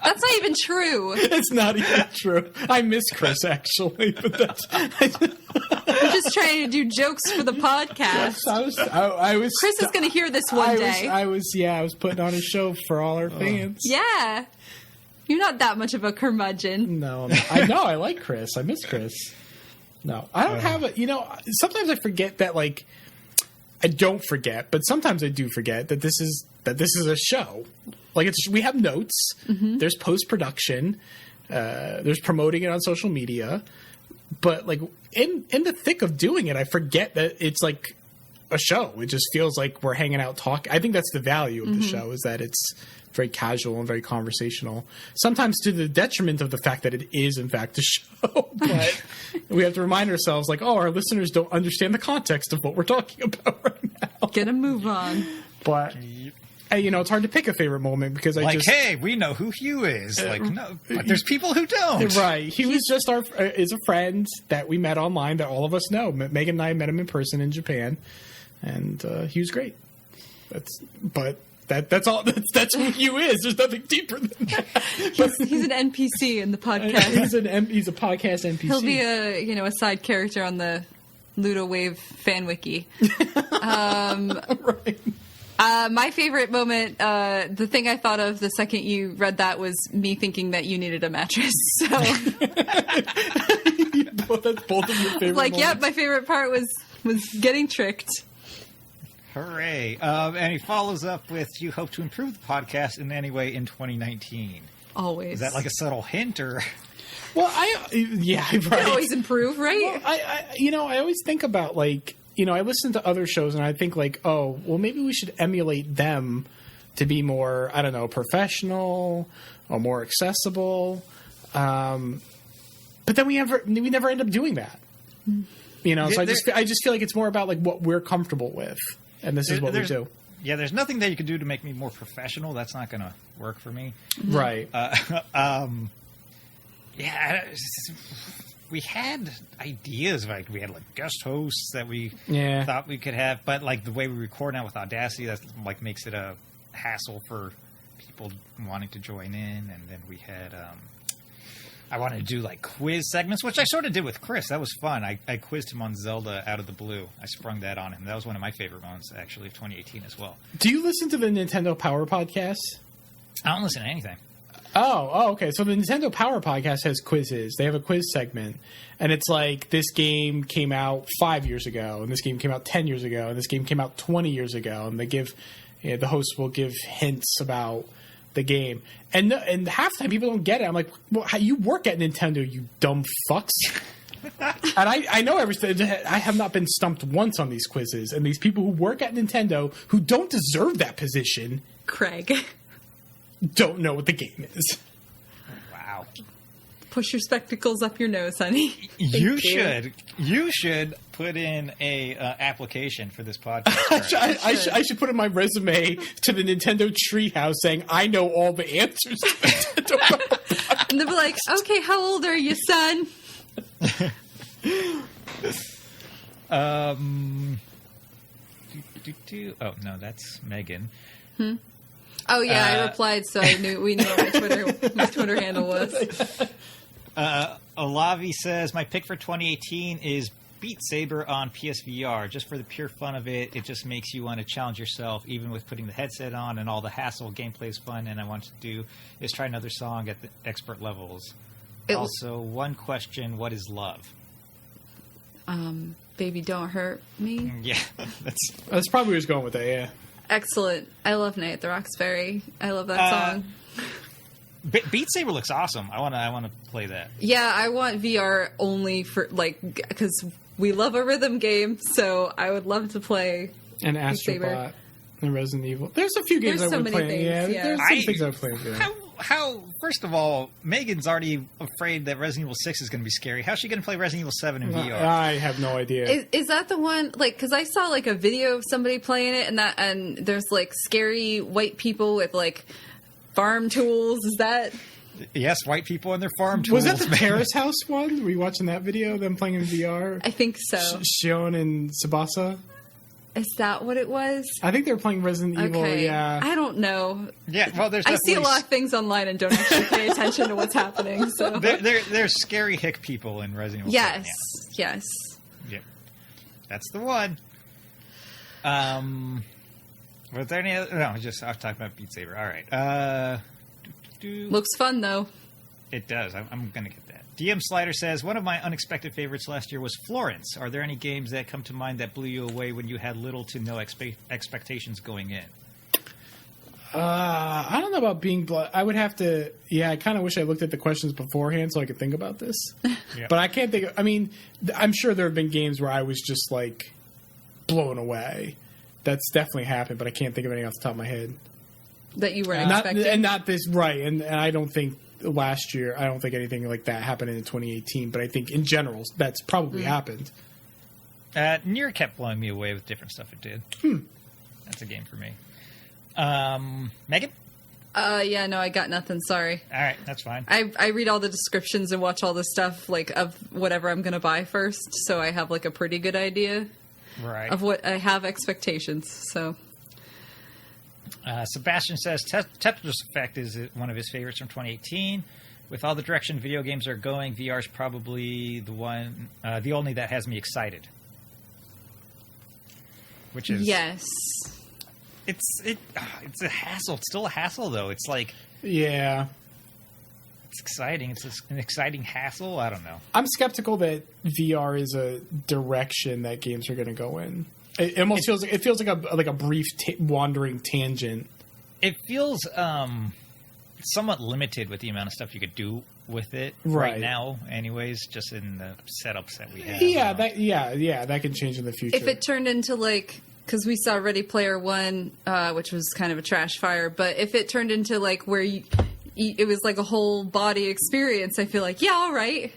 That's not even true. It's not even true. I miss Chris, actually. But that's... We're just trying to do jokes for the podcast. I was Chris is going to hear this one day. I was putting on a show for all our fans. Yeah. You're not that much of a curmudgeon. No, I know. I like Chris. I miss Chris. No, I don't have a. Sometimes I forget that. Like, I don't forget, but sometimes I do forget that this is a show. Like, we have notes. Mm-hmm. There's post production. There's promoting it on social media. But like in the thick of doing it, I forget that it's like a show. It just feels like we're hanging out talking. I think that's the value of the show, is that it's very casual and very conversational, sometimes to the detriment of the fact that it is, in fact, a show. But we have to remind ourselves, like, our listeners don't understand the context of what we're talking about right now. Get a move on. But, it's hard to pick a favorite moment because hey, we know who Hugh is. No, but there's people who don't. Right. He was just is a friend that we met online that all of us know. Megan and I met him in person in Japan, and he was great. That's all. That's who Hugh is. There's nothing deeper than that. He's an NPC in the podcast. He's a podcast NPC. He'll be a side character on the Ludowave fan wiki. Right. My favorite moment, the thing I thought of the second you read that was me thinking that you needed a mattress. So That's both of your favorite moments. Yep, my favorite part was getting tricked. Hooray. And he follows up with, you hope to improve the podcast in any way in 2019. Always. Is that like a subtle hint, or? Well, right. You always improve, right? Well, I always think about, I listen to other shows and I think maybe we should emulate them to be more, I don't know, professional or more accessible. But then we never end up doing that. So I just feel like it's more about what we're comfortable with, and this is what we do. Yeah, there's nothing that you can do to make me more professional. That's not going to work for me. Right. We had ideas, we had guest hosts that we thought we could have, but the way we record now with Audacity, that makes it a hassle for people wanting to join in. And then we had I wanted to do quiz segments, which I sort of did with Chris. That was fun. I quizzed him on Zelda out of the blue. I sprung that on him. That was one of my favorite moments actually of 2018 as well. Do you listen to the Nintendo Power podcast? I don't listen to anything. Okay. So the Nintendo Power Podcast has quizzes. They have a quiz segment, and it's like this game came out 5 years ago, and this game came out 10 years ago, and this game came out 20 years ago, and they give the host will give hints about the game, and half the time people don't get it. I'm like, well, you work at Nintendo, you dumb fucks. And I know everything. I have not been stumped once on these quizzes, and these people who work at Nintendo who don't deserve that position, Craig, don't know what the game is. Wow. push your spectacles up your nose, honey. You should put in a application for this podcast. I should put in my resume to the Nintendo Treehouse saying I know all the answers to Nintendo. And they'll be like, okay, how old are you, son? Oh no, that's Megan. Oh yeah, I replied, so we knew what my Twitter handle was. Olavi says my pick for 2018 is Beat Saber on PSVR. Just for the pure fun of it, it just makes you want to challenge yourself, even with putting the headset on and all the hassle. Gameplay is fun, and I want to do is try another song at the expert levels. Also, one question: what is love? Baby, don't hurt me. Yeah, that's probably where he's going with that. Yeah. Excellent. I love Night at the Roxbury. I love that song. Beat Saber looks awesome. I want to play that. Yeah, I want VR only for because we love a rhythm game, so I would love to play and Astrobot and Resident Evil. There's a few games I would play. Yeah, there's some things I would play. How? First of all, Megan's already afraid that Resident Evil 6 is going to be scary. How's she going to play Resident Evil 7 in VR? I have no idea. Is that the one? Because I saw a video of somebody playing it, and there's scary white people with farm tools. Is that? Yes, white people and their farm tools. Was that the Terrace House one? Were you watching that video? Them playing in VR? I think so. Shion and Tsubasa. Is that what it was? I think they were playing Resident Evil. Yeah. I don't know. Yeah, well, I see a lot of things online and don't actually pay attention to what's happening. So there's scary hick people in Resident Evil. Yes, yes. Yep, that's the one. Was there any other? No, I was talking about Beat Saber. All right. Looks fun though. It does. I'm gonna get that. DM Slider says, one of my unexpected favorites last year was Florence. Are there any games that come to mind that blew you away when you had little to no expectations going in? I don't know about being... I would have to... Yeah, I kind of wish I looked at the questions beforehand so I could think about this. Yeah. But I can't think... I mean, I'm sure there have been games where I was just, blown away. That's definitely happened, but I can't think of anything off the top of my head. That you weren't expecting? And not this... Right, and I don't think... Last year, I don't think anything like that happened in 2018, but I think in general that's probably happened. Nier kept blowing me away with different stuff it did. That's a game for me. Megan? Yeah, no, I got nothing. Sorry. All right, that's fine. I read all the descriptions and watch all the stuff of whatever I'm going to buy first, so I have a pretty good idea of what I have expectations. So. Sebastian says Tetris Effect is one of his favorites from 2018. With all the direction video games are going, VR is probably the only that has me excited. Which is it's a hassle. It's still a hassle though. It's it's exciting. It's an exciting hassle. I don't know. I'm skeptical that VR is a direction that games are going to go in. It almost feels like a brief wandering tangent. It feels somewhat limited with the amount of stuff you could do with it right now. Anyways, just in the setups that we have. Yeah, that can change in the future. If it turned into because we saw Ready Player One, which was kind of a trash fire, but if it turned into where it was a whole body experience, I feel all right.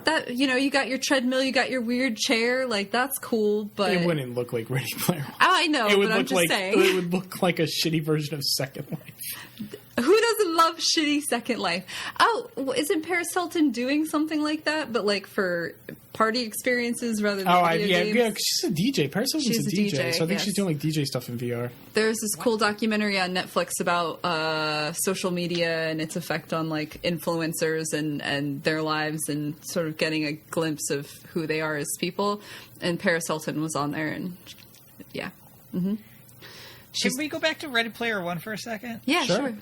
That you got your treadmill, you got your weird chair, that's cool, but it wouldn't look like Ready Player One. I know, but I'm just saying it would look like a shitty version of Second Life. Who doesn't love shitty Second Life? Oh, isn't Paris Hilton doing something like that, but for party experiences rather than video games? Yeah, she's a DJ. Paris Hilton's a DJ, so I think she's doing DJ stuff in VR. There's this cool documentary on Netflix about social media and its effect on influencers and their lives and sort of getting a glimpse of who they are as people. And Paris Hilton was on there, and yeah. Should we go back to Ready Player One for a second? Yeah, sure.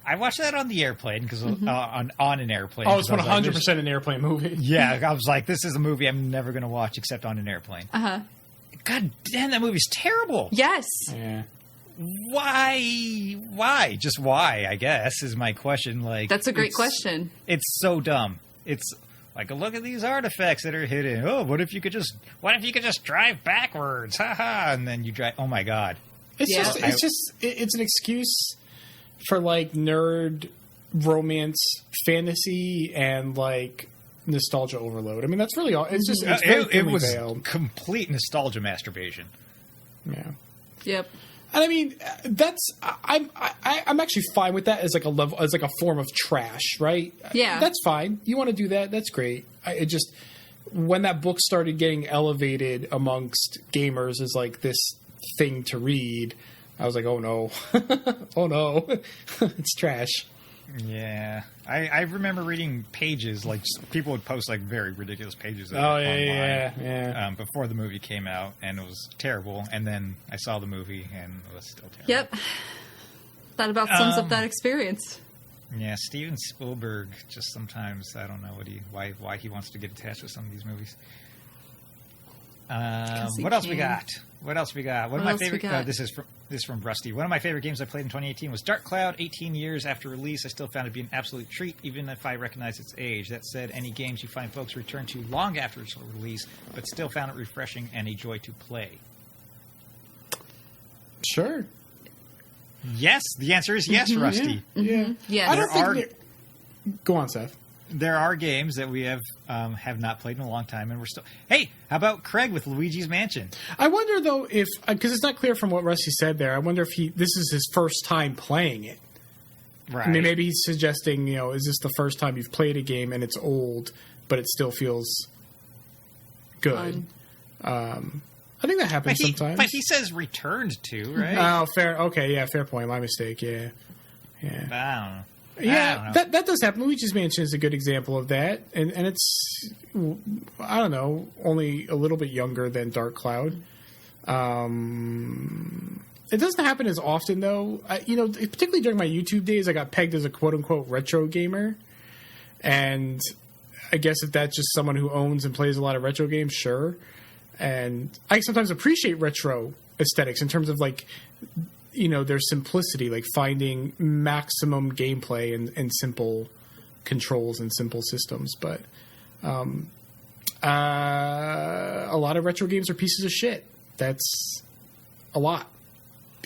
I watched that on the airplane because on an airplane. Oh, it's 'cause I was 100% an airplane movie. Yeah, I was like, this is a movie I'm never going to watch except on an airplane. God damn, that movie's terrible. Yes. Yeah. Why? Just why, I guess, is my question. Like, That's a great question. It's so dumb. It's like, look at these artifacts that are hidden. Oh, what if you could just drive backwards? Ha ha. And then you drive. Oh my God. It's an excuse for like nerd romance fantasy and like nostalgia overload. I mean, that's really all. It's just it was complete nostalgia masturbation. Yeah. Yep. And I mean, I'm actually fine with that as like a form of trash, right? Yeah, that's fine. You want to do that? That's great. It just when that book started getting elevated amongst gamers as like this thing to read, I was like, oh no, oh no, it's trash. Yeah, I remember reading pages, like people would post like very ridiculous pages. Yeah. Before the movie came out, and it was terrible. And then I saw the movie, and it was still terrible. Yep, that about sums up that experience. Yeah, Steven Spielberg just sometimes I don't know why he wants to get attached with some of these movies. What else we got? One of my favorite. This is from Rusty. One of my favorite games I played in 2018 was Dark Cloud. 18 years after release, I still found it to be an absolute treat, even if I recognize its age. That said, any games you find folks return to long after its release, but still found it refreshing and a joy to play. Sure. Yes, the answer is yes, Rusty. Yeah. Yes. Go on, Seth. There are games that we have not played in a long time, and we're still. Hey, how about Craig with Luigi's Mansion? I wonder though if because it's not clear from what Rusty said there. I wonder if this is his first time playing it. Right. I mean, maybe he's suggesting, is this the first time you've played a game and it's old, but it still feels good? I think that happens sometimes. But he says returned to, right? Oh, fair. Okay, yeah, fair point. My mistake. Yeah. I don't know. Yeah, that does happen. Luigi's Mansion is a good example of that, and it's I don't know, only a little bit younger than Dark Cloud. It doesn't happen as often though. Particularly during my YouTube days, I got pegged as a quote unquote retro gamer, and I guess if that's just someone who owns and plays a lot of retro games, sure. And I sometimes appreciate retro aesthetics in terms of like, their simplicity, like finding maximum gameplay and simple controls and simple systems. But a lot of retro games are pieces of shit. That's a lot.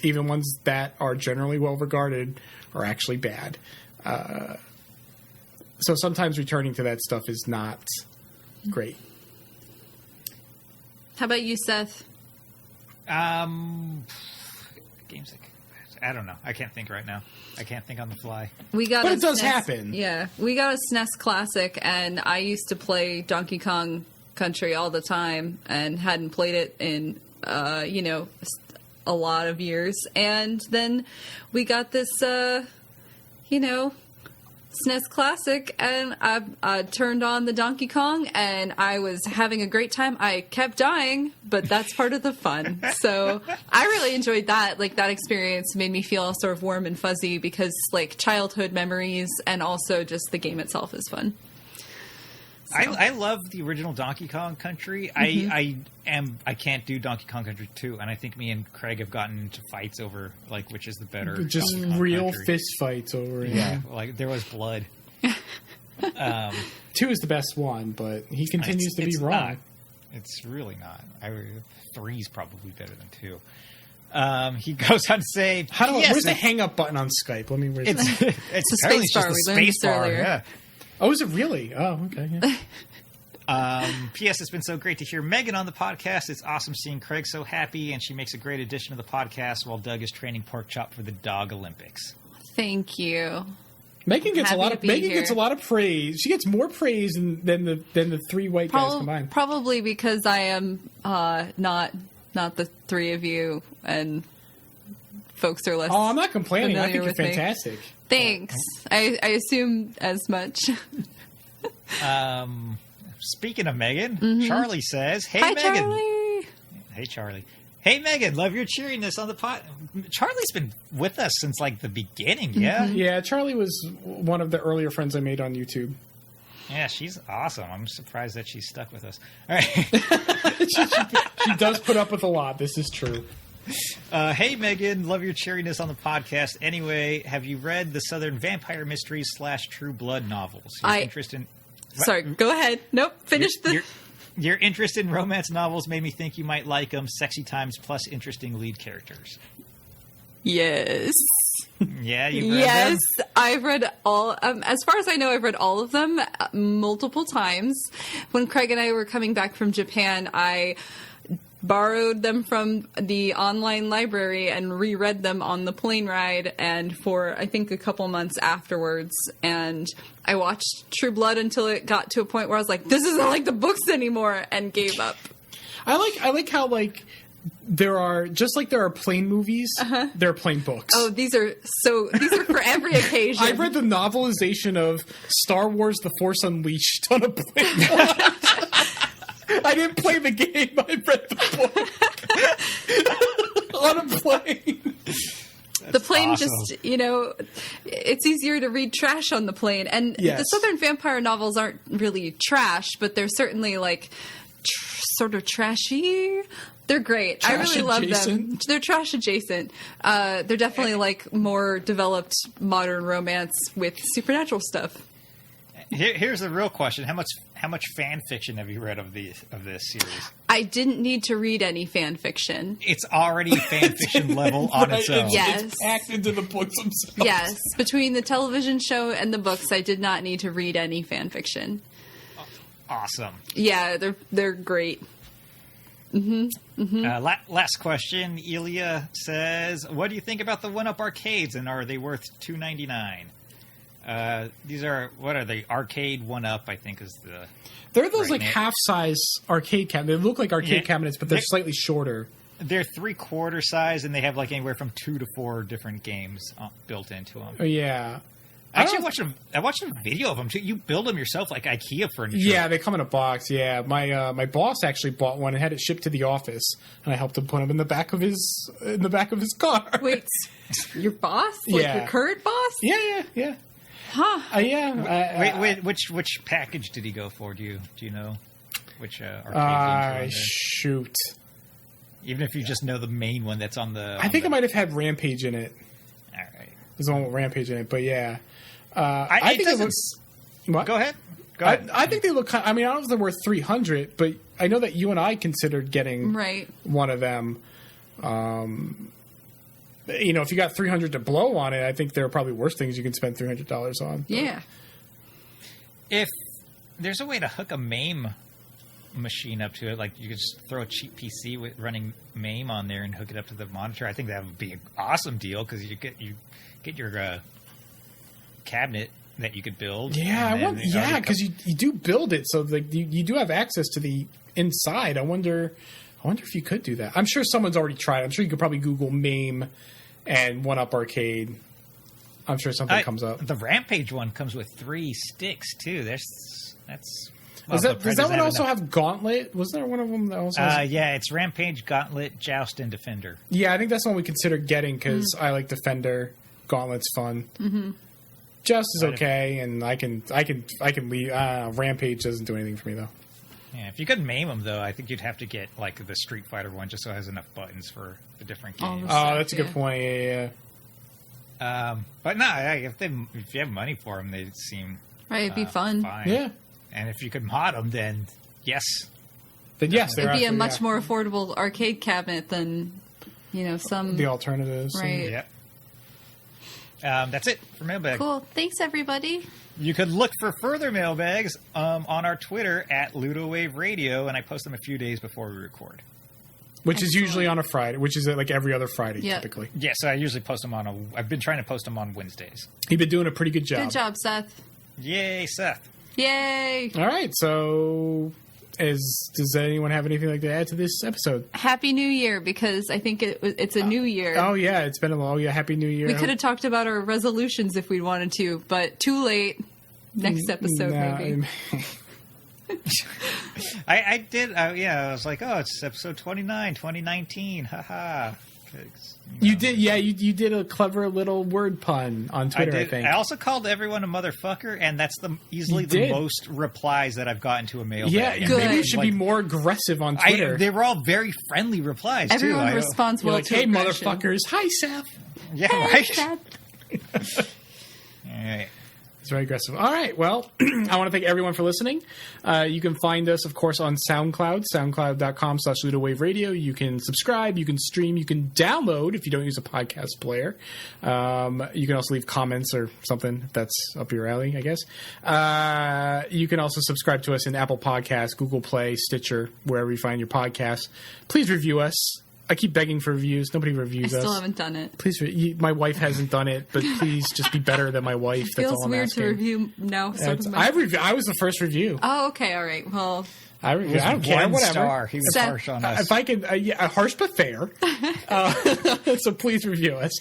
Even ones that are generally well regarded are actually bad. So sometimes returning to that stuff is not great. How about you, Seth? Games I don't know. I can't think right now. I can't think on the fly. But it does happen. Yeah, we got a SNES Classic, and I used to play Donkey Kong Country all the time, and hadn't played it in a lot of years. And then we got this SNES Classic, and I turned on the Donkey Kong, and I was having a great time. I kept dying, but that's part of the fun. So I really enjoyed that. Like, that experience made me feel sort of warm and fuzzy because, like, childhood memories and also just the game itself is fun. So. I love the original Donkey Kong Country. Mm-hmm. I can't do Donkey Kong Country 2, and I think me and Craig have gotten into fights over like which is the better. Just real fist fights over it. Yeah, like there was blood. 2 is the best one, but he continues to be wrong. Not. It's really not. 3 is probably better than 2. He goes on to say, where's the hang up button on Skype? Let me it's the space bar. We learned this earlier. Yeah. Oh, is it really? Oh, okay. Yeah. P.S. It's been so great to hear Megan on the podcast. It's awesome seeing Craig so happy, and she makes a great addition to the podcast while Doug is training Pork Chop for the Dog Olympics. Thank you. Megan gets a lot of praise. She gets more praise than the 3 white guys combined. Probably because I am not the 3 of you, and folks are less. Oh, I'm not complaining. I think you're fantastic. Me. Thanks. I assume as much. Speaking of Megan, Charlie says, "Hey, Hi, Megan." Charlie. Hey, Charlie. Hey, Megan, love your cheeriness on the pod. Charlie's been with us since, like, the beginning, yeah? Yeah, Charlie was one of the earlier friends I made on YouTube. Yeah, she's awesome. I'm surprised that she's stuck with us. All right. She does put up with a lot. This is true. Hey, Megan, love your cheeriness on the podcast. Anyway, have you read the Southern Vampire Mysteries / True Blood novels? Your interest in... Sorry, go ahead. Nope, finish Your interest in romance novels made me think you might like them. Sexy times plus interesting lead characters. Yes. Yeah, you've read them? I've read all. As far as I know, I've read all of them multiple times. When Craig and I were coming back from Japan, I borrowed them from the online library and reread them on the plane ride, and for I think a couple months afterwards. And I watched True Blood until it got to a point where I was like, "This isn't like the books anymore," and gave up. I like how there are plain movies, there are plain books. Oh, these are for every occasion. I read the novelization of Star Wars: The Force Unleashed on a plane. I didn't play the game. I read the book on a plane. The plane awesome. just, it's easier to read trash on the plane. And Yes. the Southern Vampire novels aren't really trash, but they're certainly like sort of trashy. They're great. I really love them. Adjacent. They're trash adjacent. They're definitely like more developed modern romance with supernatural stuff. Here's the real question: How much fan fiction have you read of this series? I didn't need to read any fan fiction. It's already fan fiction level on its own. Yes. It's packed into the books themselves. Yes, between the television show and the books, I did not need to read any fan fiction. Awesome. Yeah, they're great. Last question. Ilya says, "What do you think about the 1-Up arcades, and are they worth $2.99?" These are, what are they? Arcade 1-Up, I think, is the. They're those right like half-size arcade cabinets. They look like arcade cabinets, but they're They're- slightly shorter. They're 3/4 size, and they have like anywhere from 2 to 4 different games built into them. Yeah. Actually, I watched a video of them too. You build them yourself, like IKEA furniture. Yeah, they come in a box. Yeah, my boss actually bought one and had it shipped to the office, and I helped him put them in the back of his car. Wait, your boss? Like Yeah. your current boss? Yeah. Huh. Yeah. Wait, which package did he go for? Do you know which arcade games are on there? Shoot. Even if you just know the main one that's on the. I think it might have had Rampage in it. All right. There's one with Rampage in it, but yeah. I think it looks. What? Go ahead. Go ahead. I think they look. I mean, I don't know if they're worth $300, but I know that you and I considered getting one of them. If you got $300 to blow on it, I think there are probably worse things you can spend $300 on. Yeah. If there's a way to hook a MAME machine up to it, like you could just throw a cheap PC with running MAME on there and hook it up to the monitor, I think that would be an awesome deal because you get your cabinet that you could build. Yeah, because you do build it, so you do have access to the inside. I wonder if you could do that. I'm sure someone's already tried. I'm sure you could probably Google MAME and 1-Up arcade. I'm sure something comes up. The Rampage one comes with 3 sticks too. Does that one also have Gauntlet? Wasn't there one of them that also has... Yeah, it's Rampage, Gauntlet, Joust, and Defender. Yeah, I think that's the one we considered getting because I like Defender. Gauntlet's fun. Mm-hmm. Joust is okay, and I can leave. Rampage doesn't do anything for me though. Yeah, if you could MAME them though, I think you'd have to get like the Street Fighter one just so it has enough buttons for the different games. Oh, that's a good point. Yeah. But no, if you have money for them, they seem Right, it'd be fun. fine. Yeah. And if you could mod them, then yes. Then yes, It'd be a much more affordable arcade cabinet than, some... the alternatives. Right. Yep. That's it for mailbag. Cool. Thanks, everybody. You could look for further mailbags on our Twitter at Ludowave Radio, and I post them a few days before we record. Which is usually on a Friday, which is like every other Friday, typically. Yeah, so I usually post them I've been trying to post them on Wednesdays. You've been doing a pretty good job. Good job, Seth. Yay, Seth. Yay. All right, so does anyone have anything like to add to this episode? Happy New Year, because I think it's a new year. Oh, yeah, it's been a long... Yeah, Happy New Year. We could have talked about our resolutions if we'd wanted to, but too late. Next episode, maybe. I did. I was like, oh, it's episode 29, 2019. Haha. You did, yeah. You did a clever little word pun on Twitter. I think. I also called everyone a motherfucker, and that's easily the most replies that I've gotten to a mailbag. Yeah, Good. maybe you should be more aggressive on Twitter. They were all very friendly replies. Everyone too. responds well like, to hey, aggression. motherfuckers! Hi, Seth. Yeah, Hey, right. Seth. All right. It's very aggressive. All right. Well, I want to thank everyone for listening. You can find us, of course, on SoundCloud, soundcloud.com/Ludowave Radio. You can subscribe. You can stream. You can download if you don't use a podcast player. You can also leave comments or something if that's up your alley, I guess. You can also subscribe to us in Apple Podcasts, Google Play, Stitcher, wherever you find your podcasts. Please review us. I keep begging for reviews. Nobody reviews us. I still haven't done it. Please, my wife hasn't done it, but please just be better than my wife. That's all Feels I'm weird asking. to review now. I was the first review. Oh, okay, all right. Well, I don't care. One Whatever. star. He was Seth, harsh on us. If I can, harsh but fair. So please review us.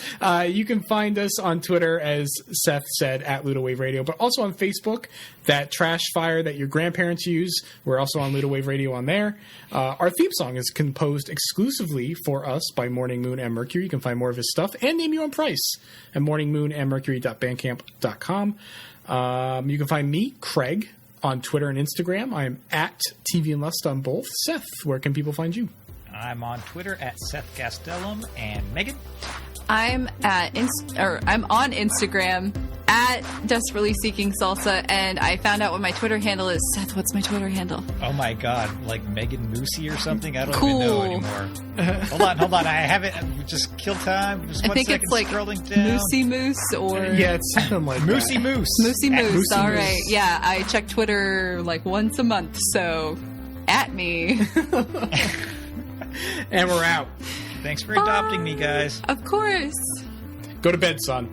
You can find us on Twitter, as Seth said, at Ludowave Radio, but also on Facebook. That trash fire that your grandparents use, we're also on Ludowave Radio on there. Our theme song is composed exclusively for us by Morning Moon and Mercury. You can find more of his stuff and name your own price at morningmoonandmercury.bandcamp.com. You can find me, Craig, on Twitter and Instagram. I am at TV and Lust on both. Seth, where can people find you? I'm on Twitter at Seth Castellum. And Megan? I'm I'm on Instagram at Desperately Seeking Salsa, and I found out what my Twitter handle is. Seth, what's my Twitter handle? Oh my god, like Megan Moosey or something? I don't Cool. even know anymore. Hold on. I have it. Just kill time. Just I one think second, it's like scrolling down. Moosey Moose or Yeah, it's something like Moosey that. Moose. Moosey At Moose. Moosey All Moose. right. Yeah, I check Twitter like once a month, so at me. And we're out. Thanks for adopting me, guys. Of course. Go to bed, son.